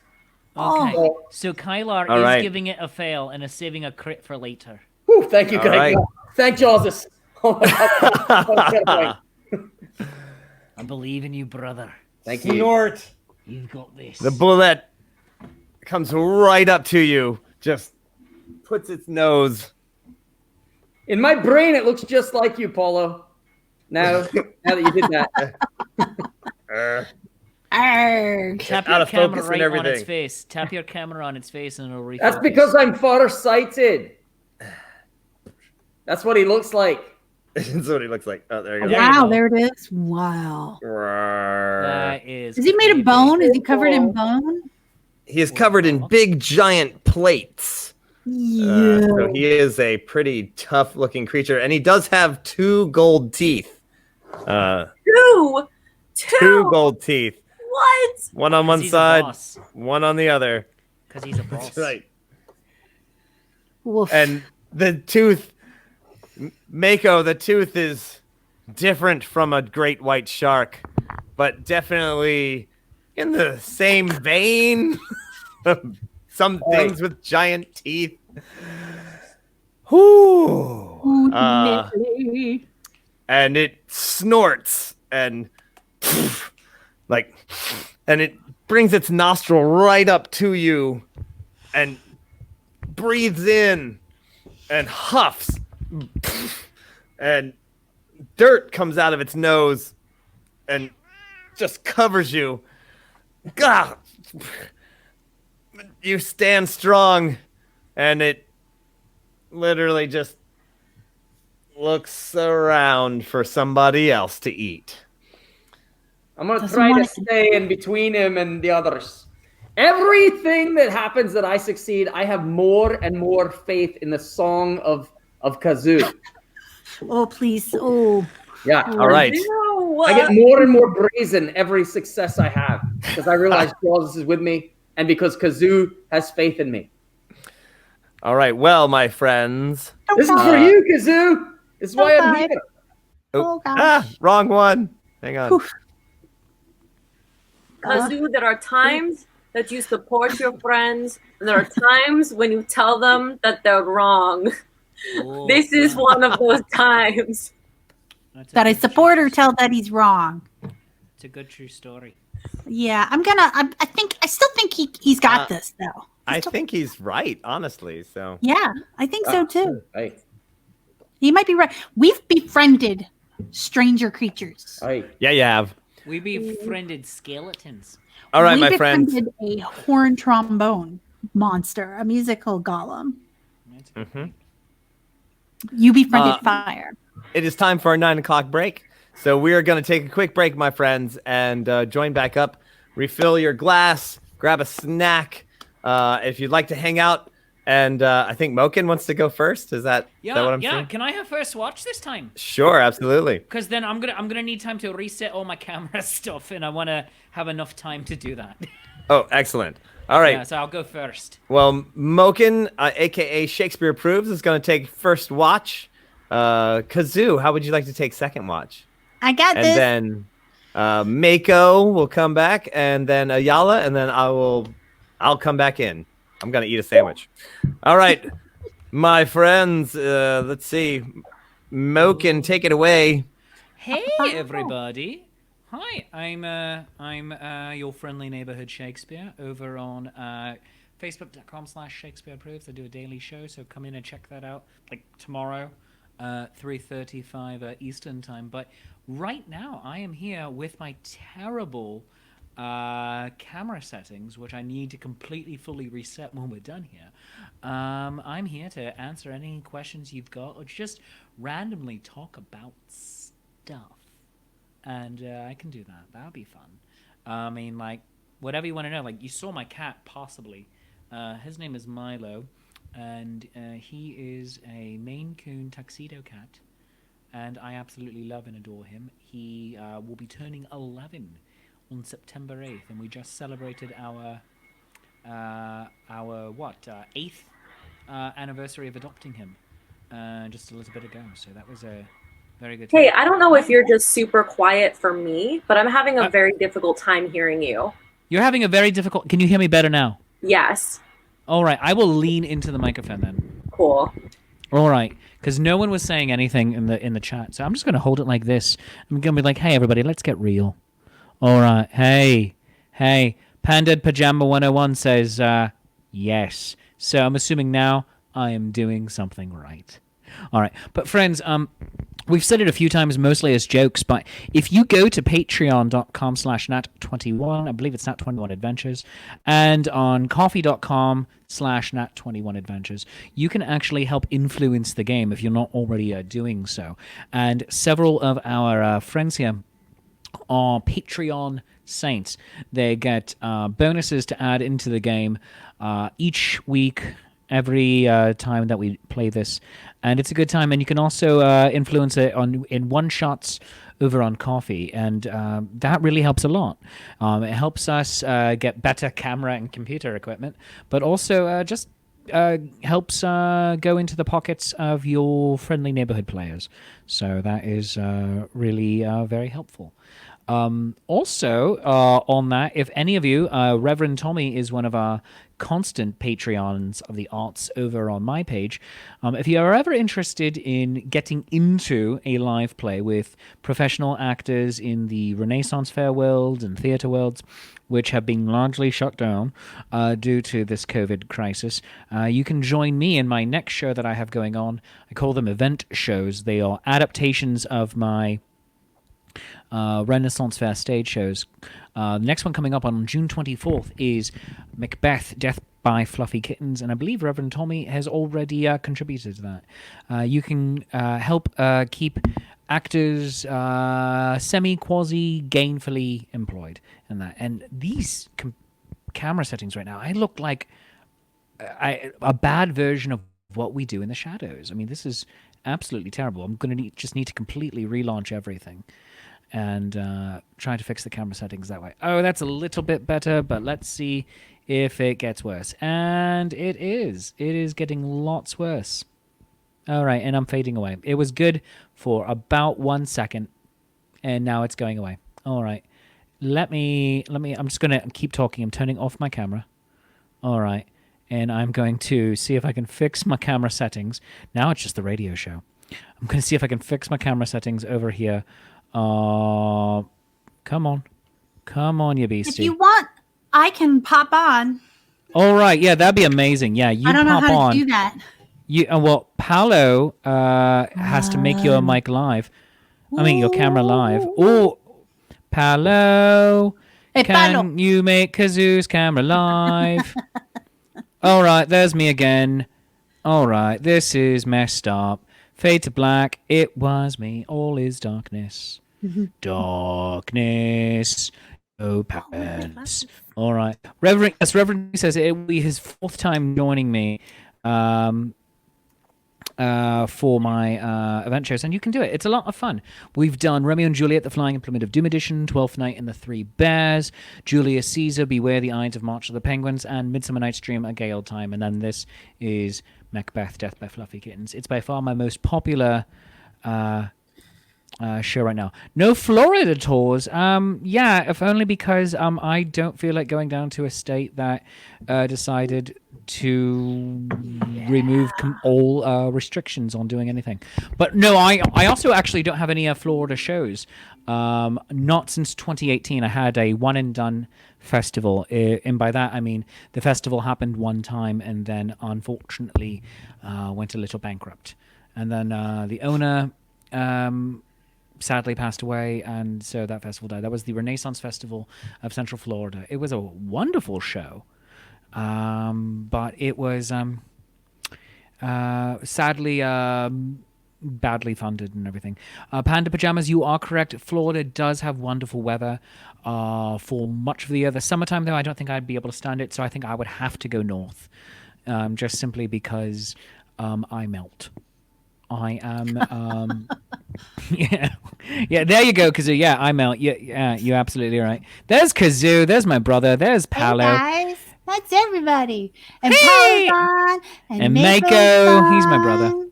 Okay, so Kylar is giving it a fail and is saving a crit for later. Whew, thank you, guys. Right. Thank Jesus. Oh my God. I believe in you, brother. Thank you. Snort. You've got this. The bullet comes right up to you, just puts its nose. In my brain, it looks just like you, Paulo. Now that you did that. Arg. Tap Out your of camera focus and right on its everything. face. Tap your camera on its face and it'll refocus. That's because I'm farsighted. That's what he looks like. That's what he looks like. Oh, there you go. There you Wow, go. there it is. Wow. That is. Is he made of creepy. bone? Is he covered in bone? He is covered in big, giant plates. Yeah. So he is a pretty tough-looking creature, and he does have 2 gold teeth. Two. Two gold teeth. What? One on one he's a side, boss. one on the other. Because he's a boss. That's right. Woof. And the tooth, Mako, the tooth is different from a great white shark, but definitely in the same vein. Some things with giant teeth. Whoo. Ooh, Uh, Nelly. and it snorts and and it brings its nostril right up to you and breathes in and huffs and dirt comes out of its nose and just covers you. God, you stand strong, and it literally just looks around for somebody else to eat. I'm gonna Doesn't try to wanna- stay in between him and the others. Everything that happens that I succeed, I have more and more faith in the song of Kazoo. Oh, please. Oh. Yeah. All right. Ew. I get more and more brazen every success I have because I realize Jaws is with me and because Kazoo has faith in me. All right. Well, my friends. This is for you, Kazoo. This is why I'm Okay. here. Oh, gosh. Wrong one. Hang on. Oof. Kazoo, there are times that you support your friends, and there are times when you tell them that they're wrong. Oh, This is one of those times. that's a That I good support true or tell that he's wrong. It's a good true story. Yeah, I still think he's got this though. I think he's right, honestly. So Yeah, I think so too. Hey, He might be right. We've befriended stranger creatures. hey. yeah, you have. We befriended skeletons. All right, we my friends. befriended a horn trombone monster, a musical golem. That's Mhm. You befriended Uh, fire. It is time for our 9 o'clock break. So we are going to take a quick break, my friends, and join back up. Refill your glass, grab a snack. If you'd like to hang out, and I think Moken wants to go first. Is that what I'm saying? Can I have first watch this time? Sure, absolutely. Because then I'm gonna need time to reset all my camera stuff, and I want to have enough time to do that. Oh, excellent. All right. Yeah, so I'll go first. Well, Moken, aka Shakespeare Approves, is going to take first watch. Kazoo, how would you like to take second watch? I got And this. then Mako will come back, and then Ayala, and then I'll come back in. I'm gonna eat a sandwich. All right, my friends. Let's see. Moken, take it away. Hey everybody! Hi, I'm your friendly neighborhood Shakespeare over on Facebook.com/Shakespeare Approves. I do a daily show, so come in and check that out. Like tomorrow, 3:35 Eastern time. But right now, I am here with my terrible camera settings, which I need to completely fully reset when we're done here. I'm here to answer any questions you've got, or just randomly talk about stuff. And I can do that. That'll be fun. I mean, like, whatever you want to know. Like, you saw my cat, possibly. His name is Milo, and he is a Maine Coon tuxedo cat, and I absolutely love and adore him. He will be turning 11 on September 8th, and we just celebrated our 8th anniversary of adopting him just a little bit ago. So that was a very good time. Hey, I don't know if you're just super quiet for me, but I'm having a very difficult time hearing you. You're having a very difficult... Can you hear me better now? Yes. All right, I will lean into the microphone then. Cool. All right, because no one was saying anything in the chat, so I'm just going to hold it like this. I'm going to be like, hey, everybody, let's get real. All right, hey, Pandad Pajama 101 says, yes. So I'm assuming now I am doing something right. All right, but friends, We've said it a few times, mostly as jokes, but if you go to patreon.com/nat21, I believe it's Nat21 Adventures, and on coffee.com/nat21 Adventures, you can actually help influence the game if you're not already doing so. And several of our friends here are Patreon saints. They get bonuses to add into the game each week, every time that we play this, and it's a good time. And you can also influence it in one shots over on Coffee, and that really helps a lot. It helps us get better camera and computer equipment, but also just helps go into the pockets of your friendly neighborhood players. So that is really very helpful. Also, on that, if any of you, Reverend Tommy is one of our constant Patreons of the arts over on my page. If you are ever interested in getting into a live play with professional actors in the Renaissance Fair world and theater worlds, which have been largely shut down due to this COVID crisis, you can join me in my next show that I have going on. I call them event shows. They are adaptations of my Renaissance Fair stage shows. The next one coming up on June 24th is Macbeth, Death by Fluffy Kittens, and I believe Reverend Tommy has already contributed to that. You can help keep actors semi-quasi gainfully employed in that. And these camera settings right now, I look like a bad version of what we do in the shadows. I mean, this is absolutely terrible. I'm going to just need to completely relaunch everything and try to fix the camera settings that way. Oh, that's a little bit better, but let's see if it gets worse. And it is. It is getting lots worse. All right, and I'm fading away. It was good for about 1 second, and now it's going away. All right. I'm just going to keep talking. I'm turning off my camera. All right. And I'm going to see if I can fix my camera settings. Now it's just the radio show. I'm going to see if I can fix my camera settings over here. Come on, you beastie. If you want, I can pop on. All right, yeah, that'd be amazing. Yeah, you I don't know pop how on. to do that. Well, Paolo has to make your mic live. I mean, your camera live. Oh, Paolo, Hey, can Paolo. you make Kazoo's camera live? All right, there's me again. All right, this is messed up. Fade to black. It was me. All is darkness. Darkness. No pants. All right. Reverend says it will be his 4th time joining me for my event shows, and you can do it. It's a lot of fun. We've done Romeo and Juliet, the Flying Implement of Doom Edition, 12th Night and the Three Bears, Julius Caesar, Beware the Ides of March of the Penguins, and Midsummer Night's Dream, A Gay Old Time. And then this is Macbeth, Death by Fluffy Kittens. It's by far my most popular show right now. No Florida tours. Yeah, if only because I don't feel like going down to a state that decided to remove all restrictions on doing anything. But no, I also actually don't have any Florida shows. Not since 2018. I had a one and done festival, and by that I mean the festival happened one time and then unfortunately went a little bankrupt, and then the owner sadly passed away, and so that festival died. That was the Renaissance Festival of Central Florida. It was a wonderful show, but it was sadly badly funded and everything. Panda Pajamas, you are correct. Florida does have wonderful weather for much of the year. The summertime, though, I don't think I'd be able to stand it, so I think I would have to go north, just simply because I melt. I am, yeah, there you go, Kazoo. Yeah, I melt. Yeah, you're absolutely right. There's Kazoo. There's my brother. There's Paolo. Hey guys, that's everybody. And Hey! Paolo's on, And Mako's Mako, he's my brother. on,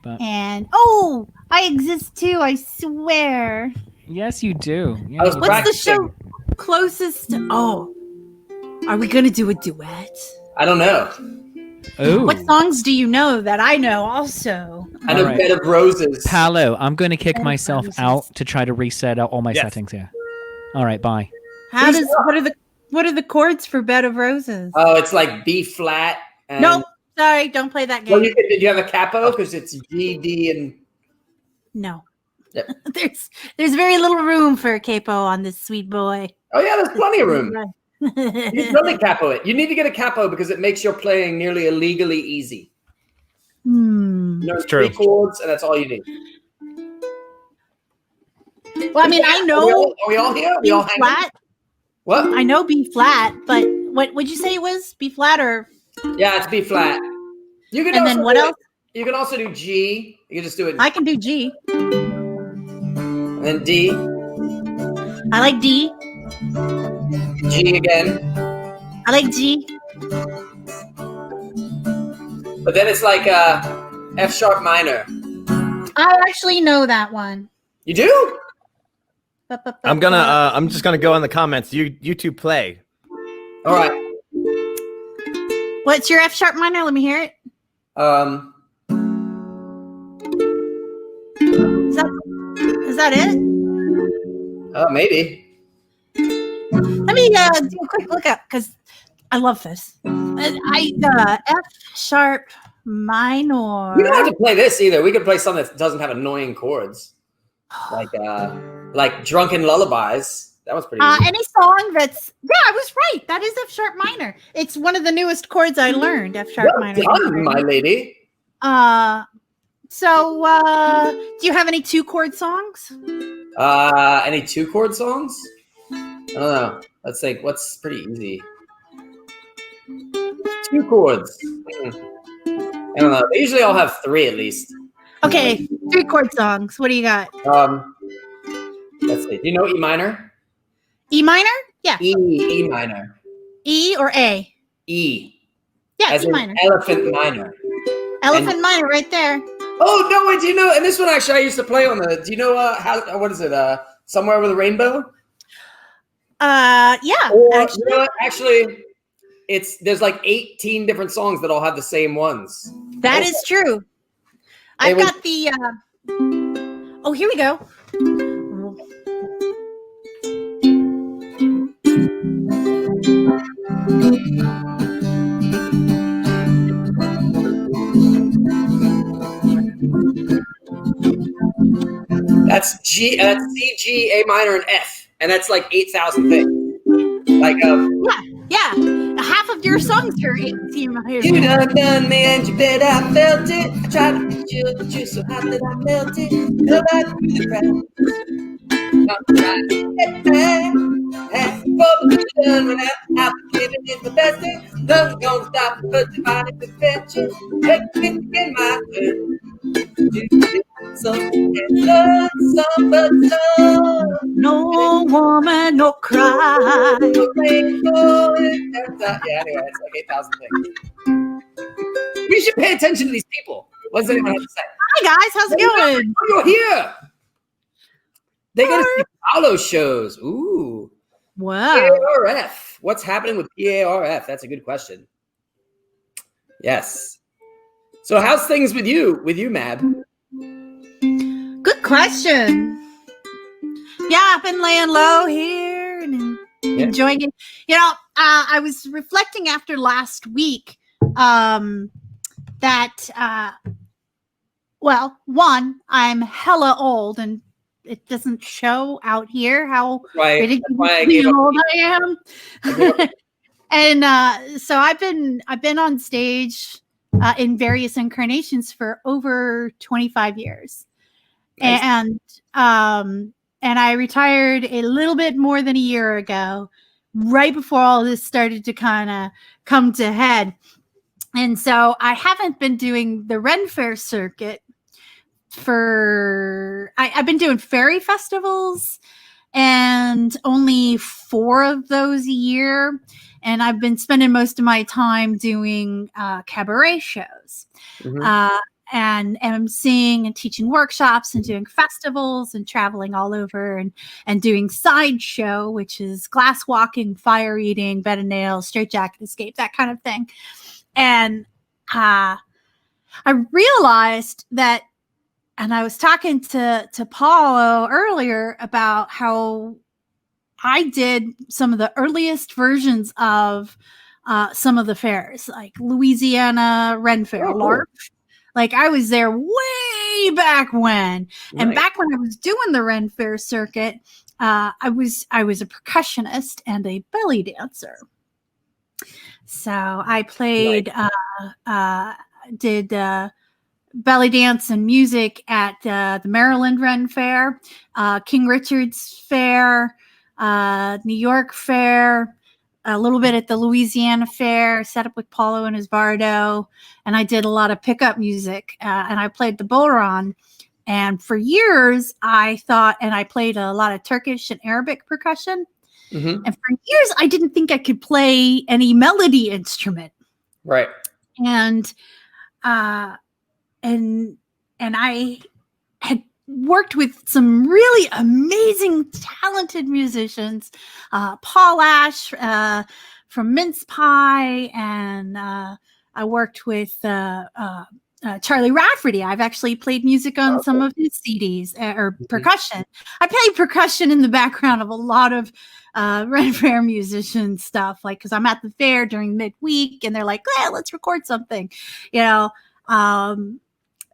But And I exist too. I swear. yes, you do. Yeah, I was you What's the practicing. show closest? Are we gonna do a duet? I don't know. do. What songs do you know that I know also? I know All right. Bed of Roses. Paolo, I'm going to kick Oh, myself Jesus. out to try to reset out all my Yes. settings here. All right, bye. What are the chords for Bed of Roses? Oh, it's like B flat. And, Nope. Sorry, don't play that Well, game. did you have a capo? Because it's G, D, and No. Yep. There's very little room for a capo on this sweet boy. Oh yeah, there's plenty of room. You really capo it. You need to get a capo because it makes your playing nearly illegally easy. Hmm. You know, It's true. 3 chords, and that's all you need. Well, I mean, I know Are we all here? Are we B all hanging? flat. What? I know B flat, but what would you say it was? B flat or? Yeah, it's B flat. You can And also then what do else? You can also do G. You can just do it. I can do G. And then D. I like D. G again. I like G. But then it's like F sharp minor. I actually know that one. You do? I'm just gonna go in the comments. You two play. All right. What's your F sharp minor? Let me hear it. Is that it? Maybe. Let me do a quick look up because I love this. F sharp minor. We don't have to play this either. We could play something that doesn't have annoying chords, like Drunken Lullabies. That was pretty easy. Any song that's I was right. That is F sharp minor. It's one of the newest chords I learned. F sharp Well minor. done, my lady. So do you have any 2-chord songs? Any 2-chord songs? I don't know. Let's think. What's pretty easy? 2 chords. I don't know. They usually all have 3 at least. Okay, 3-chord songs. What do you got? Let's see. Do you know E minor? E minor? Yeah. E minor. E or A? E. Yeah, As E in minor. elephant minor. Elephant minor right there. Oh no! Wait, do you know? And this one actually, I used to play on the. Do you know what is it? Somewhere Over the Rainbow. Yeah. Or Actually, you know what? Actually, there's like 18 different songs that all have the same ones. that is true. I've got the. Oh, here we go. That's G. That's C, G, A minor, and F, and that's like 8,000 things. Like Yeah. Half of your songs are 18 minor. You done me and you bet I felt it. I tried to reach you, but you're so hot that I melted. Fell right through the cracks. I'm trying to get back. And what we done when I'm giving is the best thing. Nothing's gonna stop me but the body perfection. Take it in my turn. Some but some. No woman, no cry. Yeah, anyway, it's like 8,000 things. We should pay attention to these people. What does anyone have to say? Hi guys, how's it going? Oh, you're here. They got to see Rollo shows. Ooh. Wow. PARF. What's happening with PARF? That's a good question. Yes. So how's things with you, Mab? Good question. Yeah, I've been laying low here and enjoying it. You know, I was reflecting after last week that, well, one, I'm hella old and it doesn't show out here how ridiculously old I am. And so I've been on stage in various incarnations for over 25 years. Nice. And I retired a little bit more than a year ago, right before all this started to kind of come to head. And so I haven't been doing the Ren Fair circuit I've been doing fairy festivals and only 4 of those a year. And I've been spending most of my time doing cabaret shows. Mm-hmm. And emceeing and teaching workshops and doing festivals and traveling all over and doing sideshow, which is glass walking, fire eating, bed and nails, straight jacket escape, that kind of thing. And I realized that, and I was talking to Paulo earlier about how I did some of the earliest versions of some of the fairs, like Louisiana Ren Fair, LARP. Like I was there way back when. And back when I was doing the Ren Fair circuit, I was a percussionist and a belly dancer. So I played, did belly dance and music at the Maryland Ren Fair, King Richard's Fair, New York Fair, a little bit at the Louisiana Fair, set up with Paulo and his Bardo, and I did a lot of pickup music, and I played the bodhrán. And for years, I thought, and I played a lot of Turkish and Arabic percussion. Mm-hmm. And for years, I didn't think I could play any melody instrument. Right. And I had worked with some really amazing, talented musicians, Paul Ash from Mince Pie, and I worked with Charlie Rafferty. I've actually played music on some of his CDs or percussion. I played percussion in the background of a lot of Ren Fair musician stuff, like because I'm at the fair during midweek, and they're like, "Let's record something," you know.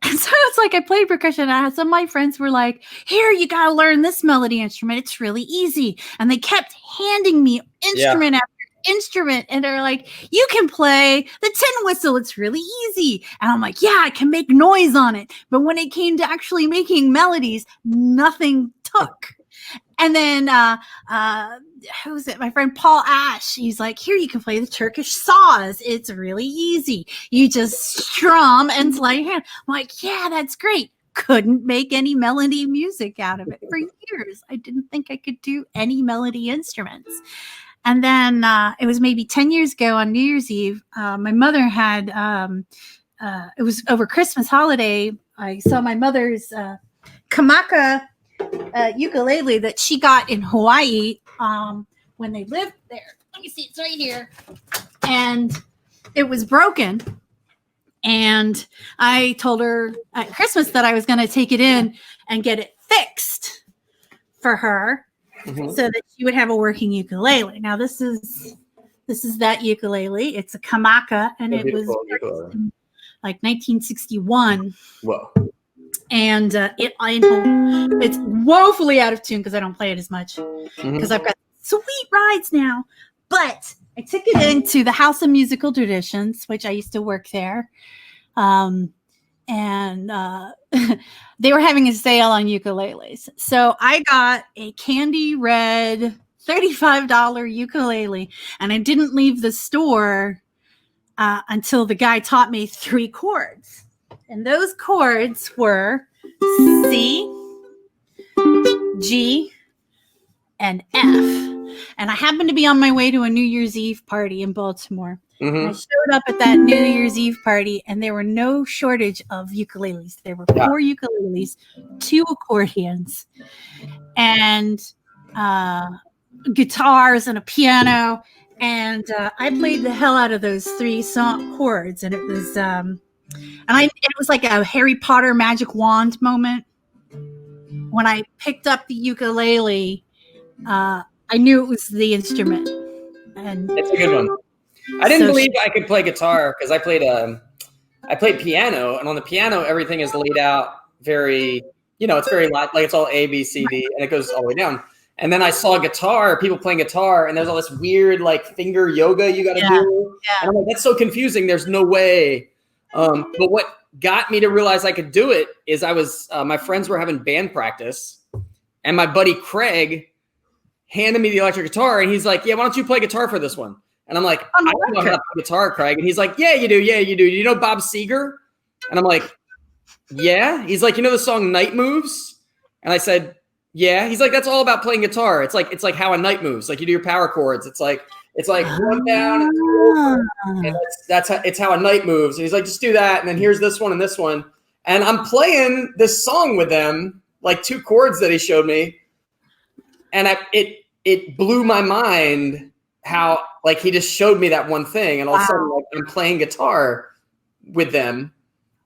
And so it's like I played percussion. And some of my friends were like, "Here, you got to learn this melody instrument. It's really easy." And they kept handing me instrument after instrument. And they're like, "You can play the tin whistle. It's really easy." And I'm like, "Yeah, I can make noise on it." But when it came to actually making melodies, nothing took. And then who was it? My friend Paul Ash. He's like, "Here, you can play the Turkish saws. It's really easy. You just strum and slide your hand." I'm like, "Yeah, that's great." Couldn't make any melody music out of it for years. I didn't think I could do any melody instruments. And then it was maybe 10 years ago on New Year's Eve. My mother had, it was over Christmas holiday. I saw my mother's Kamaka ukulele that she got in Hawaii when they lived there. Let me see, it's right here. And it was broken. And I told her at Christmas that I was going to take it in and get it fixed for her, so that she would have a working ukulele. Now this is that ukulele. It's a Kamaka, and it was like 1961. Whoa. And it's woefully out of tune because I don't play it as much because I've got sweet rides now. But I took it into the House of Musical Traditions, which I used to work there. And they were having a sale on ukuleles. So I got a candy red $35 ukulele, and I didn't leave the store until the guy taught me 3 chords. And those chords were C, G, and F. And I happened to be on my way to a New Year's Eve party in Baltimore. And I showed up at that New Year's Eve party, and there were no shortage of ukuleles. There were 4 ukuleles, 2 accordions, and guitars and a piano. And I played the hell out of those 3 chords, and it was it was like a Harry Potter magic wand moment. When I picked up the ukulele, I knew it was the instrument. And it's a good one. I didn't believe I could play guitar because I played piano, and on the piano everything is laid out very, it's very like it's all A, B, C, D, and it goes all the way down. And then I saw people playing guitar, and there's all this weird like finger yoga you got to do. Yeah. And I'm like, that's so confusing. There's no way. But what got me to realize I could do it is I was my friends were having band practice, and my buddy Craig handed me the electric guitar, and he's like, "Yeah, why don't you play guitar for this one?" And I'm like, "I don't know how to play guitar, Craig." And he's like, "Yeah, you do. Yeah, you do. You know Bob Seger?" And I'm like, "Yeah." He's like, "You know the song Night Moves?" And I said, "Yeah." He's like, "That's all about playing guitar. It's like how a night moves. Like you do your power chords. It's like 1 down and 2 over. And it's how a night moves." And he's like, "Just do that. And then here's this one and this one." And I'm playing this song with them, like 2 chords that he showed me. And it blew my mind how like he just showed me that one thing, and all of a sudden like, I'm playing guitar with them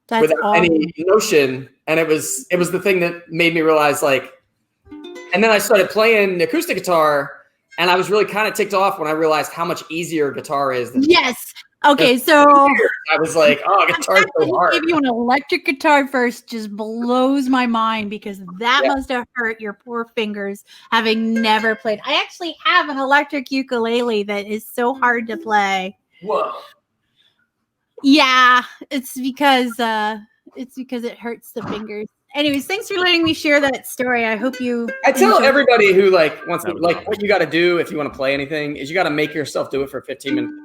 without any notion. And it was the thing that made me realize like, and then I started playing acoustic guitar, and I was really kind of ticked off when I realized how much easier guitar is than yes. Okay, so I was like, oh, the guitar's fact that so he hard. gave you an electric guitar first just blows my mind because that Yeah. must have hurt your poor fingers having never played. I actually have an electric ukulele that is so hard to play. Whoa. Yeah, it's because it hurts the fingers. Anyways, thanks for letting me share that story. I hope you I tell enjoyed it. everybody who like wants to That was like awesome. what you got to do if you want to play anything is you got to make yourself do it for 15 minutes a day.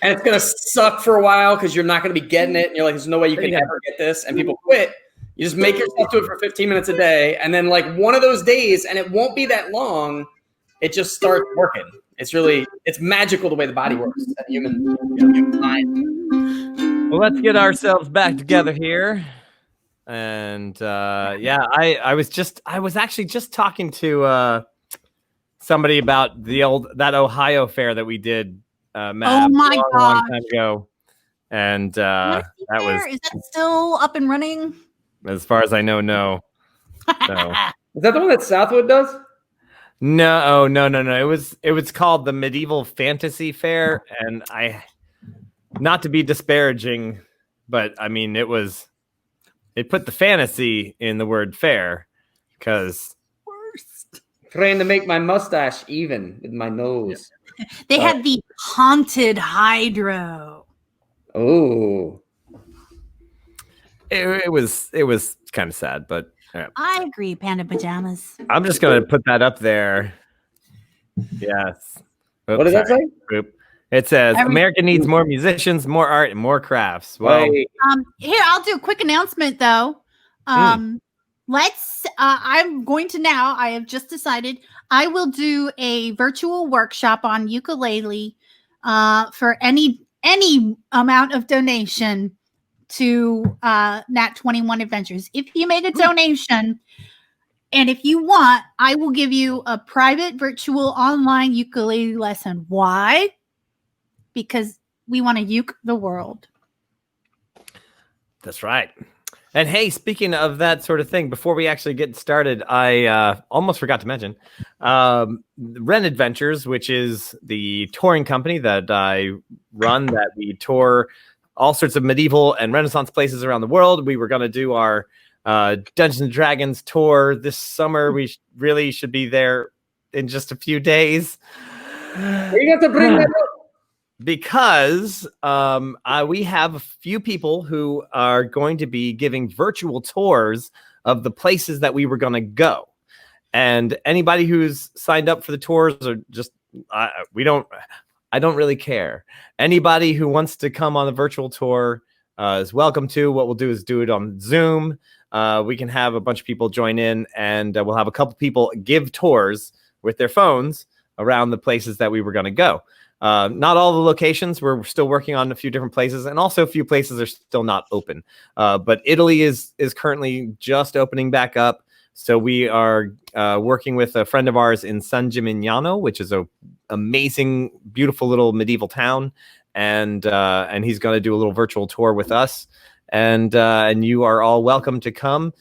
And it's gonna suck for a while because you're not gonna be getting it, and you're like, "There's no way you can ever get this," and people quit. You just make yourself do it for 15 minutes a day, and then like one of those days, and it won't be that long. It just starts working. It's magical the way the body works. And human mind. Well, let's get ourselves back together here. And yeah, I was actually just talking to somebody about that Ohio fair that we did, Matt, Oh my long gosh. time ago. And that was, Is that still up and running? as far as I know, no. So. Is that the one that Southwood does? No. It was called the Medieval Fantasy Fair, and not to be disparaging, but I mean it put the fantasy in the word fair because Trying to make my mustache even with my nose. They had the haunted hydro. Oh. it was kind of sad, but I agree, Panda Pajamas. I'm just gonna put that up there. Yes. Oops, What does that sorry. say? Oop. It says America needs more musicians, more art, and more crafts. Well, Right. Here, I'll do a quick announcement though. I'm going to now, I have just decided I will do a virtual workshop on ukulele for any amount of donation to Nat21 Adventures. If you make a donation, and if you want, I will give you a private virtual online ukulele lesson. Why? Because we want to uke the world. that's right. And hey, speaking of that sort of thing, before we actually get started, I almost forgot to mention Ren Adventures, which is the touring company that I run, that we tour all sorts of medieval and Renaissance places around the world. We were going to do our Dungeons and Dragons tour this summer. We really should be there in just a few days. You got to bring that up. Because we have a few people who are going to be giving virtual tours of the places that we were going to go. And anybody who's signed up for the tours, or just I don't really care. Anybody who wants to come on the virtual tour is welcome to. What we'll do is do it on Zoom. We can have a bunch of people join in, and we'll have a couple people give tours with their phones around the places that we were going to go. Not all the locations. We're still working on a few different places, and also a few places are still not open. But Italy is currently just opening back up. So we are working with a friend of ours in San Gimignano, which is a amazing, beautiful little medieval town, and he's going to do a little virtual tour with us. And you are all welcome to come.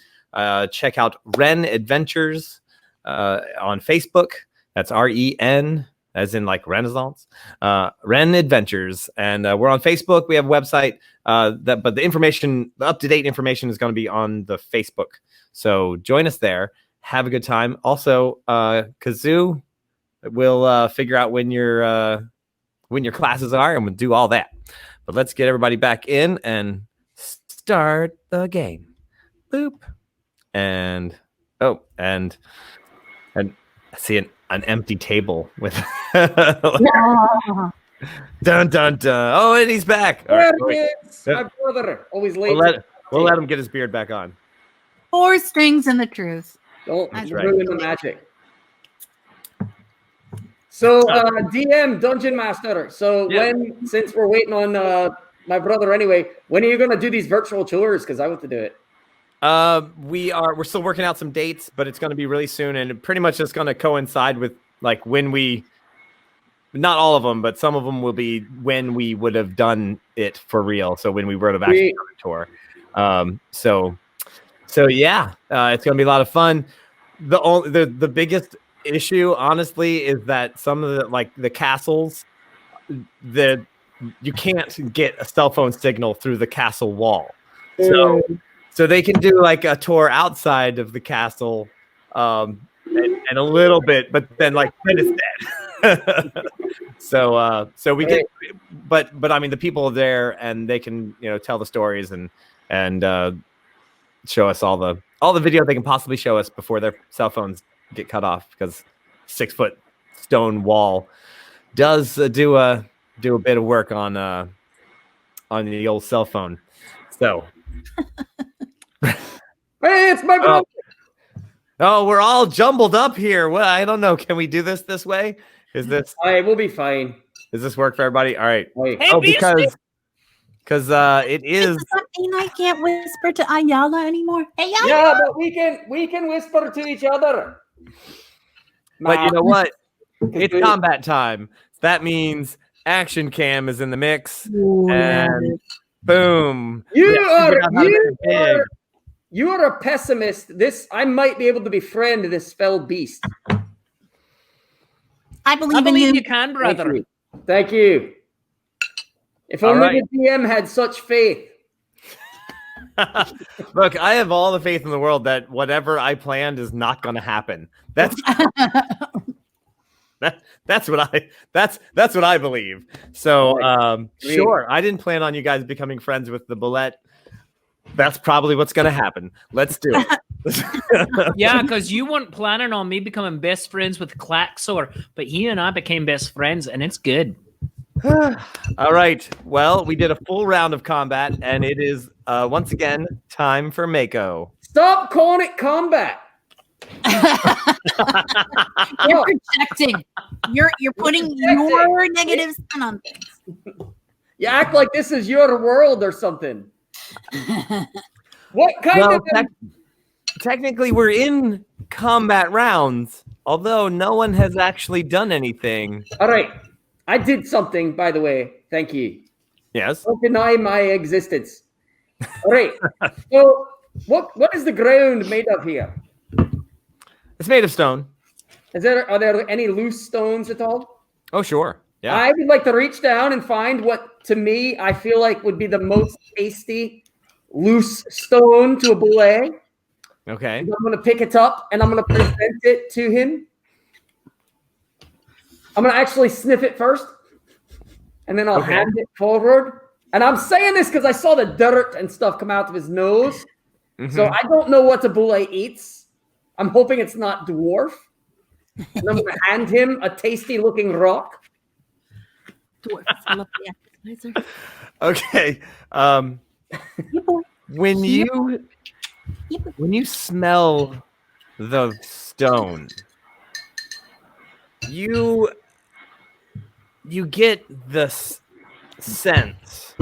Check out Ren Adventures on Facebook. That's REN, as in like Renaissance. Ren Adventures, and we're on Facebook. We have a website. But the up-to-date information is going to be on the Facebook. So join us there. Have a good time. Also, Kazoo will figure out when your classes are, and we'll do all that. But let's get everybody back in and start the game. Boop. And I see an empty table with dun dun dun. Oh, and he's back. All right, It's my brother, always late. we'll let him get his beard back on. 4 strings and the truth. Don't That's ruin the magic. So, DM Dungeon Master. So, since we're waiting on my brother anyway, when are you going to do these virtual tours? Because I want to do it. We're still working out some dates, but it's going to be really soon, and pretty much just going to coincide with like when not all of them, but some of them will be when we would have done it for real. So when we would have actually done a tour. So yeah, it's going to be a lot of fun. The biggest issue, honestly, is that some of the castles, you can't get a cell phone signal through the castle wall. So they can do like a tour outside of the castle, and a little bit, but then like then it's dead. So we get, but I mean the people are there and they can tell the stories and show us all the video they can possibly show us before their cell phones get cut off, because 6-foot stone wall does do a bit of work on the old cell phone. So Hey, it's my brother. Oh, we're all jumbled up here. Well, I don't know. Can we do this way? Is this? All right, we'll be fine. Does this work for everybody? All right. Wait. Hey, Oh, Beastie! because it is. Does that mean I can't whisper to Ayala anymore? Hey, Ayala! Yeah, but we can whisper to each other. But you know what? It's Good. combat time. That means action cam is in the mix, and boom. You are a pessimist. I might be able to befriend this fell beast. I believe in you. you can, brother. Thank you. If All only right. the DM had such faith. Look, I have all the faith in the world that whatever I planned is not going to happen. That's that's what I believe. So sure, I didn't plan on you guys becoming friends with the bullet. That's probably what's going to happen. Let's do it. Yeah, because you weren't planning on me becoming best friends with Claxor, but he and I became best friends, and it's good. All right. Well, we did a full round of combat, and it is once again time for Mako. Stop calling it combat. You're projecting. You're putting your negative spin on things. You act like this is your world or something. What kind Well, of technically, we're in combat rounds, although no one has actually done anything. All right. I did something, by the way. Thank you. Yes. Don't deny my existence. All right. So what is the ground made of here? It's made of stone. Are there any loose stones at all? Oh, sure. Yeah. I would like to reach down and find what, to me, I feel like would be the most tasty loose stone to a boulet. Okay. I'm going to pick it up and I'm going to present it to him. I'm going to actually sniff it first, and then I'll hand it forward. And I'm saying this because I saw the dirt and stuff come out of his nose. Mm-hmm. So I don't know what the boulet eats. I'm hoping it's not dwarf. And I'm going to hand him a tasty-looking rock. Okay. When you smell the stone, you get the sense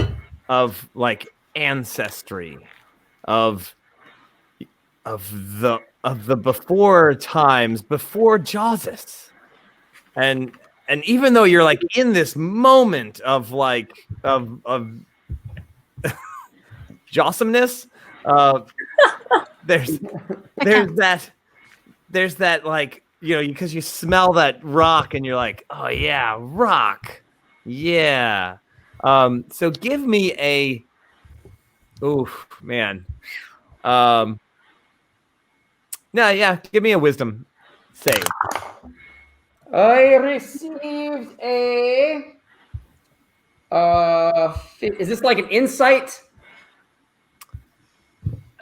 of like ancestry of the before times before Jawsus, and even though you're like in this moment of jawsomeness, there's that like, because you smell that rock and you're like, oh yeah, rock, yeah. So give me a, oof, man. No, yeah, give me a wisdom save. I received a... is this like an insight?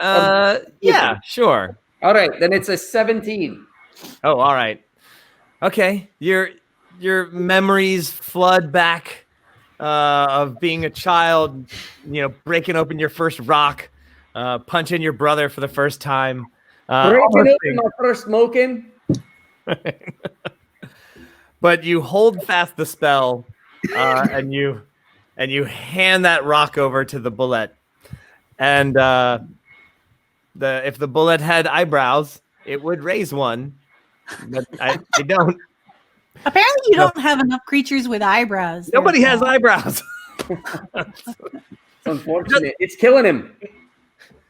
Yeah, sure. All right, then it's a 17. Oh, all right. Okay, your memories flood back of being a child, breaking open your first rock, punching your brother for the first time. Breaking open my first smoking. But you hold fast the spell, and you hand that rock over to the bullet. And if the bullet had eyebrows, it would raise one. But I don't. Apparently, you don't have enough creatures with eyebrows. Nobody has eyebrows. It's unfortunate. It's killing him.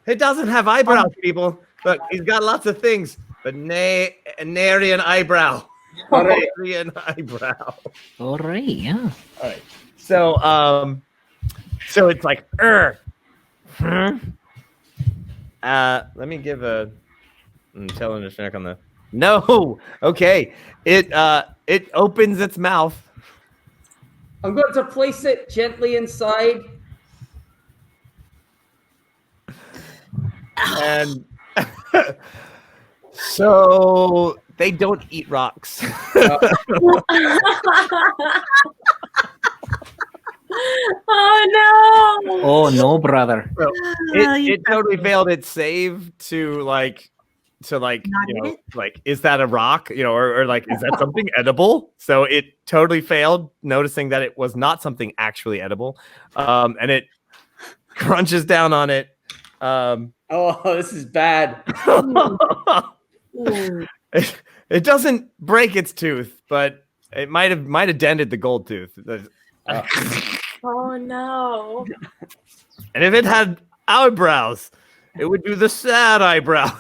It doesn't have eyebrows, people. Look, he's got lots of things, but nary an eyebrow. All right. Nary an eyebrow. All right, yeah. All right. So it's like, let me give a intelligence check on the. No, okay. It opens its mouth. I'm going to place it gently inside. And so they don't eat rocks. Oh no! Oh no, brother. So it totally failed its save to like Not it? like, is that a rock? Or like, is that something edible? So it totally failed, noticing that it was not something actually edible. And it crunches down on it. Oh, this is bad. It doesn't break its tooth, but it might have dented the gold tooth. Oh no! And if it had eyebrows, it would do the sad eyebrow.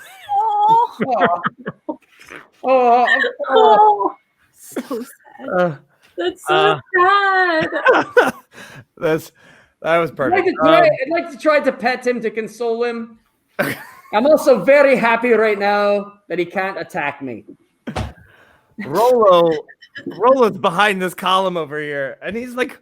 Oh. So sad. That's so sad. That was perfect. I'd like to try to pet him to console him. I'm also very happy right now that he can't attack me. Rollo's behind this column over here, and he's like,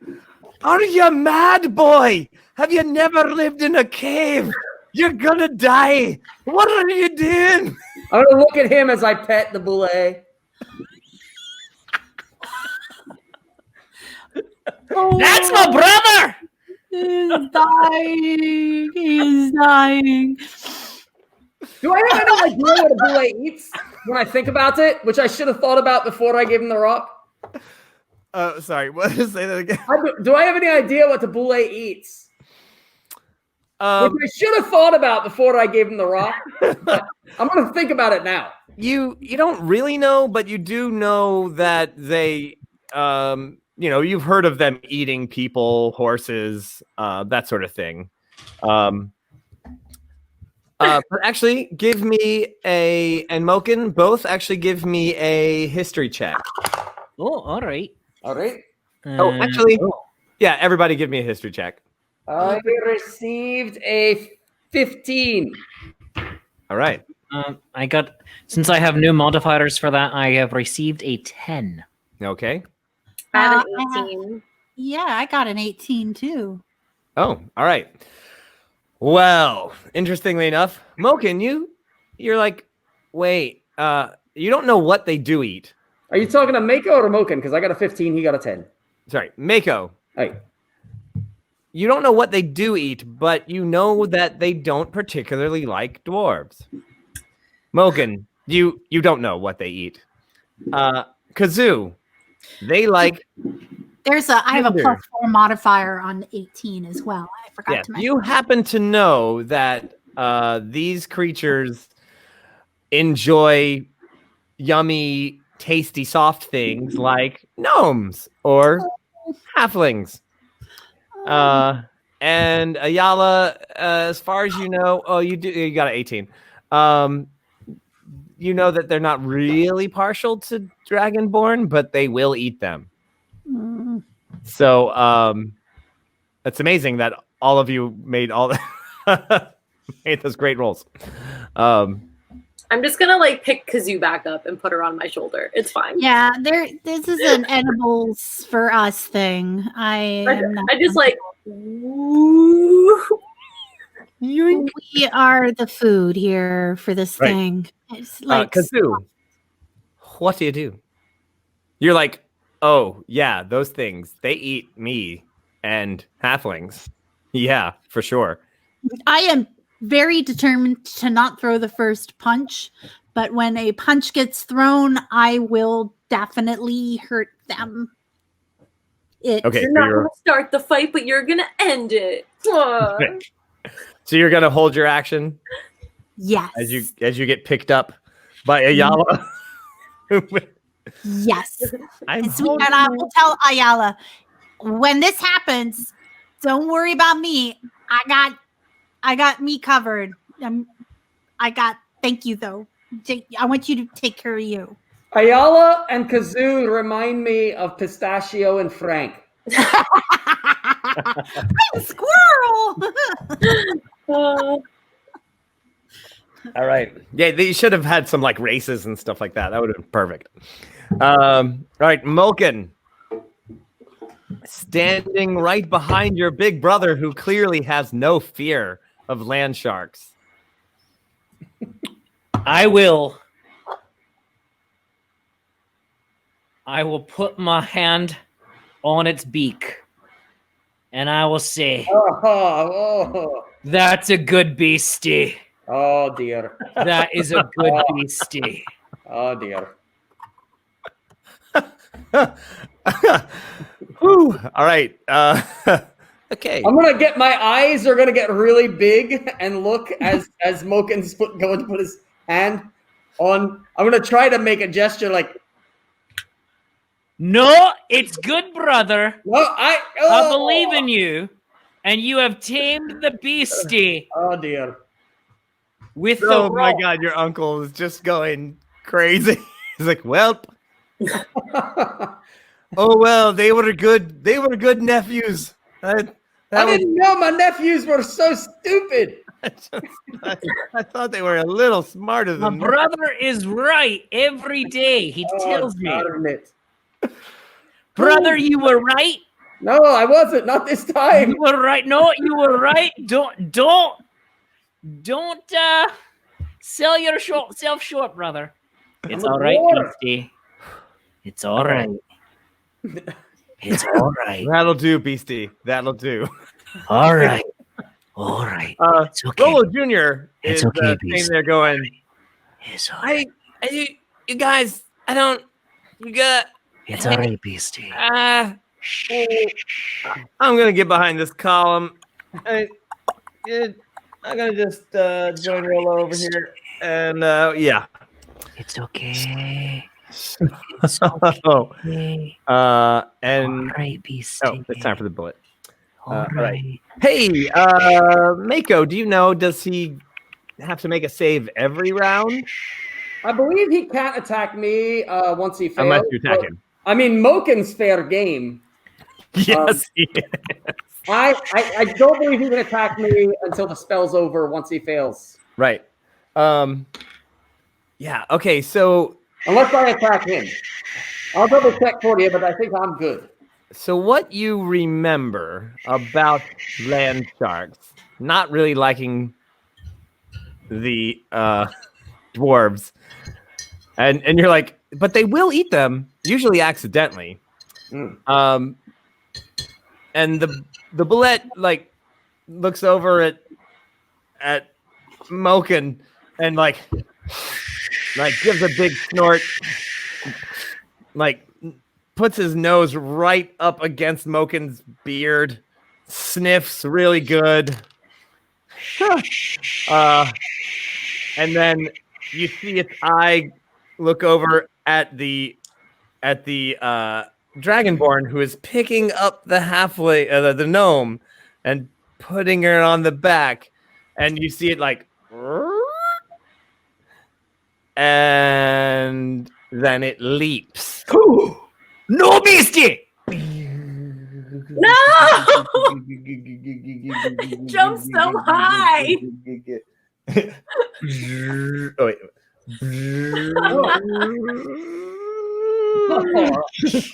"Are you mad, boy? Have you never lived in a cave? You're gonna die. What are you doing?" I'm gonna look at him as I pet the boule. That's my brother. He's dying. He's dying. Do I have any idea what a boule eats when I think about it, which I should have thought about before I gave him the rock? Sorry, what? Say that again. Do I have any idea what the boule eats? Which I should have thought about before I gave him the rock. I'm going to think about it now. You don't really know, but you do know that they, you've heard of them eating people, horses, that sort of thing. But actually, give me and Moken, both actually give me a history check. Oh, all right. All right. Yeah, everybody give me a history check. I received a 15. All right. Since I have new modifiers for that, I have received a 10. Okay. I have I an 18. Yeah, I got an 18 too. Oh, all right. Well, interestingly enough, Moken, you're like, wait, you don't know what they do eat. Are you talking to Mako or Moken? Because I got a 15, he got a 10. Sorry, Mako. Hey. You don't know what they do eat, but you know that they don't particularly like dwarves. Moken, you don't know what they eat. Kazoo, they like. I have a +4 modifier on 18 as well. I forgot to mention. You happen to know that these creatures enjoy yummy, tasty, soft things like gnomes or halflings. And Ayala, as far as you know, you got an 18. You know that they're not really partial to dragonborn, but they will eat them. So it's amazing that all of you made made those great rolls. I'm just gonna pick Kazoo back up and put her on my shoulder. It's fine. Yeah, this is an edibles for us thing. I just woo. We are the food here for this thing. It's like Kazoo, what do you do? You're like, oh yeah, those things, they eat me and halflings. Yeah, for sure. I am very determined to not throw the first punch, but when a punch gets thrown, I will definitely hurt them. You're not going to start the fight, but you're going to end it. So you're going to hold your action? Yes. As you get picked up by Ayala? Yes. And I will tell Ayala, when this happens, don't worry about me. I got me covered. Thank you though. I want you to take care of you. Ayala and Kazoo remind me of Pistachio and Frank. I'm a squirrel. Uh, All right. Yeah, they should have had some like races and stuff like that. That would have been perfect. All right, Mulkin. Standing right behind your big brother who clearly has no fear of land sharks. I will put my hand on its beak, and I will say, Oh, "That's a good beastie. oh dear. That is a good beastie." Oh dear. Whew. All right. Okay. I'm gonna get my eyes are gonna get really big and look as Mokin's going to put his hand on. I'm gonna try to make a gesture like, No, it's good, brother. no, I believe in you, and you have tamed the beastie Oh dear. with the Oh my rope. God, your uncle is just going crazy. He's like, well, oh well, they were good. They were good nephews. I didn't know my nephews were so stupid. I thought they were a little smarter My than me. brother is right every day. He tells me, darn it. brother, you were right. No, I wasn't. Not this time. You were right. No, you were right. Don't sell yourself short, brother. It's I'm a all right, dwarf. beastie. It's all right. It's all right. That'll do, Beastie. That'll do. All right. All right. It's okay. Rollo Jr. It's is okay, sitting Beastie. there going, It's all right. you guys, I don't, you got, It's all right, beastie. I'm going to get behind this column. I'm going to just join Rollo over here. And yeah. It's okay. Oh, Okay. and All right, beastie. oh, it's time for the bullet. All right. Hey, Mako, do you know, does he have to make a save every round? I believe he can't attack me once he fails. Unless you attack him. I mean, Mokin's fair game. Yes, he is. I don't believe he can attack me until the spell's over once he fails. Right. Yeah, okay, so Unless I attack him. I'll double check for you, but I think I'm good. so what you remember about land sharks not really liking the dwarves, and you're like, but they will eat them, usually accidentally. Mm. And the bullet like looks over at Mokin and like gives a big snort, like puts his nose right up against Mokin's beard, sniffs really good. And then you see its eye look over at the Dragonborn, who is picking up the halfway the gnome and putting her on the back, and you see it like, and then it leaps. No, beastie! No! Jump so high. Oh, wait.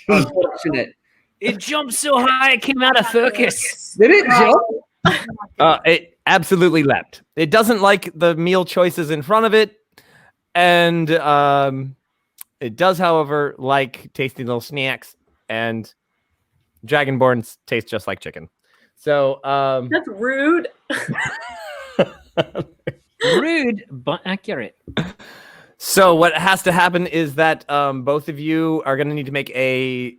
Unfortunate. It jumped so high it came out of focus. Did it jump? It absolutely leapt. It doesn't like the meal choices in front of it, and it does, however, like tasty little snacks, and Dragonborns taste just like chicken. So That's rude. Rude, but accurate. So what has to happen is that both of you are going to need to make a.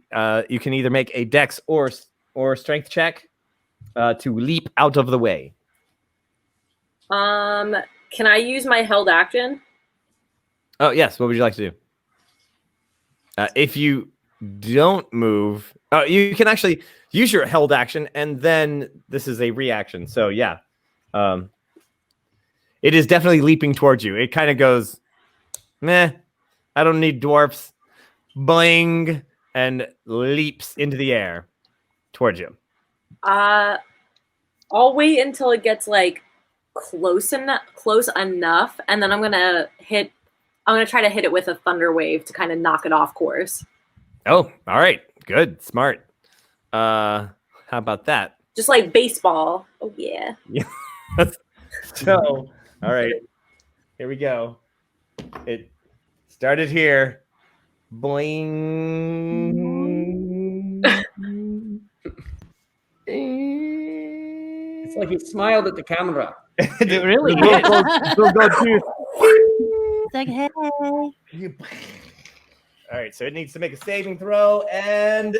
You can either make a Dex or Strength check to leap out of the way. Can I use my held action? Oh yes. What would you like to do? If you don't move, you can actually use your held action, and then this is a reaction. So yeah, it is definitely leaping towards you. It kind of goes, meh, I don't need dwarfs. Bling, and leaps into the air towards you. I'll wait until it gets like close enough, and then I'm gonna try to hit it with a thunder wave to kind of knock it off course. Oh, all right. Good. Smart. How about that? Just like baseball. Oh yeah. So, all right. Here we go. It started here. Bling. It's like he smiled at the camera. It really is. We'll go to. It's like, hey. All right, so it needs to make a saving throw and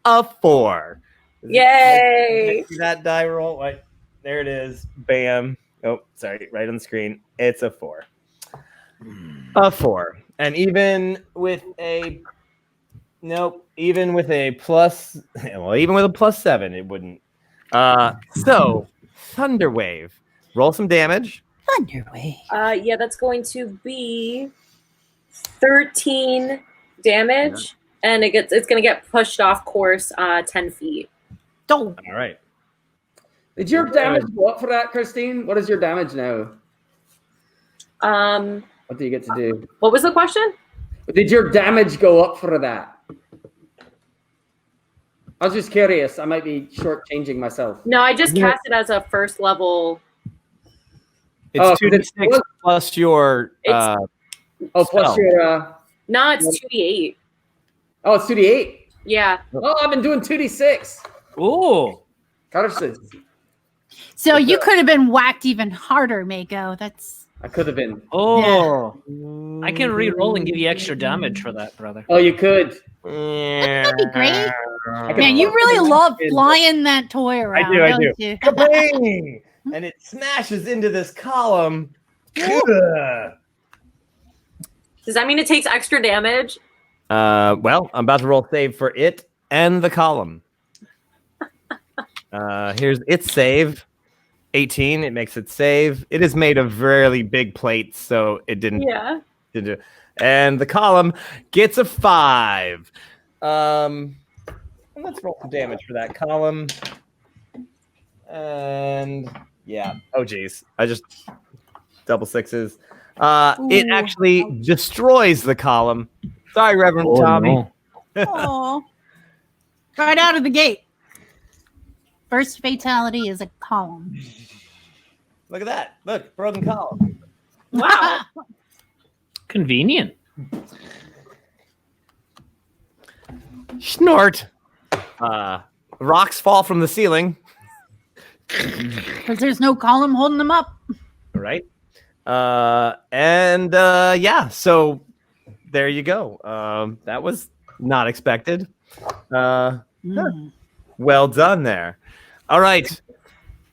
a 4. Yay! See that die roll? Right, there it is. Bam. Oh, sorry, right on the screen. It's a 4. A 4. And even with a plus, well, even with a +7, it wouldn't. So Thunder Wave. Roll some damage. Thunderwave. Yeah, that's going to be 13 damage, and it's gonna get pushed off course 10 feet. Don't. All right. Did your damage go up for that, Christine? What is your damage now? What do you get to do? What was the question? Did your damage go up for that? I was just curious. I might be shortchanging myself. No, I just cast it as a first level. It's 2d6 plus your. Plus spell. your. No, it's 2d8. Oh, it's 2d8. Yeah. Oh, I've been doing 2d6. Ooh. Carson. So you could have been whacked even harder, Mako. I could have been. Oh. I can re-roll and give you extra damage for that, brother. Oh, you could. That'd be great. Man, you really love flying that toy around. I do. don't you? Kabang! And it smashes into this column. Does that mean it takes extra damage? Well, I'm about to roll save for it and the column. Here's its save. 18. It makes it save. It is made of really big plates, so it didn't. Yeah. And the column gets a 5. Let's roll some damage for that column. And yeah. Oh geez. I just double 6s. It actually destroys the column. Sorry, Reverend Tommy. No. Aw. Right out of the gate. First fatality is a column. Look at that. Look, broken column. Wow. Convenient. Snort. Rocks fall from the ceiling. Because there's no column holding them up. Right. Yeah, so there you go. That was not expected. Well done there. All right.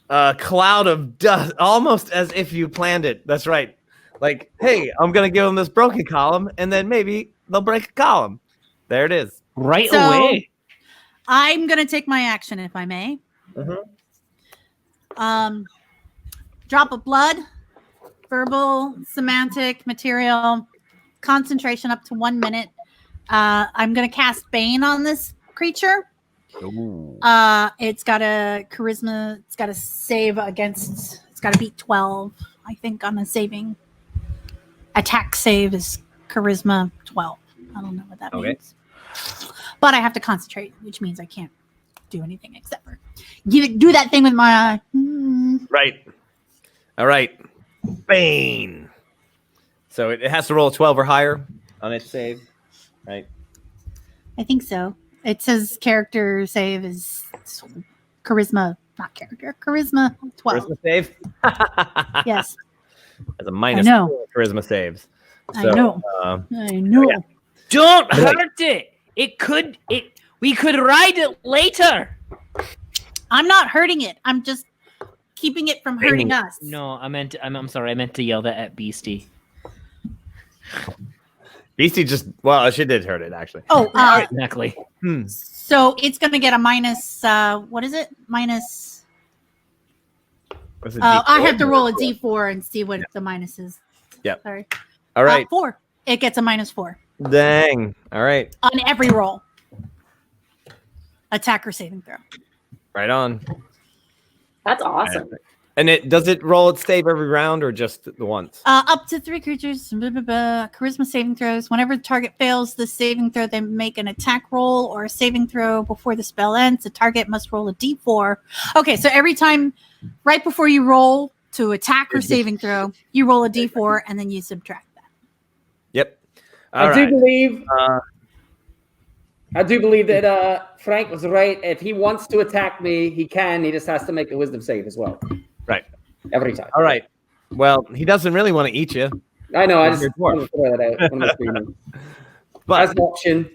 Cloud of dust, almost as if you planned it. That's right. Like, hey, I'm going to give them this broken column, and then maybe they'll break a column. There it is. Right So- away. I'm going to take my action, if I may. Drop of blood, verbal, semantic, material, concentration up to 1 minute. I'm going to cast Bane on this creature. Ooh. It's got a charisma. It's got a save against. It's got to beat 12. I think on a saving. Attack save is charisma 12. I don't know what that means. But I have to concentrate, which means I can't do anything except for do that thing with my eye. Right. All right. Bane. So it has to roll a 12 or higher on its save. Right. I think so. It says character save is charisma, not character. Charisma 12. Charisma save? Yes. As a minus I know. 4 charisma saves. I know. I know. yeah. Don't hurt it. We could ride it later. I'm not hurting it. I'm just keeping it from hurting us. No, I'm sorry. I meant to yell that at Beastie. Beastie just, well, she did hurt it, actually. Oh, Exactly. so it's going to get a minus, what is it? Minus, Was it I have D4? to roll a d4 and see what the minus is. Yep. Sorry. All right. 4. It gets a -4 Dang. All right. on every roll. Attack or saving throw. Right on. That's awesome. And does it roll its save every round or just the once? Up to 3 creatures. Blah, blah, blah, charisma saving throws. Whenever the target fails the saving throw, they make an attack roll or a saving throw before the spell ends. The target must roll a d4. Okay, so every time, right before you roll to attack or saving throw, you roll a d4 and then you subtract that. Yep. I do believe that Frank was right. If he wants to attack me, he can. He just has to make a wisdom save as well. Right. Every time. All right. Well, he doesn't really want to eat you. I know. I He's just your dwarf. want to throw that out. When I'm screaming. But As an option.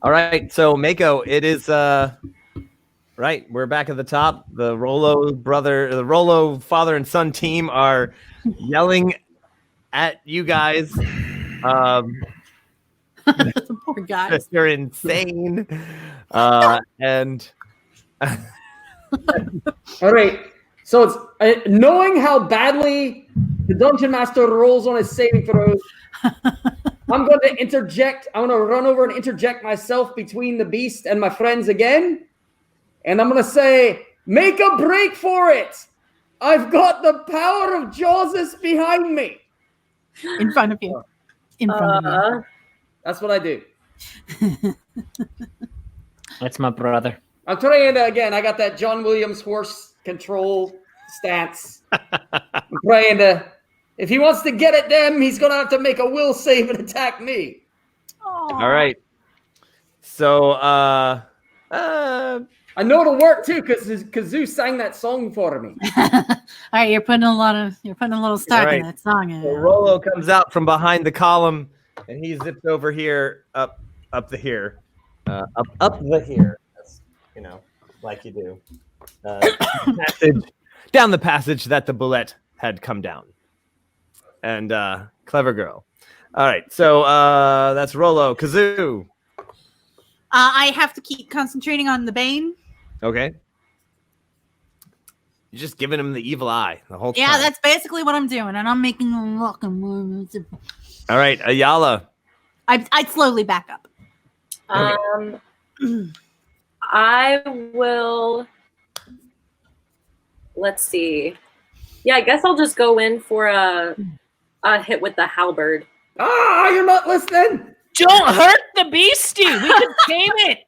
all right. So Mako, it is right. We're back at the top. The Rollo father and son team are yelling at you guys. Poor guys. You're insane. And All right. So it's knowing how badly the dungeon master rolls on his saving throws. I'm going to interject. I'm going to run over and interject myself between the beast and my friends again. And I'm going to say, make a break for it. I've got the power of Jawsus behind me. In front of you. In front of you. That's what I do. That's my brother. I'm trying to, again, I got that John Williams horse control stance. I'm trying to, if he wants to get at them, he's going to have to make a will save and attack me. all right. So I know it'll work too, because Kazoo sang that song for me. All right, you're putting a little stock in that song. So Rollo comes out from behind the column, and he zips over here, up the here. That's, like you do. Down the passage that the bullet had come down. And clever girl. All right, so that's Rollo. Kazoo. I have to keep concentrating on the Bane. Okay. You're just giving him the evil eye the whole time. Yeah, that's basically what I'm doing, and I'm making them look and move. All right, Ayala. I'd slowly back up. I will. Let's see. Yeah, I guess I'll just go in for a hit with the halberd. Ah, you're not listening. Don't hurt the beastie. We can tame it.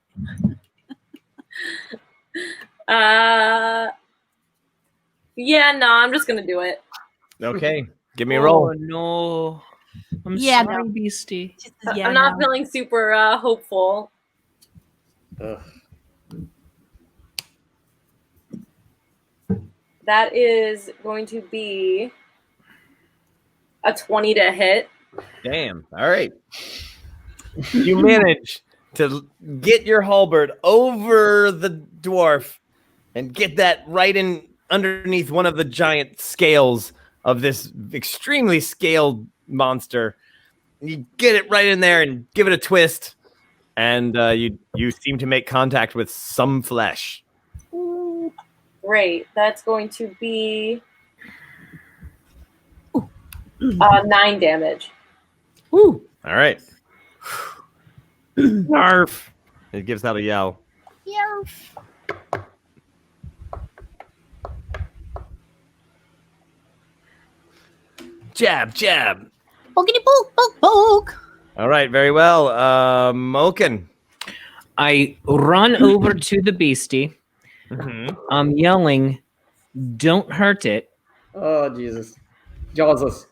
Yeah, no, I'm just gonna do it. Okay, give me a roll. Oh no. I'm Yeah, sorry, no. beastie. Yeah, I'm not no. feeling super hopeful. Ugh. That is going to be a 20 to hit. Damn. All right. You manage to get your halberd over the dwarf and get that right in underneath one of the giant scales of this extremely scaled monster. You get it right in there and give it a twist, and you seem to make contact with some flesh. Great. That's going to be 9 damage. Woo! All right. Narf. It gives out a yell. Yarf. Jab, jab. Pokey poke, poke, poke. All right, very well. Moken. I run over to the beastie. Mm-hmm. I'm yelling, "Don't hurt it." Oh, Jesus. Jawsus.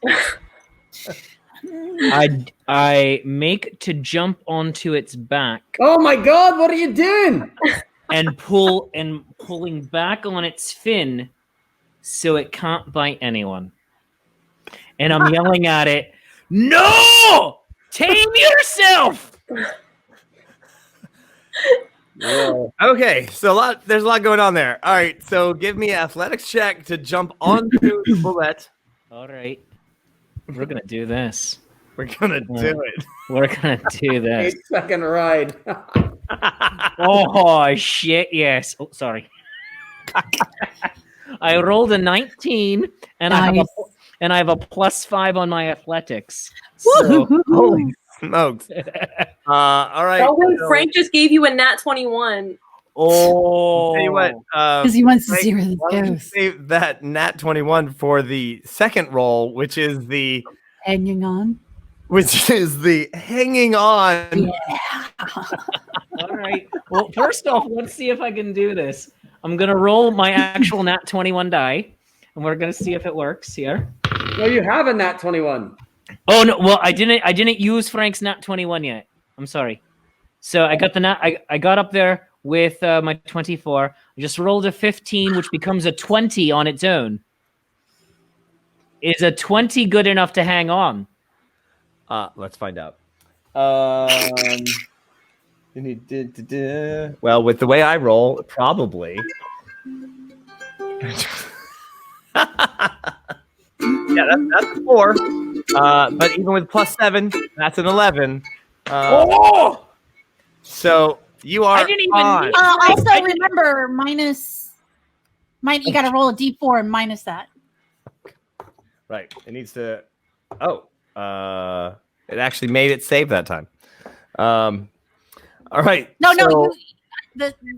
I make to jump onto its back Oh, my God. What are you doing? and pulling back on its fin so it can't bite anyone. And I'm yelling at it, "No! Tame yourself!" Whoa. Okay, so there's a lot going on there. All right, so give me an athletics check to jump onto the bullet. All right. We're going to do this. We're gonna do it. We're going to do this. 8-second ride. Oh, shit, yes. Oh, sorry. I rolled a 19, and I have a +5 on my athletics. So, Holy smokes! All right. Oh, wait, so- Frank just gave you a nat 21. Oh. Tell you what, Because he wants to Frank, see where this why don't you goes. save that Nat 21 for the second roll, which is the Hanging on. hanging on. Yeah. All right. Well, first off, let's see if I can do this. I'm gonna roll my actual Nat 21 die, and we're gonna see if it works here. No, you have a Nat 21. Oh no! Well, I didn't use Frank's Nat 21 yet. I'm sorry. So I got the Nat. I got up there with my 24. I just rolled a 15, which becomes a 20 on its own. Is a 20 good enough to hang on? Let's find out. Well, with the way I roll, probably. Yeah, that's a 4. But even with +7, that's an 11. So you are I didn't even on. need- Also, remember, you got to roll a d4 and minus that. Right. It needs to. Oh. It actually made it save that time. All right. No,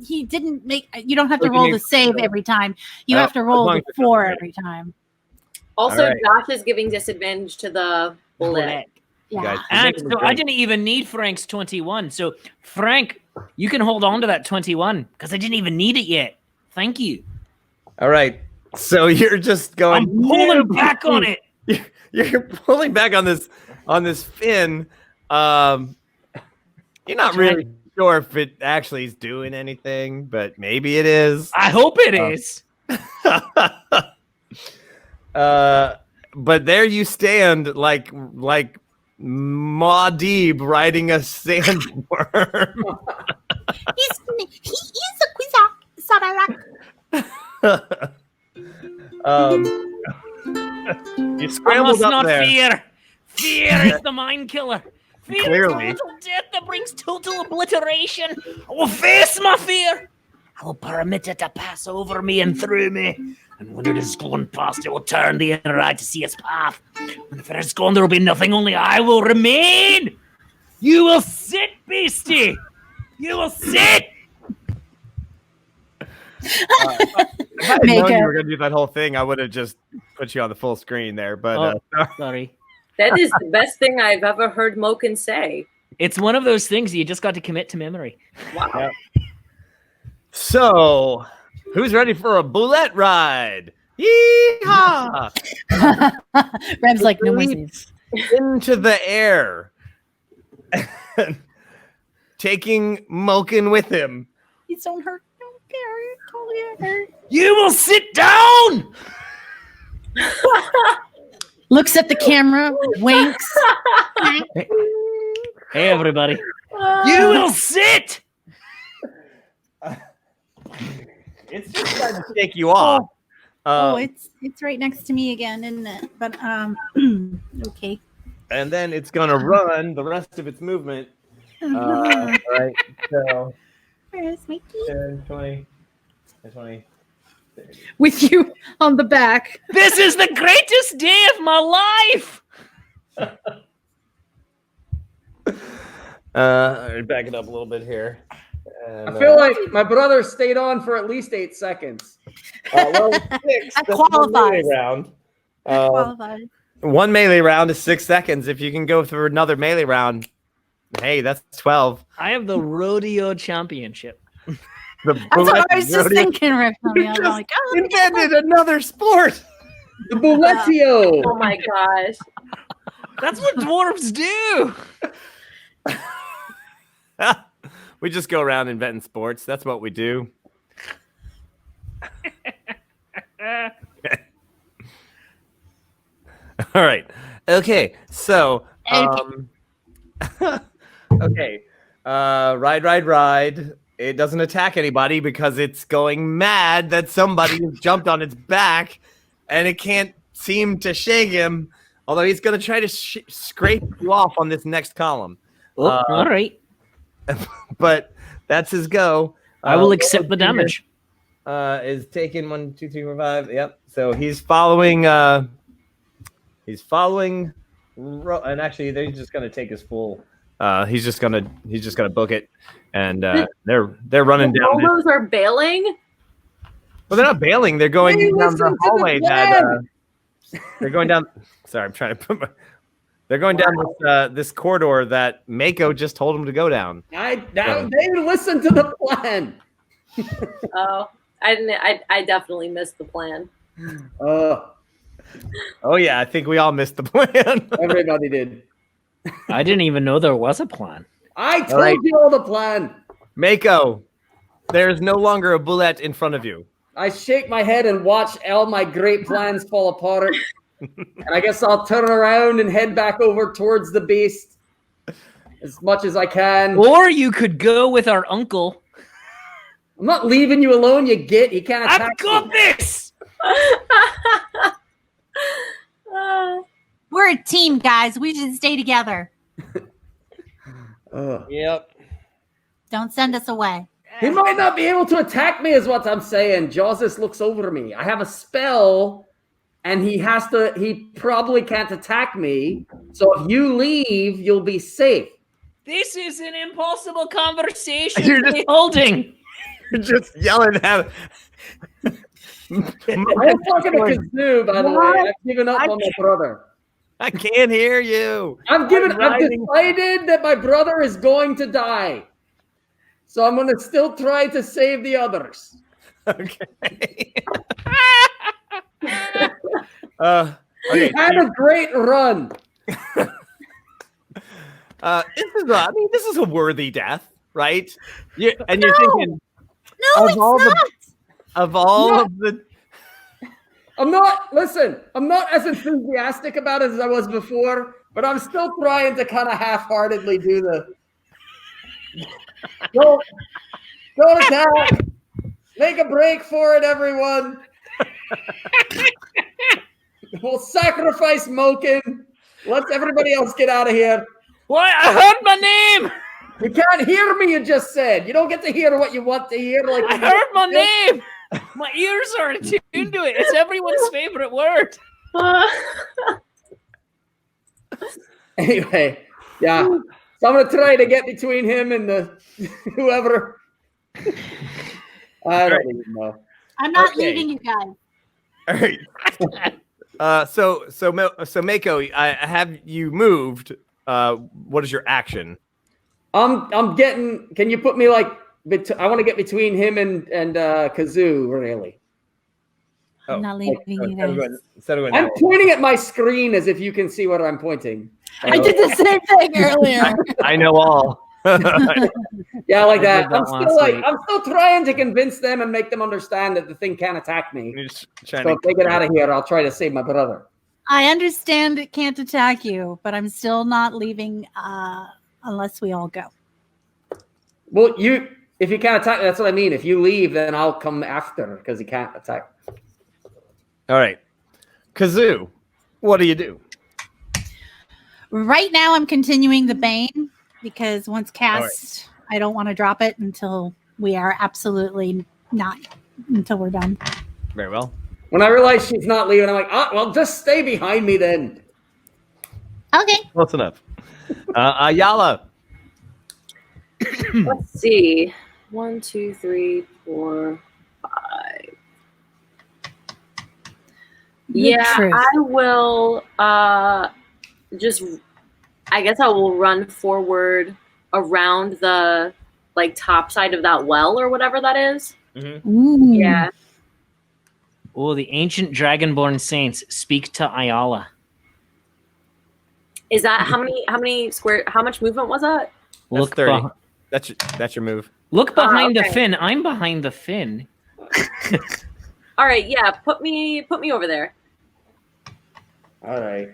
he didn't make. You don't have to roll the save every time. You have to roll as long the as it's 4 okay. every time. Also, All right. Josh is giving disadvantage to the bullet. You Yeah. guys, And so I didn't even need Frank's 21. So Frank, you can hold on to that 21 because I didn't even need it yet. Thank you. All right. So you're just going. I'm pulling back on it. You're pulling back on this fin. You're not really sure if it actually is doing anything, but maybe it is. I hope it is. But there you stand, like Maudib riding a sandworm. He is a Quizak. You I scrambled must up not there. fear. Fear is the mind killer. Fear Clearly. is total death that brings total obliteration. I will face my fear. I will permit it to pass over me and through me. And when it is gone past, it will turn the other eye to see its path. And if it is gone, there will be nothing, only I will remain. You will sit, beastie. You will sit. If I had Make known you it. were going to do that whole thing, I would have just put you on the full screen there. But Sorry. That is the best thing I've ever heard Moken say. It's one of those things you just got to commit to memory. Wow. so, who's ready for a bullet ride? Yeehaw! Rem's like, no more saves. Into the air, taking Moken with him. Please don't hurt. Don't care. Totally hurt. You will sit down. Looks at the camera, winks. Hey, everybody. You will sit. It's just trying to shake you off. It's right next to me again, isn't it? But okay. And then it's gonna run the rest of its movement. Right. So Where's my key? 10, 20, 20. With you on the back. This is the greatest day of my life. Back it up a little bit here. And, I feel like my brother stayed on for at least 8 seconds. well, 6. That That's one qualifies. melee round. Qualified. One melee round is 6 seconds. If you can go through another melee round, hey, that's 12. I have the rodeo championship. The That's what I was just rodeo- thinking, Rick. I You was just like, oh, invented another sport. The Buletio. Oh my gosh. That's what dwarves do. We just go around inventing sports. That's what we do. All right. Okay. So, okay. Ride. It doesn't attack anybody because it's going mad that somebody has jumped on its back and it can't seem to shake him. Although he's going to try to scrape you off on this next column. Oh, all right. But that's his go. I will accept the damage. Is taking 1, 2, 3, 4, 5. Yep. So he's following. And actually, they're just going to take his full He's just gonna book it, and they're running The down. Rollos are bailing. Well, they're not bailing. They're going Hey, down listen the to the hallway. plan! They're going down. Sorry, I'm trying to put my. They're going down this corridor that Mako just told them to go down. They didn't listen to the plan. Oh, I didn't. I definitely missed the plan. Oh yeah, I think we all missed the plan. Everybody did. I didn't even know there was a plan. I told you all the plan. Mako, there is no longer a bullet in front of you. I shake my head and watch all my great plans fall apart. And I guess I'll turn around and head back over towards the beast as much as I can. Or you could go with our uncle. I'm not leaving you alone, you git. He can't attack I've got me. this! We're a team, guys. We should stay together. Yep. Don't send us away. He might not be able to attack me, is what I'm saying. Jawsis looks over me. I have a spell, and he probably can't attack me. So if you leave, you'll be safe. This is an impossible conversation You're to just- be holding. You're just yelling at I'm talking to Kazoo, by the way. I've given up on my brother. I can't hear you. I've decided that my brother is going to die. So I'm going to still try to save the others. Okay. He Okay. had a great run. This is a worthy death, right? You're thinking No, it's not. of all of the. I'm not as enthusiastic about it as I was before, but I'm still trying to kind of half-heartedly do the don't attack. Make a break for it, everyone. We'll sacrifice Moken. Let everybody else get out of here. What? I heard my name! You can't hear me, you just said. You don't get to hear what you want to hear. Like I heard my name! My ears are attuned to it. It's everyone's favorite word. Anyway, yeah. So I'm going to try to get between him and the whoever. I don't even know. I'm not Okay. leaving you guys. All right. So Mako, I have you moved. What is your action? I'm getting. Can you put me like? I want to get between him and Kazoo. Really, I'm not leaving you guys. I'm pointing at my screen as if you can see what I'm pointing. I did the same thing earlier. I know all. Yeah, like I that. did that last week. I'm still trying to convince them and make them understand that the thing can't attack me. You're just trying So if they get out of here, I'll try to save my brother. I understand it can't attack you, but I'm still not leaving unless we all go. Well, if you can't attack, that's what I mean. If you leave, then I'll come after because he can't attack. All right, Kazoo, what do you do? Right now, I'm continuing the Bane because once cast, I don't want to drop it until we are absolutely not, until we're done. Very well. When I realize she's not leaving, I'm like, well, just stay behind me then. Okay. Close enough. Ayala. Let's see. 1, 2, 3, 4, 5. Yeah, truth. I will I guess I will run forward around the top side of that well or whatever that is. Ooh. Yeah. Oh, the ancient dragonborn saints speak to Ayala. Is that how much movement was that? That's Look 30. beh- That's your move. Look behind okay. the fin. I'm behind the fin. All right, yeah, put me over there. All right.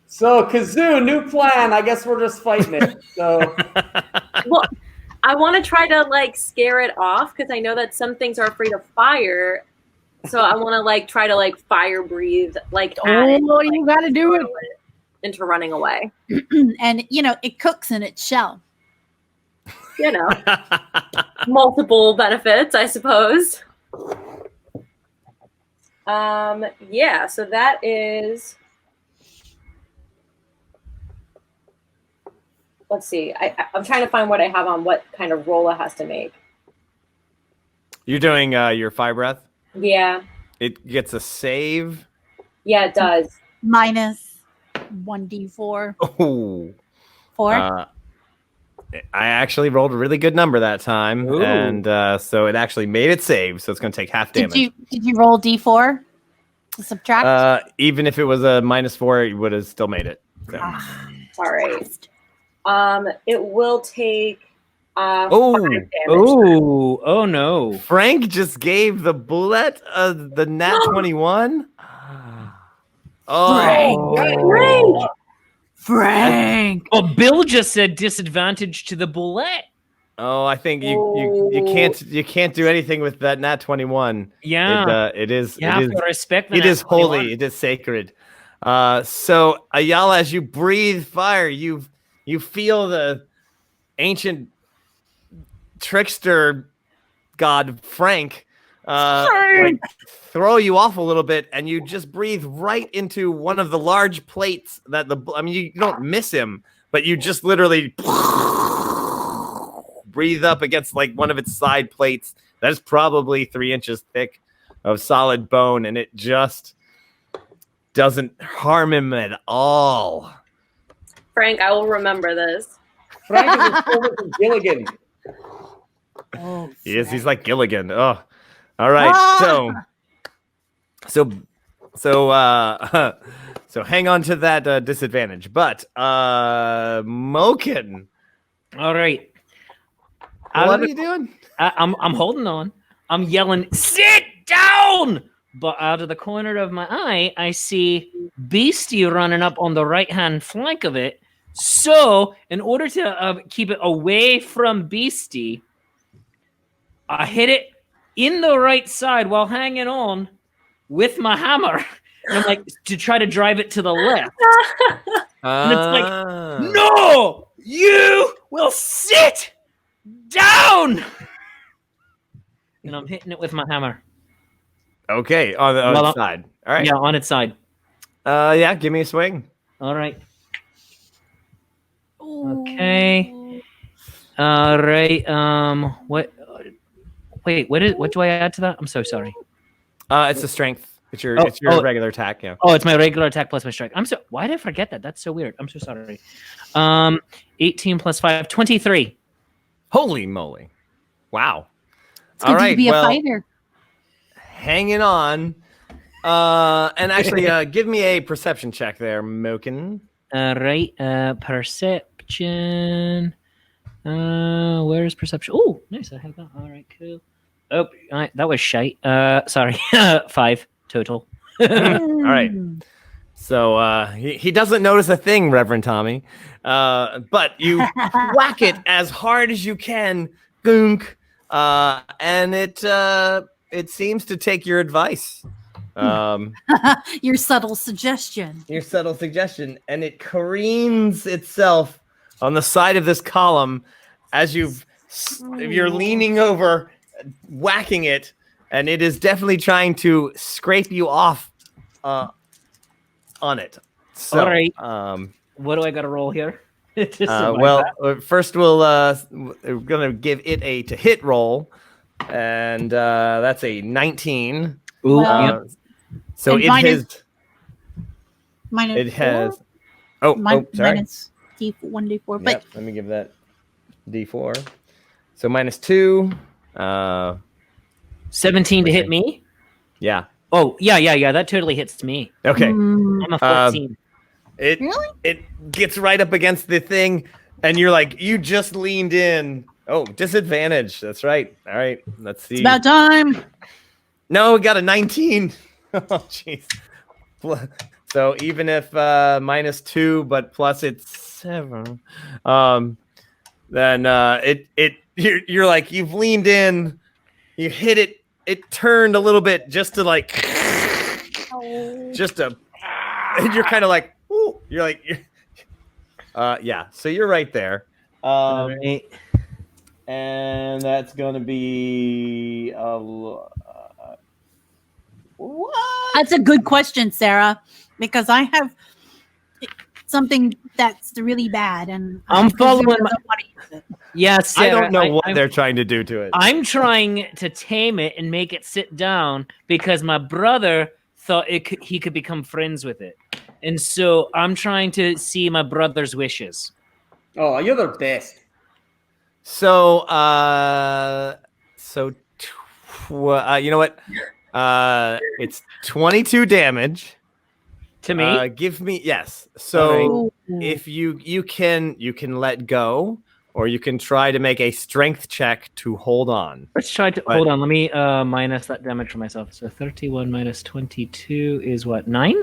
So, Kazoo, new plan. I guess we're just fighting it. So, Well, I want to try to scare it off because I know that some things are afraid of fire. So I want to try to fire breathe at it, you got to do it. into running away. And, it cooks in its shell. You know, multiple benefits, I suppose. Yeah, so that is let's see. I'm trying to find what I have on what kind of roll it has to make. You're doing your fire breath. Yeah. It gets a save. Yeah, it does. Minus 1d4. Oh. 4. I actually rolled a really good number that time, Ooh. and so it actually made it save. So it's going to take half damage. Did you roll d4 to subtract? Even if it was a -4, you would have still made it. So. All right. It will take 5 Oh. damage. Oh no. Frank just gave the bullet the nat 21. Oh, Frank. Oh, Bill just said disadvantage to the bullet. oh! I think you can't do anything with that nat 21. Yeah. It is. You it have is. to respect the It is nat 21. holy. It is sacred. So Ayala, as you breathe fire, you feel the ancient trickster god Frank like throw you off a little bit, and you just breathe right into one of the large plates that you don't miss him, but you just literally breathe up against like one of its side plates that is probably 3 inches thick of solid bone, and it just doesn't harm him at all. Frank, I will remember this. Frank is a former from Gilligan. Oh, He's like Gilligan. Oh, all right. So hang on to that disadvantage. But Moken, All right. what are you doing? I'm holding on. I'm yelling, sit down! But out of the corner of my eye, I see Beastie running up on the right-hand flank of it. So, in order to keep it away from Beastie, I hit it in the right side while hanging on with my hammer. And I'm like, to try to drive it to the left. And it's like, no, you will sit down. And I'm hitting it with my hammer. Okay, on the side. All right. Yeah, on its side. Yeah, give me a swing. All right. Okay. All right. What? Wait. What do I add to that? I'm so sorry. It's a strength. It's your regular attack. Yeah. Oh, it's my regular attack plus my strike. Why did I forget that? That's so weird. I'm so sorry. 18 plus 5, 23. Holy moly! Wow. It's good to be a fighter. Hanging on. And actually, give me a perception check there, Moken. All right. Perception. Where's perception? Oh, nice. I have that. All right, cool. Oh, that was shite. Sorry. 5 total. All right. So he doesn't notice a thing, Reverend Tommy. But you whack it as hard as you can, gunk, and it seems to take your advice. Your subtle suggestion. And it careens itself on the side of this column as you're leaning over, whacking it, and it is definitely trying to scrape you off on it. So, all right. What do I got to roll here? First we're gonna give it a to hit roll, and that's a 19. Ooh, yep. So it has. Minus it has. sorry. Minus D1d4. Yep, But let me give that D4. So -2. 17 to hit me. Yeah. Oh, yeah. That totally hits me. Okay. I'm a 14. It gets right up against the thing, and you're like, you just leaned in. Oh, disadvantage. That's right. All right. Let's see. it's about time. No, we got a 19. Oh, jeez. So even if -2, but plus it's 7, then you're like, you've leaned in, you hit it. It turned a little bit just to like, and you're kind of like, ooh, you're like, yeah. So you're right there. All right. And that's gonna be what? That's a good question, Sarah, because I have something that's really bad, and I'm following Kazoo my- doesn't want to use it. Yeah, I Sarah, don't know what I'm- they're trying to do to it. I'm trying to tame it and make it sit down because my brother thought he could become friends with it. And so I'm trying to see my brother's wishes. Oh, you're the best. So, you know what? It's 22 damage. To me? Give me yes. So Ooh. if you can let go, or you can try to make a strength check to hold on. Let's try to But- hold on. Let me minus that damage for myself. So 31 minus 22 is what? 9?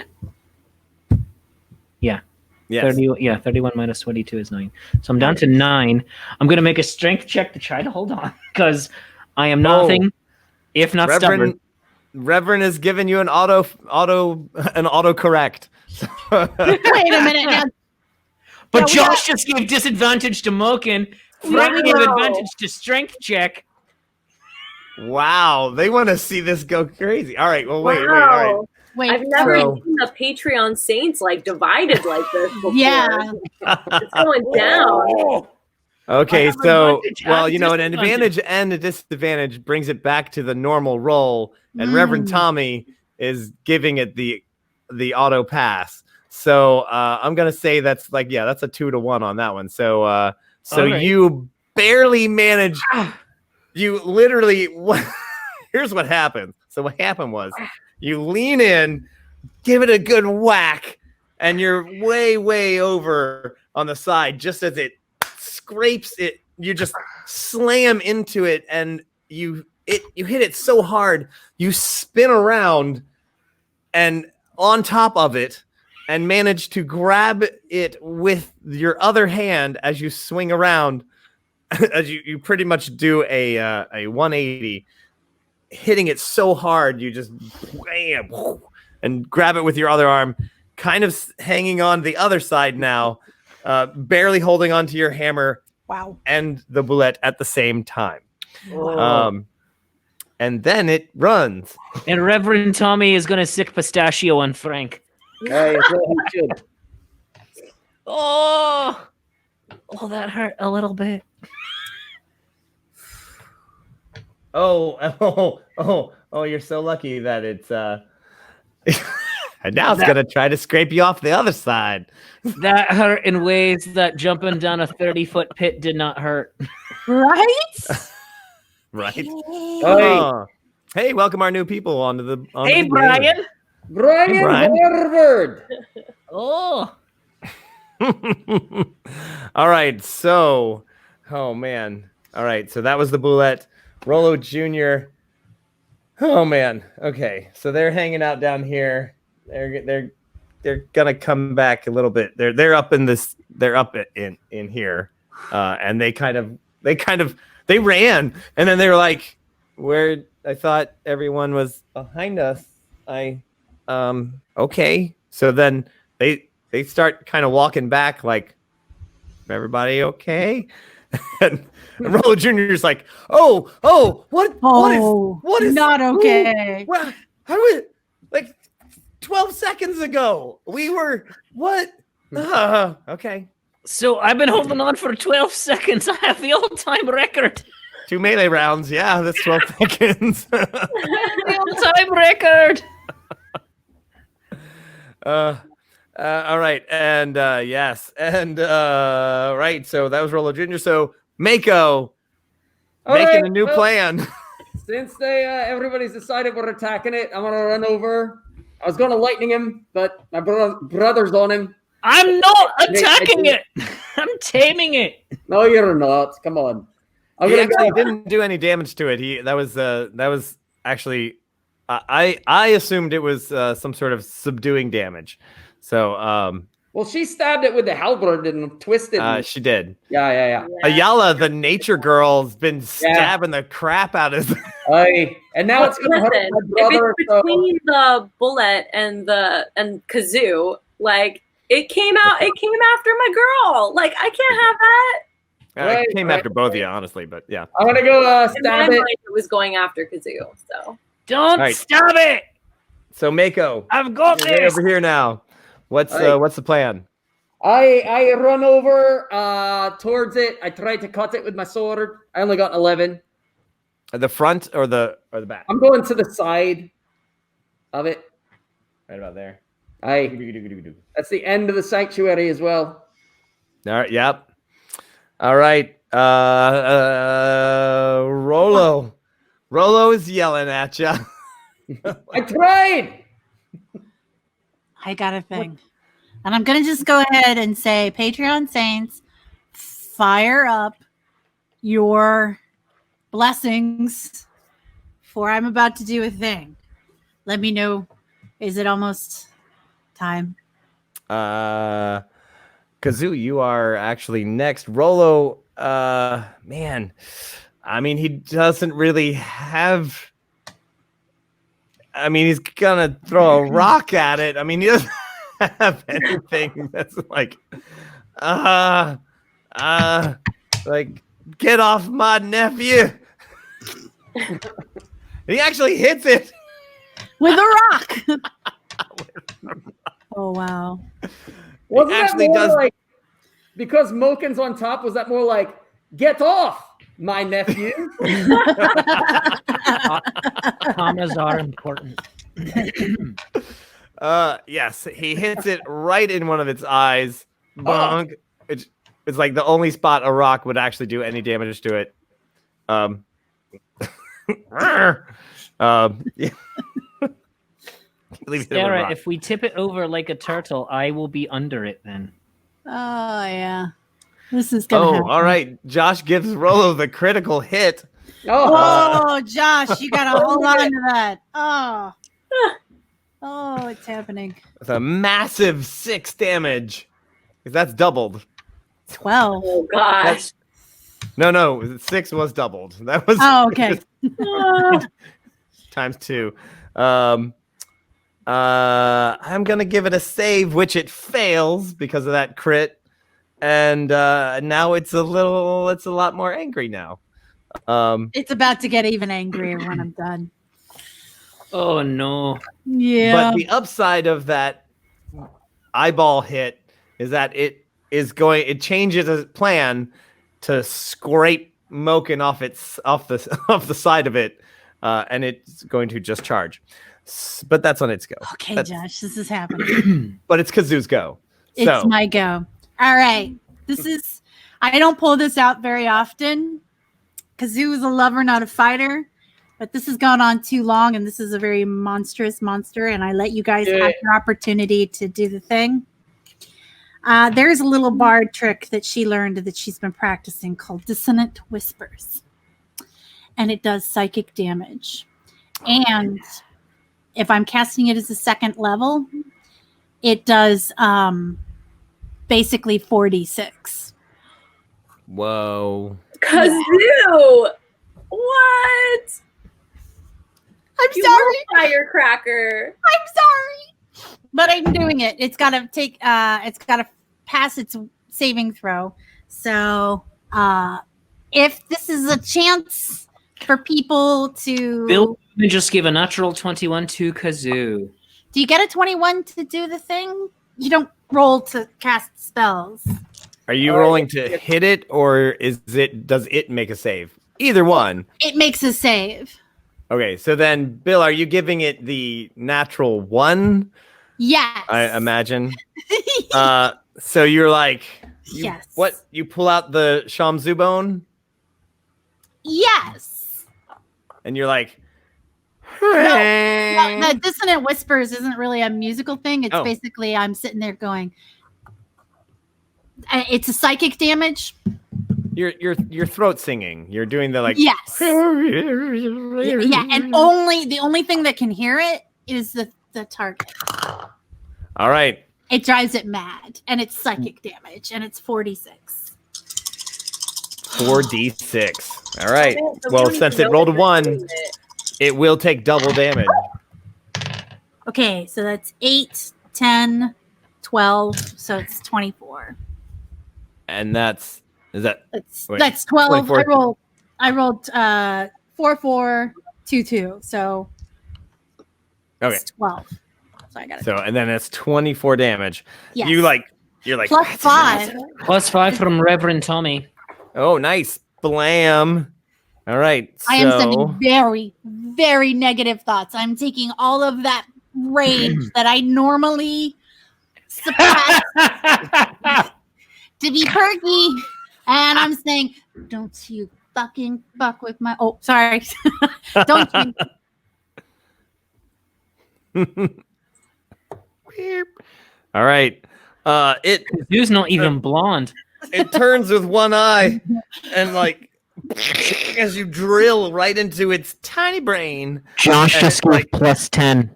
Yeah. Yes. 31 minus 22 is 9. So I'm down to 9. I'm going to make a strength check to try to hold on because I am nothing if not stubborn. Reverend has given you an auto correct. Wait a minute now. But Yeah, we Josh just gave disadvantage to Moken. Frank Wow. gave advantage to strength check. Wow, they want to see this go crazy. All right, well, wait. All right. Wow. Wait, I've never So- seen the Patreon Saints like divided like this before. Yeah. It's going down. Okay, I have so advantage well, and you know, an disadvantage. advantage and a disadvantage brings it back to the normal roll, and Reverend Tommy is giving it the auto pass. So I'm gonna say that's a 2-to-1 on that one. So All right. you barely manage. You literally. Here's what happened. So what happened was you lean in, give it a good whack, and you're way over on the side just as it scrapes it. You just slam into it, and you hit it so hard you spin around and on top of it and manage to grab it with your other hand as you swing around. As you pretty much do a 180, hitting it so hard you just bam, and grab it with your other arm, kind of hanging on the other side now, barely holding onto your hammer. Wow. And the bullet at the same time. Oh. And then it runs. And Reverend Tommy is going to sick pistachio on Frank. Hey, it's what he should. Oh, that hurt a little bit. Oh, you're so lucky that it's and now it's gonna try to scrape you off the other side. That hurt in ways that jumping down a 30-foot pit did not hurt. Right? Right? Hey, Oh. Hey, welcome our new people onto the Hey, the Brian. game. Brian Brian. Harvard. Oh, All right, so oh man. All right, so that was the bullet. Rollo Jr. Oh man. Okay, so they're hanging out down here. They're gonna come back a little bit. They're up in this. They're up in here, and they ran, and then they were like, "Where? I thought everyone was behind us." Okay. So then they start kind of walking back, like, "Everybody okay?" And Rollo Jr. is like, "Oh, what is not okay. Well, how do we, like 12 seconds ago we were what? Okay. so I've been holding on for 12 seconds. I have the all-time record. 2 melee rounds. Yeah, that's 12 seconds. The all-time record. All right, and yes, and right. So that was Rollo Jr. So Mako All making right, a new well, plan. Since everybody's decided we're attacking it, I'm gonna run over. I was gonna lightning him, but my brother's on him. I'm not attacking it. I'm taming it. No, you're not. Come on. I'm He gonna actually go. didn't do any damage to it. That was actually I assumed it was some sort of subduing damage. So Well, she stabbed it with the halberd and twisted. she did. Yeah. Ayala, the nature girl, has been stabbing the crap out of. And now it's gonna hurt Listen, my brother. if it's between the bullet and Kazoo, like it came after my girl. Like I can't have that. It came after both of you, honestly, but yeah. I'm gonna go In my stab mind, it. it was going after Kazoo. So Don't Right. stop it. So Mako, I've got you're right this. over here now. What's Hey. what's the plan? I run over towards it. I tried to cut it with my sword. I only got 11. The front or the back? I'm going to the side of it. Right about there. That's the end of the sanctuary as well. All right. Yep. All right. Rollo. Rollo is yelling at you. I tried. I got a thing. And I'm going to just go ahead and say, Patreon Saints, fire up your blessings, for I'm about to do a thing. Let me know. Is it almost time? Kazoo, you are actually next. Rollo, man, I mean, he doesn't really have. I mean, he's gonna throw a rock at it. I mean, he doesn't have anything that's like, like, get off my nephew. He actually hits it with a rock. Oh wow! Wasn't actually that more does like, because Moken's on top? Was that more like, get off my nephew? Commas are important. Yes, he hits it right in one of its eyes. Bonk. It's like the only spot a rock would actually do any damage to it. Yeah. Sarah, if we tip it over like a turtle, I will be under it then. Oh yeah, this is gonna happen. All right. Josh gives Rollo the critical hit. Oh, Josh, you gotta hold on to that. Oh, it's happening. With a massive 6 damage. That's doubled. 12. Oh gosh. No, 6 was doubled. That was okay. times 2. I'm gonna give it a save, which it fails because of that crit, and now it's a lot more angry now. It's about to get even angrier when I'm done. Oh no! Yeah. But the upside of that eyeball hit is that it changes its plan to scrape Moken off the side of it, and it's going to just charge. But that's on its go. Okay, Josh, this is happening. But it's Kazoo's go. It's my go. All right. I don't pull this out very often. Kazoo is a lover, not a fighter. But this has gone on too long, and this is a very monstrous monster, and I let you guys have your opportunity to do the thing. There's a little bard trick that she learned that she's been practicing called Dissonant Whispers. And it does psychic damage. And if I'm casting it as a second level, it does basically 4d6. Whoa. Kazoo! What? I'm You sorry. Firecracker. I'm sorry. But I'm doing it. It's gotta pass its saving throw. So if this is a chance for people to Bill just give a natural 21 to Kazoo. Do you get a 21 to do the thing? You don't roll to cast spells. Are you rolling to hit it, or does it make a save? Either one. It makes a save. Okay, so then, Bill, are you giving it the natural 1? Yes. I imagine. So you're like, yes. What? You pull out the Shamzu bone? Yes. And you're like, no, the Dissonant Whispers isn't really a musical thing. It's basically I'm sitting there going, it's a psychic damage. Your throat singing. You're doing the like. Yes. Yeah, and the only thing that can hear it is the target. All right. It drives it mad, and it's psychic damage, and it's 4d6. 4d6. All right. Well, since it rolled a 1, it will take double damage. Okay, so that's 8, 10, 12, so it's 24. And that's 12. 24. I rolled 4, 4, 2, 2. So okay. It's 12. So I got it. So and then it's 24 damage. Yes. You like You're like +5. +5 from Reverend Tommy. Oh, nice. Blam. All right. I am so- sending very, very negative thoughts. I'm taking all of that rage that I normally suppress to be perky, and I'm saying, don't you fucking fuck with my. Oh, sorry. Don't you. All right. Who's not even blonde? It turns with one eye, and like as you drill right into its tiny brain. Josh And just it's scored like- +10.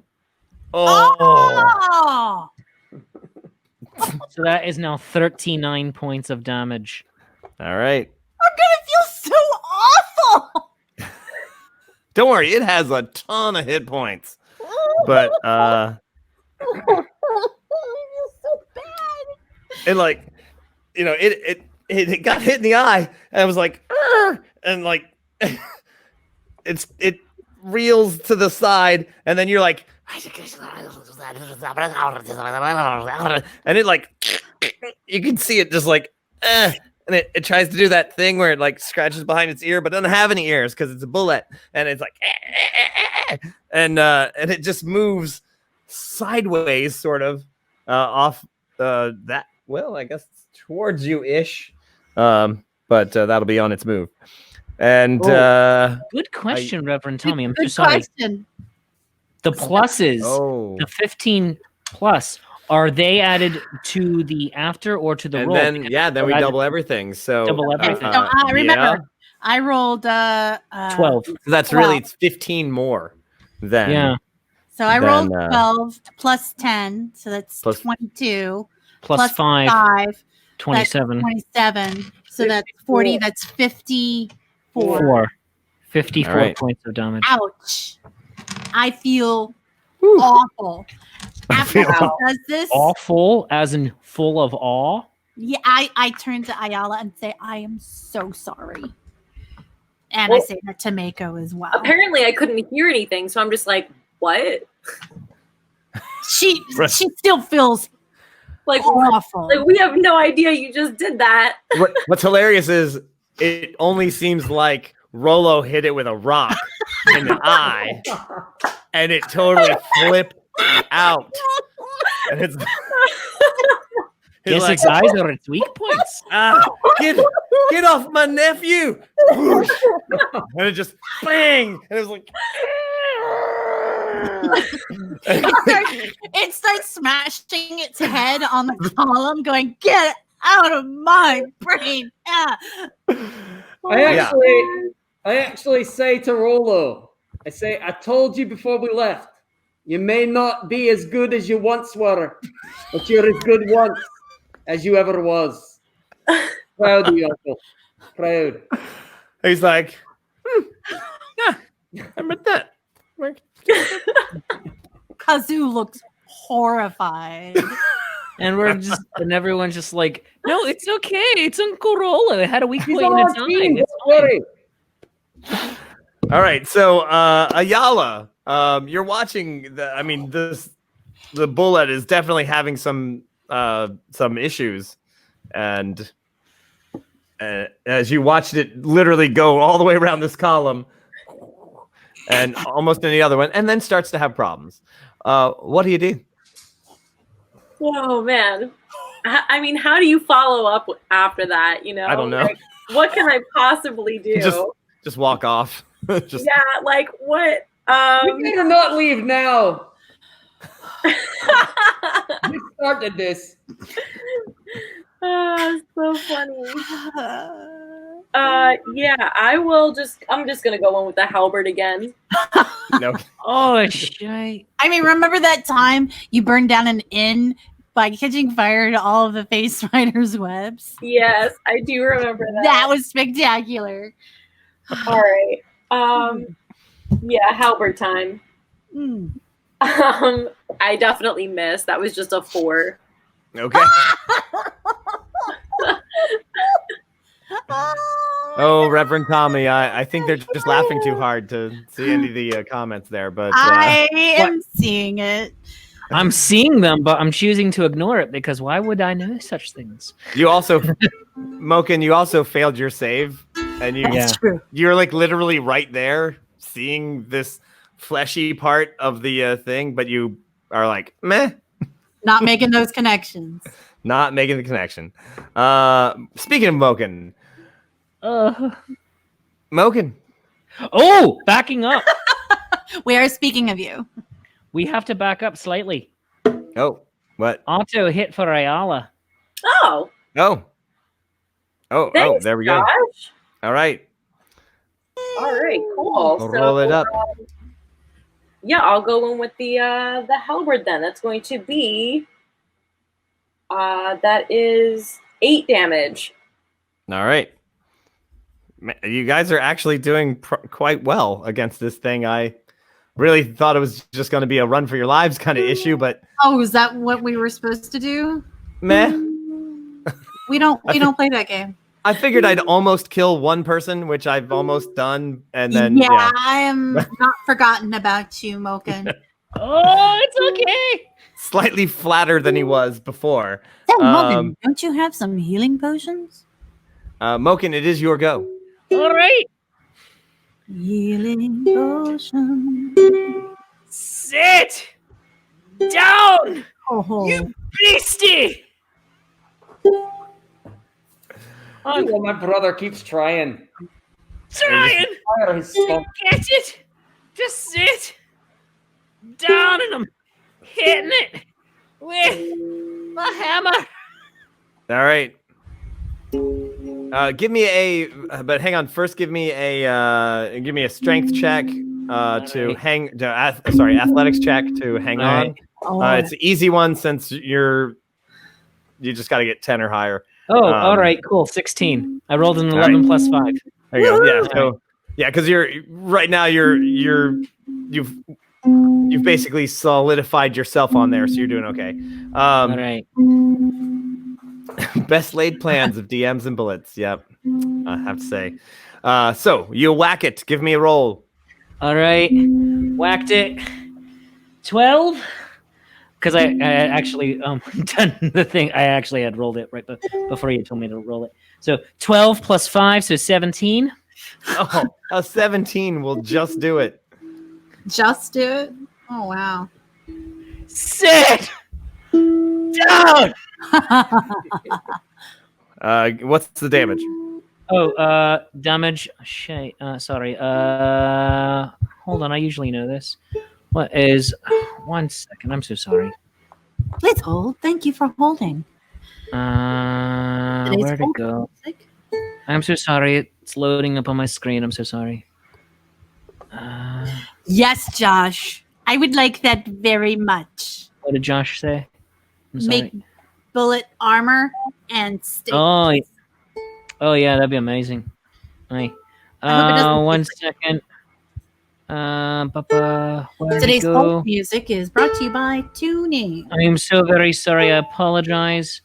Oh. So that is now 39 points of damage. All right. I'm gonna feel so awful. Don't worry, it has a ton of hit points. But I feel so bad. it like it got hit in the eye, and I was like, "Arr!" And like it reels to the side, and then you're like, and it like you can see it just like and it tries to do that thing where it like scratches behind its ear but doesn't have any ears because it's a bullet, and it's like and it just moves sideways sort of off that, well, I guess towards you ish, but that'll be on its move. And Good question, Reverend Tommy. I'm Good so sorry. question. The pluses, oh, the 15 plus, are they added to the after or to the and roll? then then we Added- double everything. So Double everything. No, I remember. yeah. I rolled 12. So that's really it's 15 more than Yeah. So I Then, rolled 12 plus 10, so that's plus- 22. Plus 5, 5, 27. That's 27. So that's 40. That's 54. 4. 54 All right. points of damage. Ouch. I feel awful. After feel he does this, Awful, as in full of awe. yeah, I turn to Ayala and say, I am so sorry. And I Well- say that to Mako as well. Apparently, I couldn't hear anything, so I'm just like, what? She Right. still feels Like, awful. like we have no idea you just did that. What's hilarious is it only seems like Rollo hit it with a rock in the eye, and it totally flipped out. And it's Guess like, its eyes are its weak points. get off my nephew! Whoosh. And it just bang, and it was like. It starts smashing its head on the column, going, "Get out of my brain!" Yeah. I actually say to Rollo, I say, I told you before we left, you may not be as good as you once were, but you're as good once as you ever was. Proud of you, Uncle. Proud. He's like, yeah, I meant that. Kazoo looks horrified. And everyone's just like, no, it's okay. It's Uncle Rollo. It had a weak He's point on in our its eye. team, It's don't worry. All right, so Ayala, you're watching the bullet is definitely having some issues, and as you watched it literally go all the way around this column and almost any other one, and then starts to have problems. What do you do? Oh man, I mean, how do you follow up after that? You know, I don't know. Like, what can I possibly do? Just walk off. Just Yeah, like what? You better not leave now. You started this. So funny. Yeah, I'm just gonna go in with the halberd again. no. Oh, shit. I mean, remember that time you burned down an inn by catching fire to all of the face riders' webs? Yes, I do remember that. That was spectacular. All right. Yeah, halberd time. Mm. I definitely missed. That was just a 4. Okay. Oh, Reverend Tommy, I think they're just laughing too hard to see any of the comments there. But I am seeing it. I'm seeing them, but I'm choosing to ignore it because why would I know such things? You also, Moken, you also failed your save, and That's Yeah. true. you're like literally right there, seeing this fleshy part of the thing, but you are like, meh, Not making those connections. not making the connection. Speaking of Moken, Moken, Oh, backing up. We are speaking of you. We have to back up slightly. oh, what? Auto hit for Ayala. Oh, Oh, oh, thanks, there we go. Josh. All right, All right, cool. we'll roll it up. Yeah, I'll go in with the halberd then. That's going to be that is 8 damage. All right. You guys are actually doing quite well against this thing. I really thought it was just going to be a run for your lives kind of issue, but Oh, is that what we were supposed to do? meh. We don't play that game. I figured I'd almost kill one person, which I've almost done, and then yeah, I am not forgotten about you, Moken. Oh, it's okay. slightly flatter than he was before. Hey, Moken, don't you have some healing potions? Moken, it is your go. All right. Healing potion. Sit down, Oh, you beastie. Well, my brother keeps trying. Trying Fire his stomach. get it. Just sit down, and I'm hitting it with my hammer. All right. Give me a, but hang on. First, give me a strength check to hang. Athletics check to hang All on. right. It's an easy one since you just got to get 10 or higher. Oh, all right, cool. 16. I rolled an 11 right. plus 5. There you go. Yeah. So yeah, because you're right now you've basically solidified yourself on there, so you're doing okay. All right. Best laid plans of DMs and bullets. Yep, I have to say. So you whack it. Give me a roll. All right. Whacked it. 12. Because I actually done the thing. I actually had rolled it right before you told me to roll it. So 12 plus 5, so 17. Oh, a 17 will just do it. just do it? Oh, wow. Sit down. What's the damage? Oh, damage. Shit. Sorry. Hold on. I usually know this. What is? 1 second. I'm so sorry. Please hold. Thank you for holding. Where'd it go? Music. I'm so sorry. It's loading up on my screen. I'm so sorry. Yes, Josh. I would like that very much. What did Josh say? I'm sorry. Make bullet armor and stick. Oh, yeah, that'd be amazing. Right. I hope it doesn't 1 second. Where'd Today's it go? hold music is brought to you by Tuning. I am so very sorry. I apologize.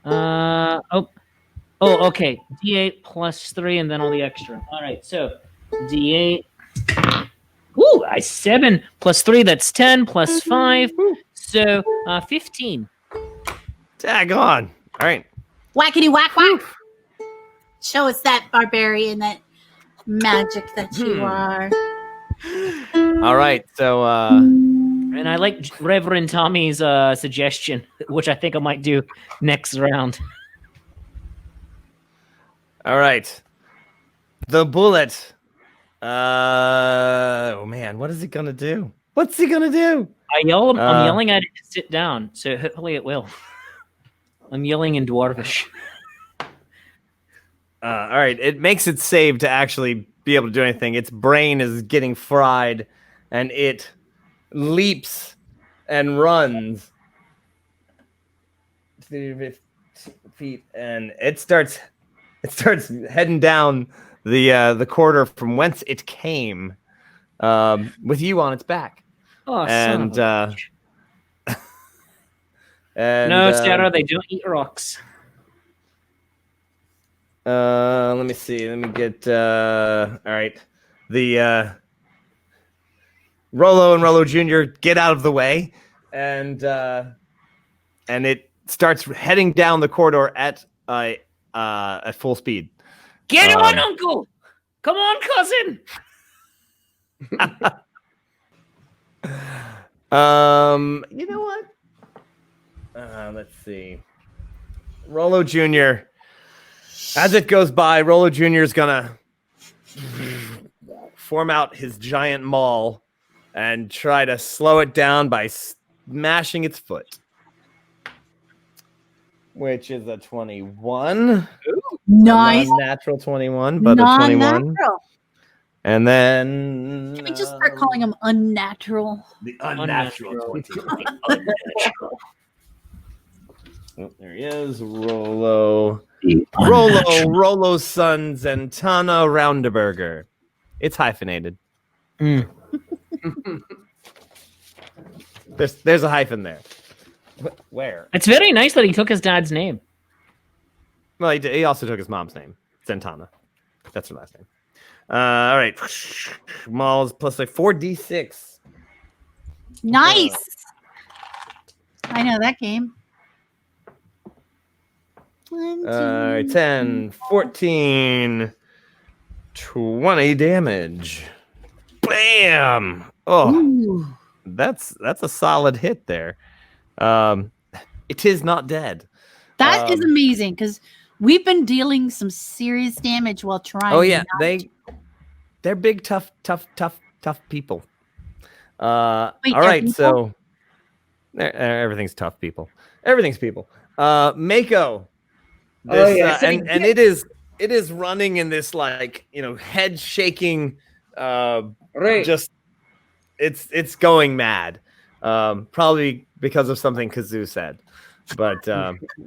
Okay. D8 plus 3 and then all the extra. All right. So D8. Ooh, 7 plus 3. That's 10 plus 5. So 15. Tag on. All right. Whackity whack whack. Show us that barbarian, that magic that you are. All right. So And I like Reverend Tommy's suggestion, which I think I might do next round. all right. The bullet. Oh man, what is he gonna do? What's he gonna do? I'm yelling at it to sit down, so hopefully it will. I'm yelling in Dwarvish. All right. It makes it save to actually be able to do anything. Its brain is getting fried, and it leaps and runs feet, and it starts heading down the corridor from whence it came, with you on its back. Oh, And son of a bitch. and No, Sarah, they don't eat rocks. let me see. Let me get all right. The Rollo and Rollo Jr. get out of the way, and it starts heading down the corridor at full speed. Get on, Uncle! Come on, cousin! You know what? Let's see. Rollo Jr. As it goes by, Rollo Jr. is gonna form out his giant maul and try to slow it down by smashing its foot, which is a 21. Nice. Natural 21, but a 21. Non-natural. And then Can we just start calling him unnatural? the unnatural 20. Oh, there he is. Rollo Sons and Tana Roundaberger. It's hyphenated. There's a hyphen there. Where? It's very nice that he took his dad's name. Well, he also took his mom's name, Zentana. That's her last name. All right. Malls plus like 4d6. Nice. I know that game. 10, 14, 20 damage. Bam! Oh, Ooh. that's a solid hit there. It is not dead. That is amazing because we've been dealing some serious damage while trying. Oh yeah, not they're big, tough people. Wait, all they're right, people? so everything's tough people. Everything's people. Mako. This, and it is running in this like head shaking. Right. Just it's going mad. Probably because of something Kazoo said, but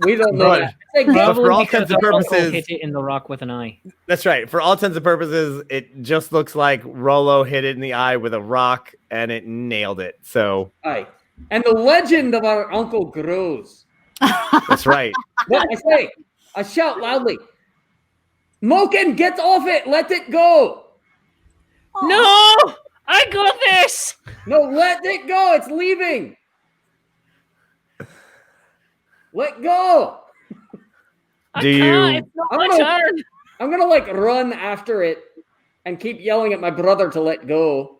we don't know. but- That. It's like But for all Because intents and our uncle purposes, hit it in the rock with an eye. that's right. For all intents and purposes, it just looks like Rollo hit it in the eye with a rock and it nailed it. So Aye. And the legend of our uncle grows. that's right. What I say, I shout loudly. Moken, get off it. Let it go. No! I got this! No, let it go. It's leaving. Let go. I Do can't. you- It's not I'm my gonna- turn. I'm gonna like run after it and keep yelling at my brother to let go.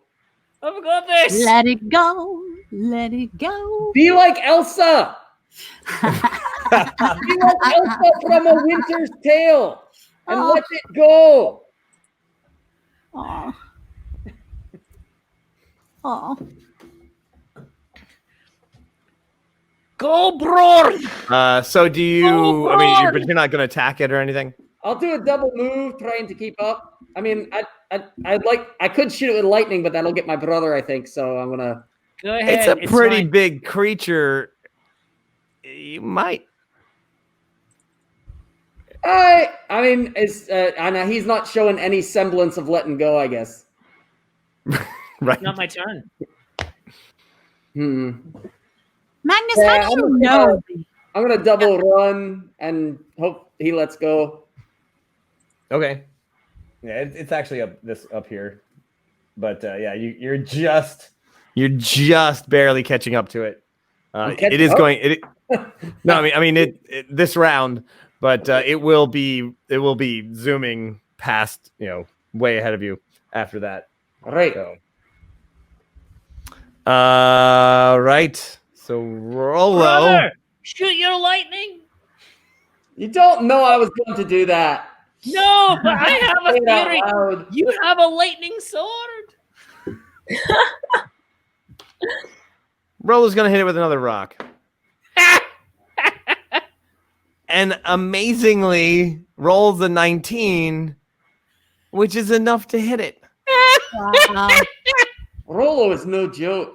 I've got this. Let it go. Let it go. Be like Elsa. Be like Elsa from A Winter's Tale and Oh. let it go. Aw. Aw. Go, Bror! So do you? Oh, I mean, God! but you're not going to attack it or anything. I'll do a double move trying to keep up. I mean, I could shoot it with lightning, but that'll get my brother, I think. So I'm gonna. Go ahead. It's a pretty fine. big creature. You might. I mean, it's and he's not showing any semblance of letting go, I guess. Right. Not my turn. Magnus, Yeah, how do you I'm know? I'm gonna double run and hope he lets go. Okay. Yeah, it's actually up here, but yeah, you're just barely catching up to it. I'm It catching is up? going. No, I mean it this round, but it will be zooming past way ahead of you after that. All right. So, right. So Rollo. Brother, shoot your lightning. You don't know I was going to do that. No, but I have a Say it out theory. loud. You have a lightning sword. Rollo's gonna hit it with another rock. And amazingly rolls a 19, which is enough to hit it. Wow. Rollo is no joke.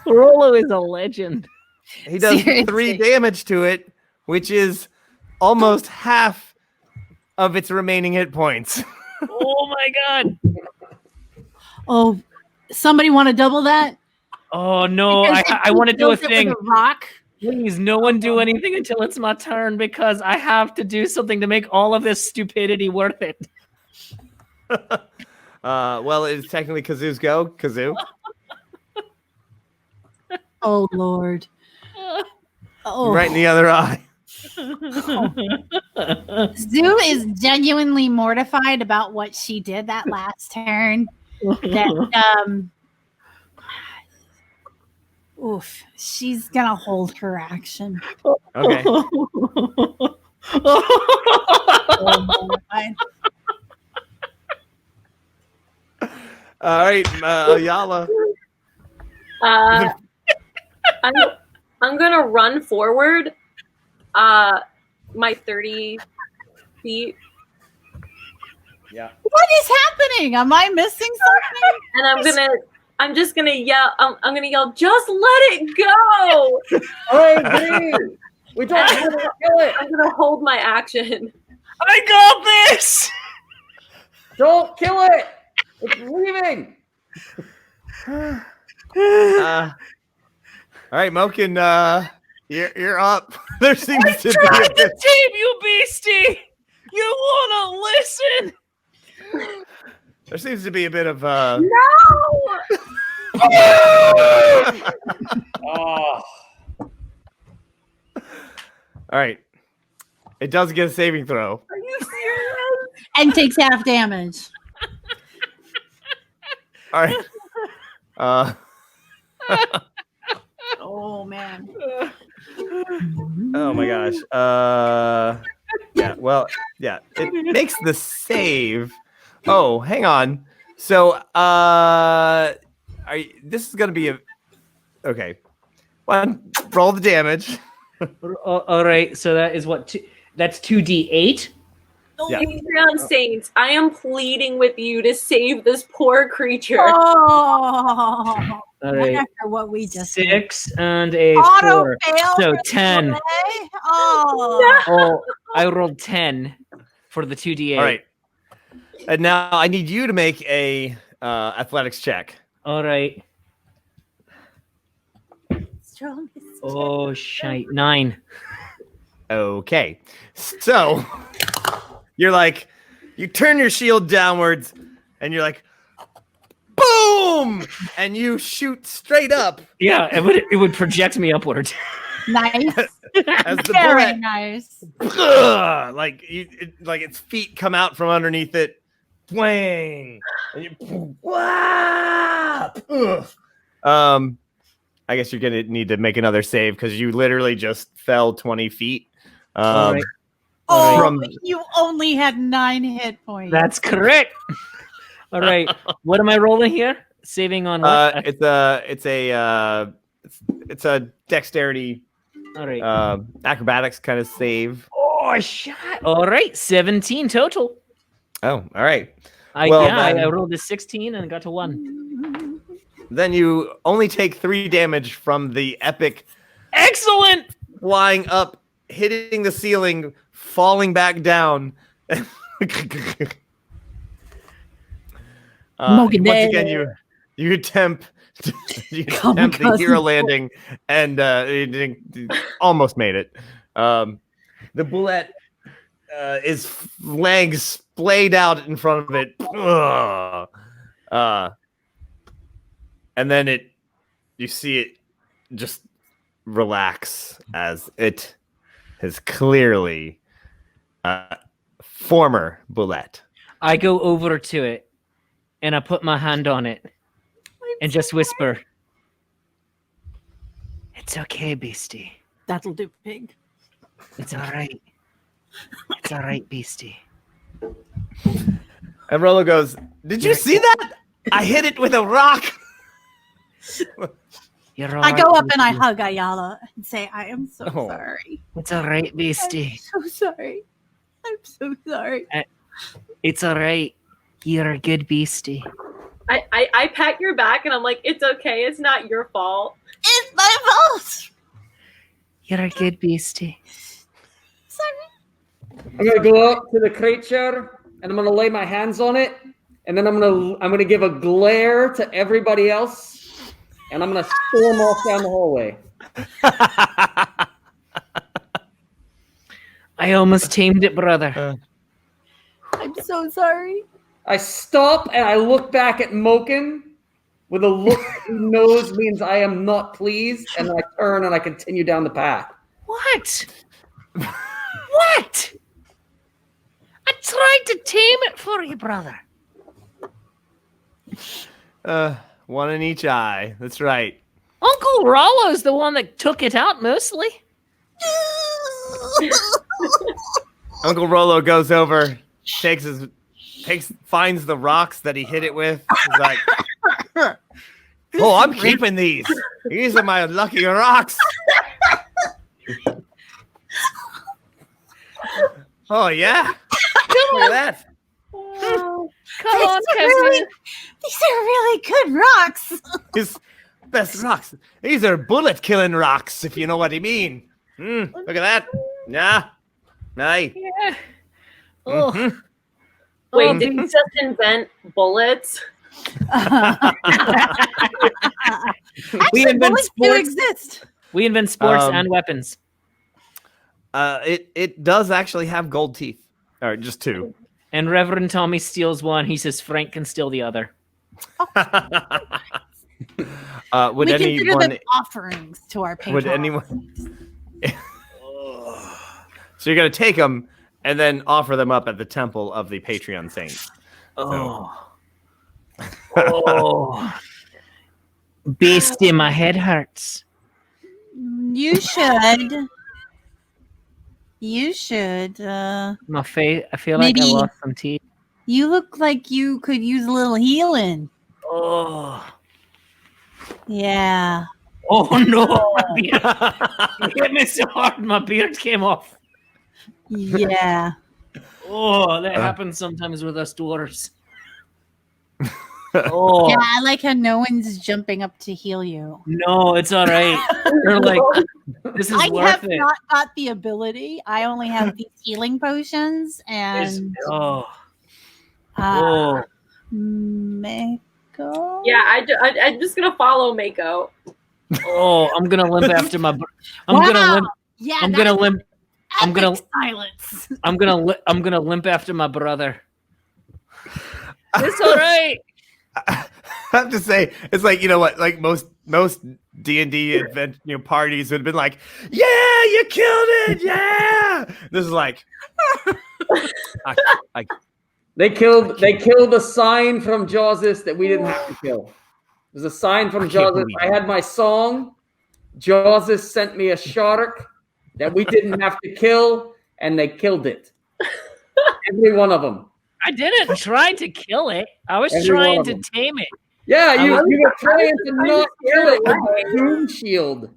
Rollo is a legend. He does Seriously. 3 damage to it, which is almost half of its remaining hit points. Oh my god. Oh, somebody want to double that? Oh no, Because I want to do a kills it thing. with a rock. Please, no one do anything until it's my turn because I have to do something to make all of this stupidity worth it. Well, it's technically Kazoo's go. Kazoo. Oh Lord. Oh. Right in the other eye. Zoo is genuinely mortified about what she did that last turn. That oof, she's gonna hold her action. Okay. Oh, my. All right, Ayala. I'm gonna run forward. My 30 feet, Yeah. What is happening? Am I missing something? and I'm just gonna yell. I'm gonna yell. Just let it go. I agree. We don't have to kill it. I'm gonna hold my action. I got this. Don't kill it. It's leaving. All right, Moken, you're up. There seems to be Tried a to bit. tame you, beastie. You wanna listen? There seems to be a bit of. No. Oh. All right. It does get a saving throw. Are you serious? And takes half damage. All right. Oh man. Oh my gosh. Yeah. Well. Yeah. It makes the save. Oh, hang on. So, this is gonna be a. Okay. One. Roll the damage. All right, so that is what? That's 2d8. Yeah. Patreon Saints, I am pleading with you to save this poor creature. Oh. All right. After what we just did. 6 and a Auto 4. fail. So for 10. play? Oh. Oh, I rolled 10 for the 2d8. All right. And now I need you to make a athletics check. All right. Strongest. Oh, shite. 9. Okay. So you're like, you turn your shield downwards and you're like, boom! And you shoot straight up Yeah, it would project me upward. Nice. as the Very bullet, nice. like like its feet come out from underneath it, twang, and you, whap! I guess you're gonna need to make another save because you literally just fell 20 feet. All right. Oh, From- you only had 9 hit points. That's correct. All right. What am I rolling here? Saving on what? It's a dexterity, All right. acrobatics kind of save. Oh, shot. All right. 17 total. Oh, all right. I Well, yeah, then- I rolled a 16 and got to 1. Then you only take 3 damage from the epic Excellent. flying up, hitting the ceiling, falling back down. Once again, you attempt the hero landing, and you almost made it. The bullet is laying splayed out in front of it. And then you see it just relax as it is clearly a former bullet. I go over to it and I put my hand on it and just whisper, "It's okay, beastie. That'll do, pig. It's all right. It's all right, beastie." And Rollo goes, "Did you see that? I hit it with a rock." You're all I right, go up and I beastie. hug Ayala and say, I am so Oh. sorry. It's all right, beastie. I'm so sorry. I'm so sorry. It's all right. You're a good beastie. I pat your back and I'm like, it's okay. It's not your fault. It's my fault. You're a good beastie. Sorry. I'm gonna go up to the creature and I'm gonna lay my hands on it, and then I'm gonna give a glare to everybody else, and I'm gonna storm off down the hallway. I almost tamed it, brother. I'm so sorry. I stop and I look back at Moken, with a look he knows means I am not pleased, and I turn and I continue down the path. What? What? I tried to tame it for you, brother. One in each eye. That's right. Uncle Rollo's the one that took it out mostly. Uncle Rollo goes over, finds the rocks that he hit it with. He's like, "Oh, I'm keeping these. These are my lucky rocks." Oh yeah, look at that. Oh, come on, cousin. These are really good rocks. His best rocks. These are bullet-killing rocks, if you know what I mean. Look at that. Yeah. Hey. Yeah. Oh. Mhm. Wait, did he just invent bullets? We Actually, invent bullets do sports. exist. We invent sports Um, and weapons. It does actually have gold teeth, or just two. And Reverend Tommy steals one. He says Frank can steal the other. Would We consider anyone? them offerings to our patrons. Would anyone? So you're gonna take them and then offer them up at the temple of the Patreon saints. Oh. Oh. Beastie, my head hurts. You should. You should. My face. I feel like I Maybe- lost some teeth. You look like you could use a little healing. Oh. Yeah. Oh no! My beard. You hit me so hard, my beard came off. Yeah. Oh, that happens sometimes with us dwarves. Oh Yeah, I like how no one's jumping up to heal you. no, it's all right. They're like, this is I worth have it. not got the ability. I only have these healing potions and Oh, uh, oh. Mako. Yeah, I'm just gonna follow Mako. Oh, I'm gonna limp after my. I'm Wow. gonna limp. Yeah, I'm gonna limp. I'm gonna- epic silence. I'm gonna limp after my brother. It's all right. I have to say, it's like, you know what, like most D&D event, parties would have been like, yeah, you killed it, yeah. This is like, They killed a sign from Jawsis that we didn't have to kill. There's a sign from can't Jawsis. believe I had my song. Jawsis sent me a shark that we didn't have to kill, and they killed it. Every one of them. I didn't try to kill it. I was Every one trying of to them. tame it. Yeah, you was- were trying to I was not kill scared it with away. a doom shield.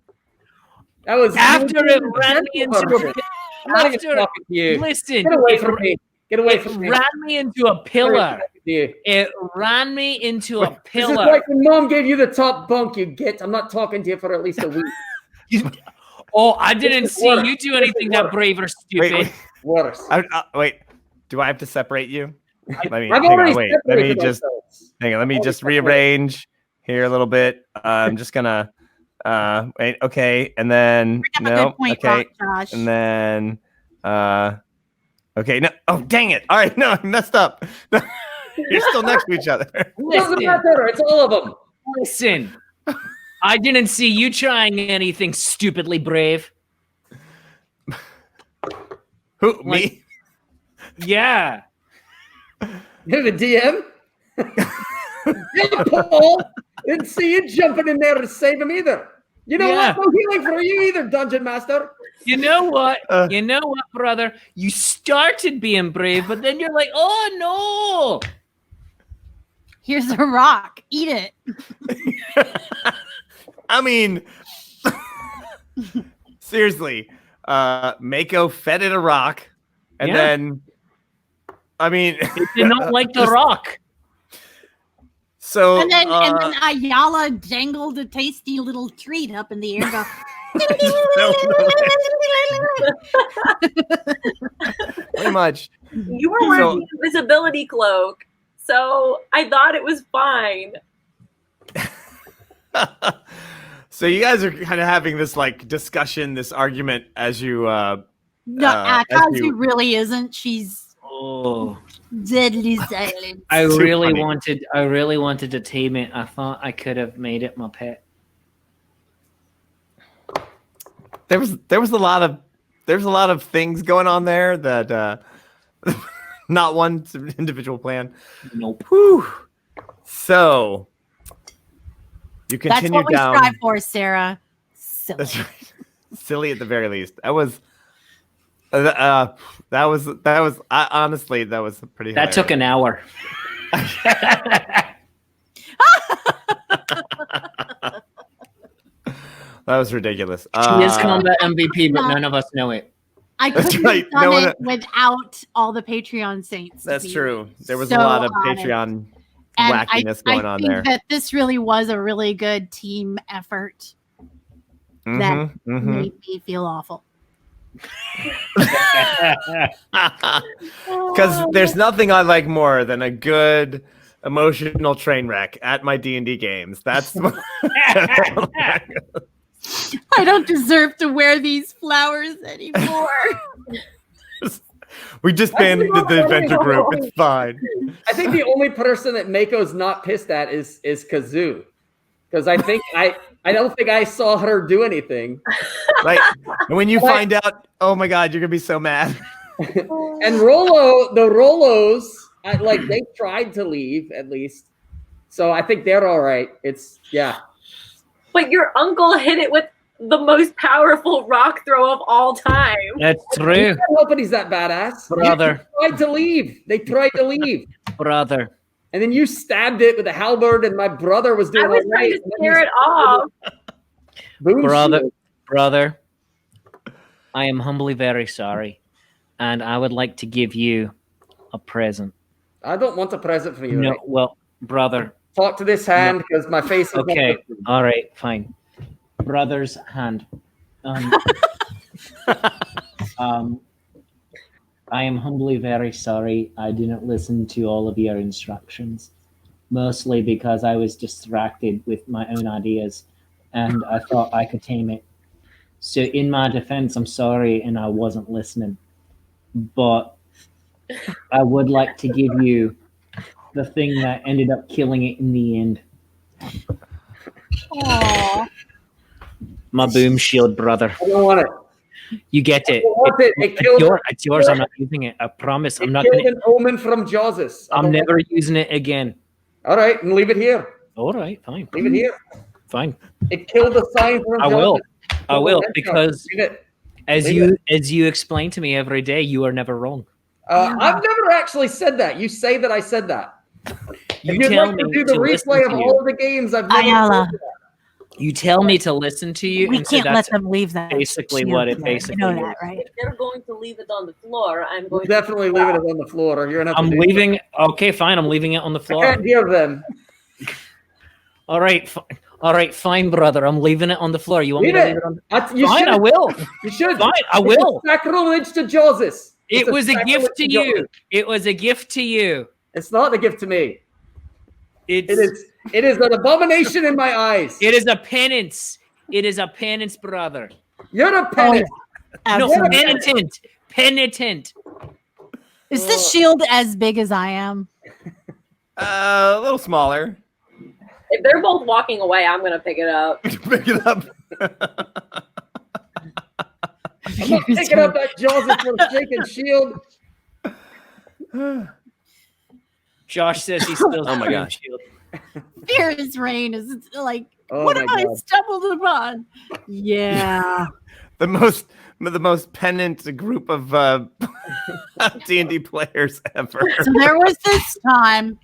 That was After it ran me into I'm not even after- talking to you. Listen, Get away it, from me. Get away it from me. ran me into a I'm not pillar. talking to you. It ran me into a This is pillar. like when mom gave you the top bunk, you get. I'm not talking to you for at least a week. Oh, I didn't It's see worse. you do anything It's that worse. brave or stupid. wait, Worse. wait, do I have to separate you? Let me, I've hang already on, wait, let me separated just, ourselves. hang on, let me Already just separated. rearrange here a little bit. I'm just gonna, wait, okay, and then, Bring up a no, good point, okay, Josh. and then, okay, no, oh, dang it, all right, no, I messed up. You're still next to each other. It doesn't Listen, matter. It's all of them. listen. I didn't see you trying anything stupidly brave. Who, me? Yeah. You're the DM. Yeah, Paul. Didn't see you jumping in there to save him either. You know Yeah. what? No healing for you either, Dungeon Master. You know what? Uh. You know what, brother? You started being brave, but then you're like, oh no. Here's a rock. Eat it. I mean, seriously, Mako fed it a rock, and Yeah. then, I mean, It did not like the rock. so, And then Ayala dangled a tasty little treat up in the air. Go, pretty much. You were wearing the invisibility cloak, so I thought it was fine. So you guys are kind of having this like discussion, this argument as you, no, as Kazu you- really isn't. She's Oh, Deadly silence. I Too really funny. wanted to tame it. I thought I could have made it my pet. There was a lot of things going on there that not one individual plan. Nope. Whew. So you That's continue what we down. strive for, Sarah. Silly. That's right. Silly at the very least. Honestly, that was pretty. That took an hour. That was ridiculous. She is combat MVP, but none of us know it. I That's couldn't right. have done No one- it without all the Patreon saints. to That's be true. There was so a lot of honest. Patreon And wackiness going I on think there. that this really was a really good team effort that Mhm. made me feel awful. Because there's nothing I like more than a good emotional train wreck at my D&D games. That's I don't deserve to wear these flowers anymore. we disbanded the adventure group. It's fine. I think the only person that Mako's not pissed at is Kazoo, because I don't think I saw her do anything. Like, and when you find out, oh my god, you're gonna be so mad. And the Rollos, they tried to leave at least, so I think they're all right. But your uncle hit it with the most powerful rock throw of all time. That's I true, can't help it, he's that badass. brother. They tried to leave. Brother. And then you stabbed it with a halberd, and my brother was doing I was all trying right. to scare it off. Boom shield. Brother. I am humbly very sorry, and I would like to give you a present. I don't want a present from you. No, Rick. well, brother. Talk to this hand because my face is not Okay, lifted. all right, fine. Brother's hand. I am humbly very sorry. I didn't listen to all of your instructions, mostly because I was distracted with my own ideas, and I thought I could tame it. So, in my defense, I'm sorry, and I wasn't listening. But I would like to give you the thing that ended up killing it in the end. Aww. My boom shield, brother. I don't want it. You get it. I don't want it. It killed, It's yours. I'm not using it. I promise. it I'm not killed gonna. an omen from Jawses. I'm never using it again. All right, and leave it here. All right, fine, Leave it here. fine. It killed the sign from I will. Jawses. I will, Leave because it. as Leave you explain to me every day, you are never wrong. I've never actually said that. You say that I said that. You If you'd tell like me to do the to listen replay of to all you. of the games, I've never Ayala. said that. You tell me to listen to you, We and so can't let that's them leave that. basically shield what it there. basically You know is. that, right? If they're going to leave it on the floor, I'm We'll going definitely to leave it on the floor. Or you're gonna have I'm to do leaving. Okay, fine. I'm leaving it on the I floor. can't hear them. All right, fine, brother. I'm leaving it on the floor. You want Leave me to it. leave it on? You Fine, should. I will. You should. Fine, I It's will. a sacrilege to Jawses. It It's a was a sacrilege gift to Jawses. you. It was a gift to you. It's not a gift to me. It's, It is an abomination in my eyes. It is a penance. It is a penance, brother. You're a penitent. No, Absolutely. penitent. Penitent. Is this shield as big as I am? A little smaller. If they're both walking away, I'm going to pick it up. Pick it up. I'm not picking up that Jawses forsaken shield. Josh says he's still. Oh my gosh. Shield. Fear's reign is like, Oh what my have I God. stumbled upon? Yeah. The most pennant group of D&D players ever. So there was this time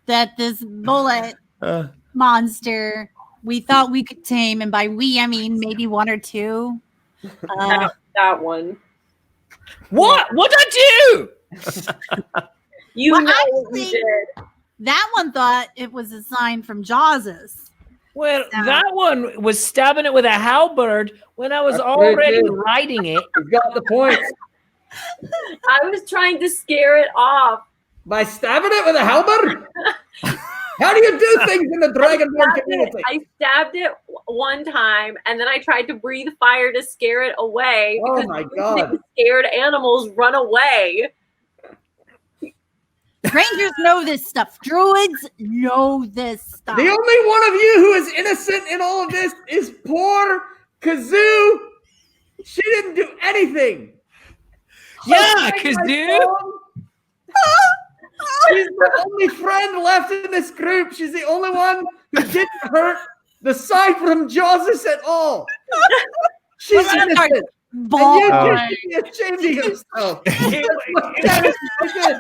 that this bullet monster we thought we could tame, and by we I mean maybe one or two. That one. What? What'd I do? You Well, know what you actually- did. That one thought it was a sign from Jawses. Well, No. that one was stabbing it with a halberd when I was That's what it already is. riding it. You've got the point. I was trying to scare it off. By stabbing it with a halberd? How do you do things in the Dragonborn community? I stabbed it one time, and then I tried to breathe fire to scare it away. Oh because my usually God. the scared animals run away. Rangers know this stuff. Druids know this stuff. The only one of you who is innocent in all of this is poor Kazoo. She didn't do anything. Yeah, Okay, my Kazoo. mom, she's the only friend left in this group. She's the only one who didn't hurt the side from Joseph at all. She's innocent. And you Boy. should be ashamed of yourself. That's what Dennis did.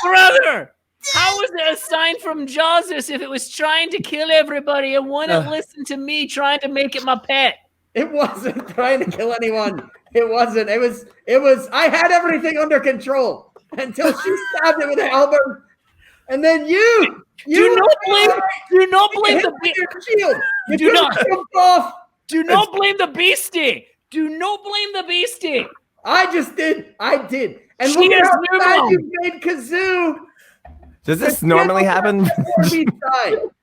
Brother, how was it a sign from Joseph if it was trying to kill everybody and wouldn't listen to me trying to make it my pet? It wasn't trying to kill anyone. It wasn't. It was. I had everything under control until she stabbed it with a halberd, and then you Do not blame hit the with your shield. You Do could not- have jumped off. Do not blame the beastie. Do not blame the beastie. I just did. I did. And She look is at how bad normal. you made Kazoo. Does this normally happen?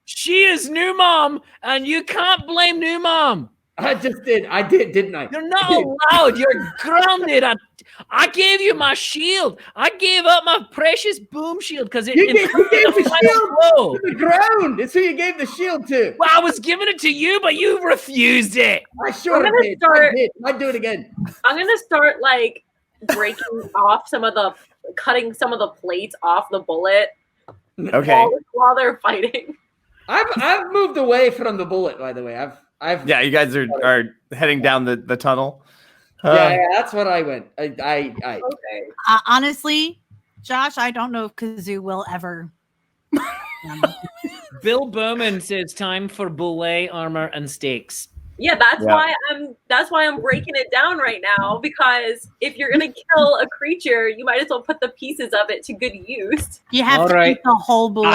She is new mom, and you can't blame new mom. I just did. I did, didn't I? You're not allowed. You're grounded. I gave you my shield. I gave up my precious boom shield because it You gave improved the the final shield blow. to the ground. It's who you gave the shield to. Well, I was giving it to you, but you refused it. I sure I'm gonna did. start- I did. I'd do it again. I'm gonna start like breaking off cutting some of the plates off the bullet Okay. while they're fighting. I've moved away from the bullet, by the way. I've Yeah, you guys are heading down the tunnel. yeah, that's what I went. I Okay. Honestly, Josh, I don't know if Kazoo will ever. Bill Bowman says time for boulet armor and stakes. Yeah, that's Yeah. why I'm breaking it down right now, because if you're gonna kill a creature, you might as well put the pieces of it to good use. You have All to right. keep the whole bullet.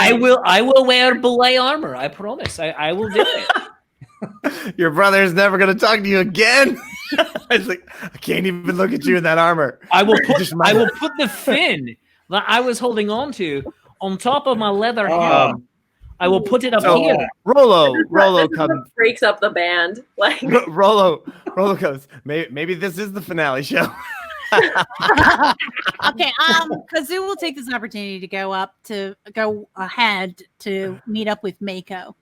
I will wear boulet armor. I promise. I will do it. Your brother is never going to talk to you again. I was like, I can't even look at you in that armor. I will Just put the fin that I was holding on to on top of my leather Oh. helmet. I will put it up So- here. Rollo This is comes. what breaks up the band. Like, Rollo goes. Maybe this is the finale show. Okay, Kazoo will take this opportunity to go ahead to meet up with Mako.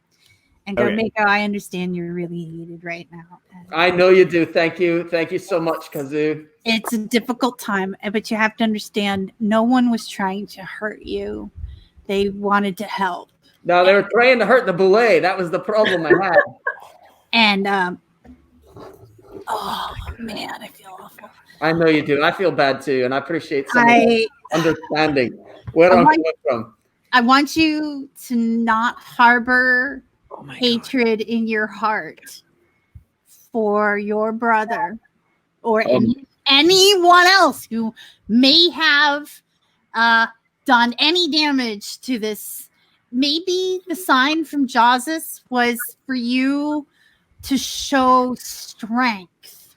And go, Okay. Mako, I understand you're really heated right now. I know you do. Thank you so much, Kazoo. It's a difficult time, but you have to understand no one was trying to hurt you. They wanted to help. No, they were trying to hurt the boulet. That was the problem I had. And oh man, I feel awful. I know you do. I feel bad too, and I appreciate someone I understanding where I I'm want- coming from. I want you to not harbor Oh my God. hatred in your heart for your brother or anyone else who may have done any damage to this. Maybe the sign from Joseph was for you to show strength,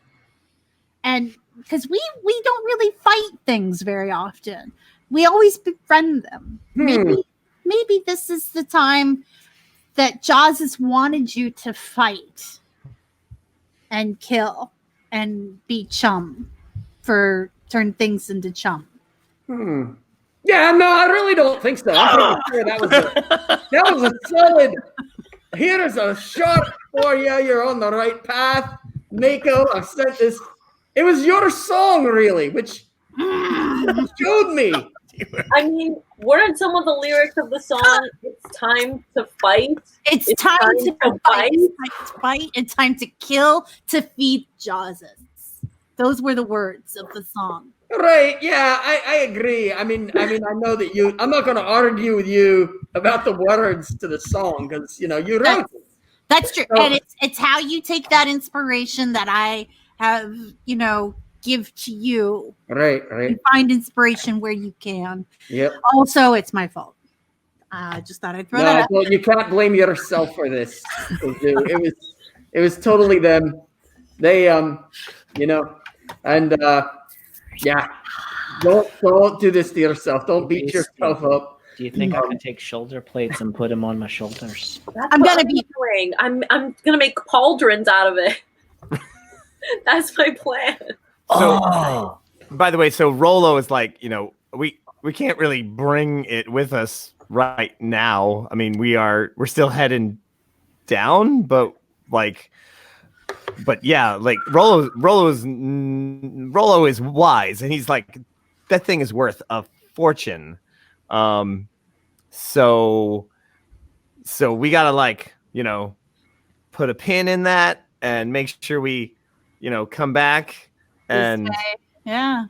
and because we don't really fight things very often, we always befriend them. Maybe this is the time that Joseph wanted you to fight and kill and be chum, for turn things into chum. Yeah, no, I really don't think so. I'm pretty sure that was a solid. Here's a shot for you. You're on the right path, Mako. I've sent this. It was your song, really, which showed me. I mean, weren't some of the lyrics of the song "It's time to fight"? It's It's time time to to fight. fight. It's time to fight. It's time to kill, to feed Joseph. Those were the words of the song. Right? Yeah, I agree. I mean, I know that you. I'm not going to argue with you about the words to the song because you wrote it. That's true. So- And it's how you take that inspiration that I have, give to you. Right. You find inspiration where you can. Yep. Also, it's my fault. I just thought I'd throw that No, out. well, you can't blame yourself for this. It was totally them. They, and yeah, don't do this to yourself. Don't beat yourself up. Do you think I could take shoulder plates and put them on my shoulders? That's I'm what gonna be- doing. I'm gonna make pauldrons out of it. That's my plan. So, by the way, so Rollo is like, we really bring it with us right now. I mean, we're still heading down, but yeah, like Rollo is wise, and he's like, that thing is worth a fortune. So we gotta put a pin in that and make sure we, come back and Yeah.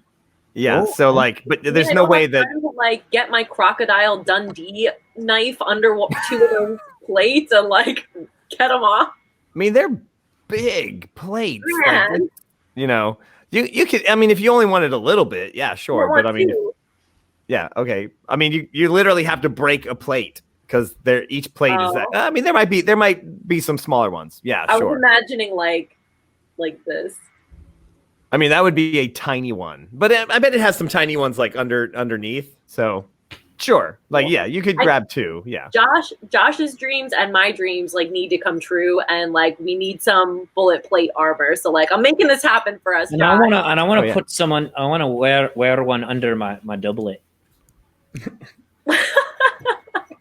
yeah. Oh, So but there's no way that to, get my Crocodile Dundee knife under two of those plates and get them off. I mean, they're big plates. Man. You could. I mean, if you only wanted a little bit, yeah, sure. But I mean, yeah, okay. I mean, you literally have to break a plate because each plate is that. I mean, there might be some smaller ones. Yeah, I sure. was imagining like this. I mean, that would be a tiny one, but I bet it has some tiny ones underneath. So, sure, yeah, you could grab two. Yeah. Josh's dreams and my dreams need to come true, and we need some bullet plate armor. So I'm making this happen for us. And Josh. I wanna put someone. I wanna wear one under my doublet.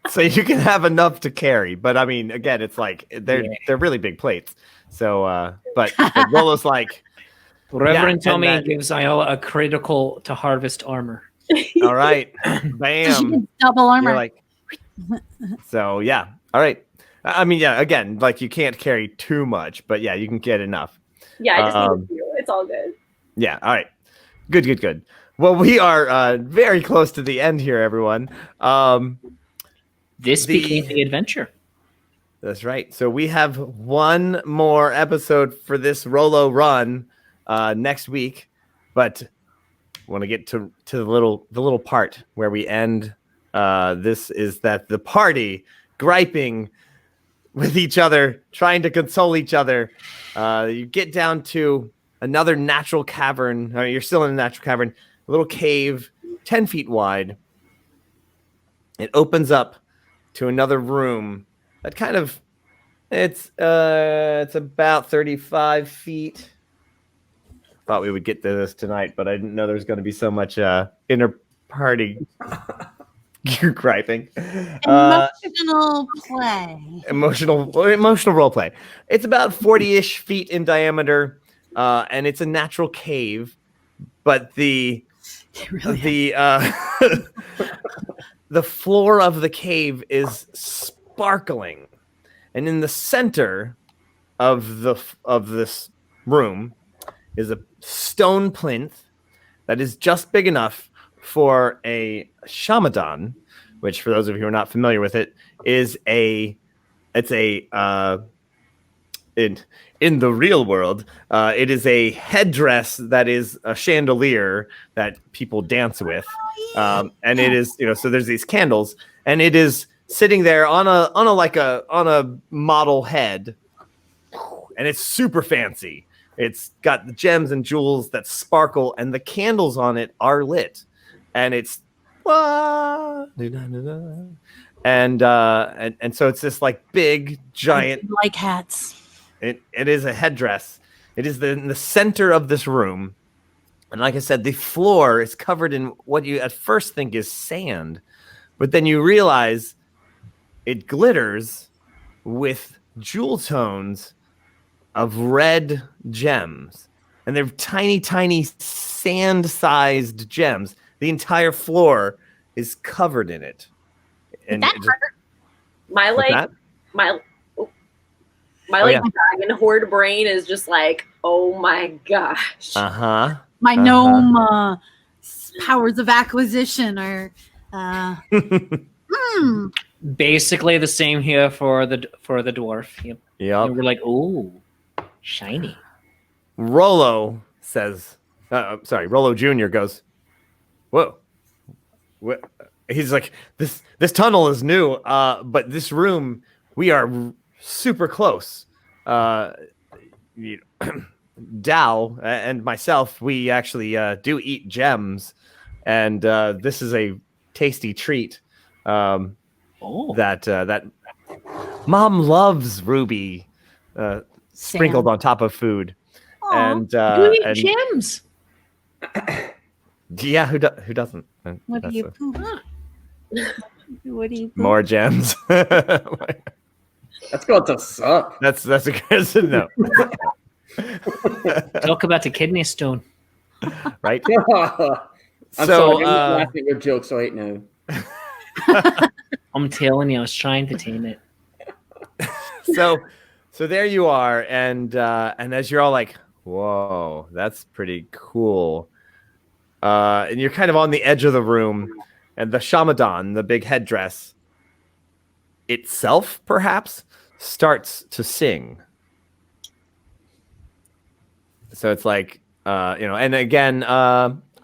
So you can have enough to carry, but I mean, again, it's they're really big plates. So, but Rollo's like. Reverend Tommy gives Iola a critical to harvest armor. All right, bam, double armor. You're so yeah, all right. I mean, yeah, again, you can't carry too much, but yeah, you can get enough. Yeah, I just need a few. It's all good. Yeah, all right, good. Well, we are very close to the end here, everyone. This became the adventure. That's right. So we have one more episode for this Rollo Run next week, but I want to get to the little part where we end. This is that the party griping with each other, trying to console each other. You get down to another natural cavern. You're still in a natural cavern, a little cave, 10 feet wide. It opens up to another room that it's about 35 feet. Thought we would get to this tonight, but I didn't know there was going to be so much inner party griping. Emotional play. Emotional role play. It's about 40-ish feet in diameter, and it's a natural cave, but the floor of the cave is sparkling, and in the center of this room is a stone plinth that is just big enough for a shamadan, which, for those of you who are not familiar with it, is in the real world, it is a headdress that is a chandelier that people dance with, and it is so there's these candles, and it is sitting there on a model head, and it's super fancy. It's got the gems and jewels that sparkle, and the candles on it are lit, and it's and so it's this big giant hats. It is a headdress. It is in the center of this room, and like I said, the floor is covered in what you at first think is sand, but then you realize it glitters with jewel tones of red gems, and they're tiny sand-sized gems. The entire floor is covered in it. And my dragon horde brain is just oh my gosh. My gnome powers of acquisition are basically the same here for the dwarf. Yep. And we're like, ooh, shiny. Rollo says, Rollo Jr. goes, whoa. He's like, this tunnel is new, but this room, we are super close. Dao and myself, we actually do eat gems, and this is a tasty treat. That Mom loves ruby sprinkled on top of food. Aww. And gems. Yeah, who doesn't? What do That's you poop? What do you poop? more gems. That's going to suck. that's a good no. Talk about a kidney stone. Right? I'm So, sorry, I'm not laughing at your jokes right now. I'm telling you, I was trying to tame it. so there you are, and as you're all like, whoa, that's pretty cool. And you're kind of on the edge of the room, and the shamadan, the big headdress itself, perhaps, starts to sing. So it's like, and again,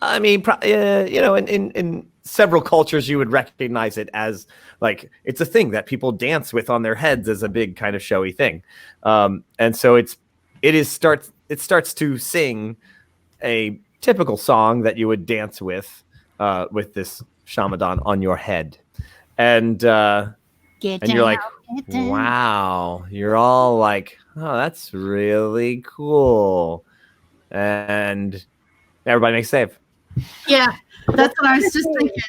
I mean, in several cultures, you would recognize it as like it's a thing that people dance with on their heads as a big kind of showy thing, and so it starts to sing a typical song that you would dance with this shamadan on your head, and you're like, wow, you're all like, oh, that's really cool, and everybody makes save. Yeah, that's what I was just thinking.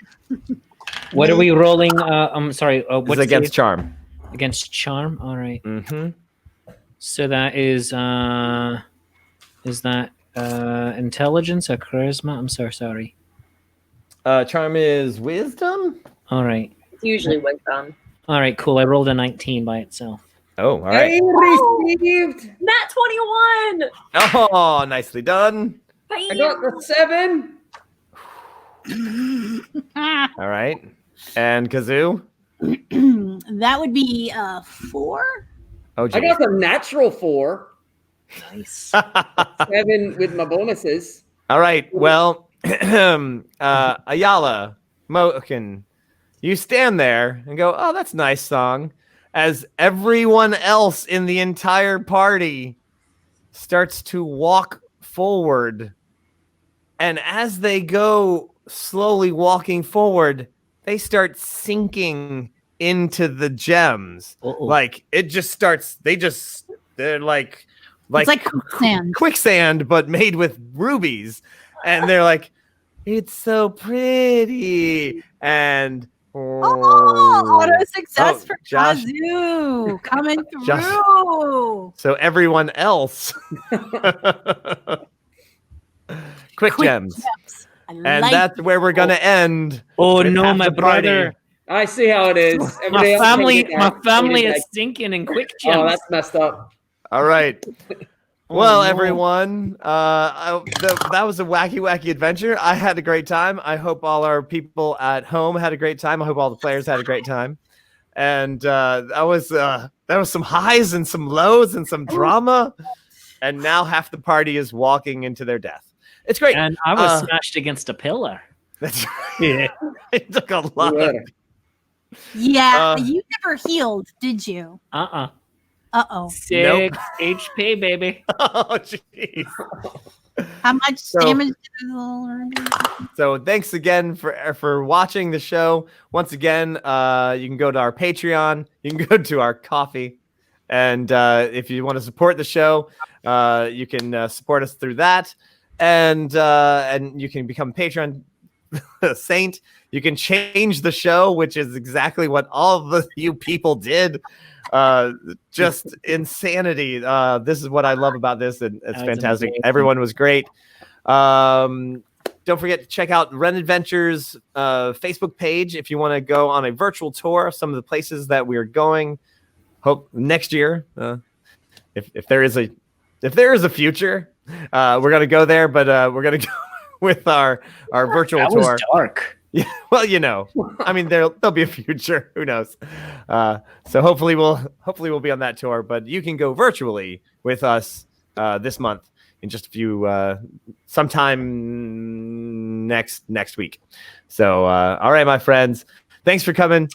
What are we rolling? I'm sorry. It's What's against charm. Against charm. All right. Mm-hmm. So that is that intelligence or charisma? I'm so sorry. Charm is wisdom. All right. It's usually wisdom. All right. Cool. I rolled a 19 by itself. Oh, all right. I received. Nat 21. Oh, nicely done. I got the 7. All right. And Kazoo? That would be 4. Oh, I geez. got the natural 4. Nice. 7 with my bonuses. All right. Well, Ayala, Moken, you stand there and go, oh, that's a nice song. As everyone else in the entire party starts to walk forward. And as they go slowly walking forward, they start sinking into the gems. Uh-oh. Like it just starts, they're like It's like quicksand. quicksand, but made with rubies. And they're like, it's so pretty. And Auto success for Josh. Kazoo coming through. Josh. So everyone else. Quick gems. I And like that's where we're going to end. Oh with no, half my the party. brother. I see how it is. My family Everybody else is sinking in quick Oh, gems. that's messed up. All right. Oh, Well, no. everyone, that was a wacky adventure. I had a great time. I hope all our people at home had a great time. I hope all the players had a great time. And that was some highs and some lows and some drama. And now half the party is walking into their death. It's great. And I was smashed against a pillar. That's Yeah. it took a lot. Yeah, you never healed, did you? Uh-oh. 6 HP, baby. Oh, jeez. How much damage So thanks again for watching the show. Once again, you can go to our Patreon. You can go to our Coffee. And if you want to support the show, you can support us through that. And you can become a Patreon saint. You can change the show, which is exactly what all of you people did. Just insanity. This is what I love about this, and it's fantastic. Amazing. Everyone was great. Don't forget to check out Run Adventures Facebook page if you want to go on a virtual tour of some of the places that we're going. Hope next year, if there is a future, we're gonna go there, but we're gonna go with our virtual That tour. was dark. Yeah, well, I mean, there'll be a future. Who knows? So hopefully we'll be on that tour. But you can go virtually with us this month in just a few, sometime next week. So all right, my friends, thanks for coming.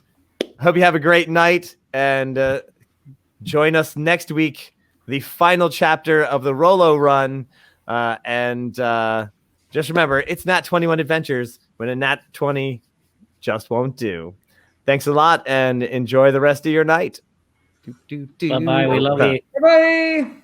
Hope you have a great night, and join us next week, the final chapter of the Rollo Run, and just remember, it's Nat21 Adventures. When a Nat 20 just won't do. Thanks a lot and enjoy the rest of your night. Bye-bye. We love you. Bye.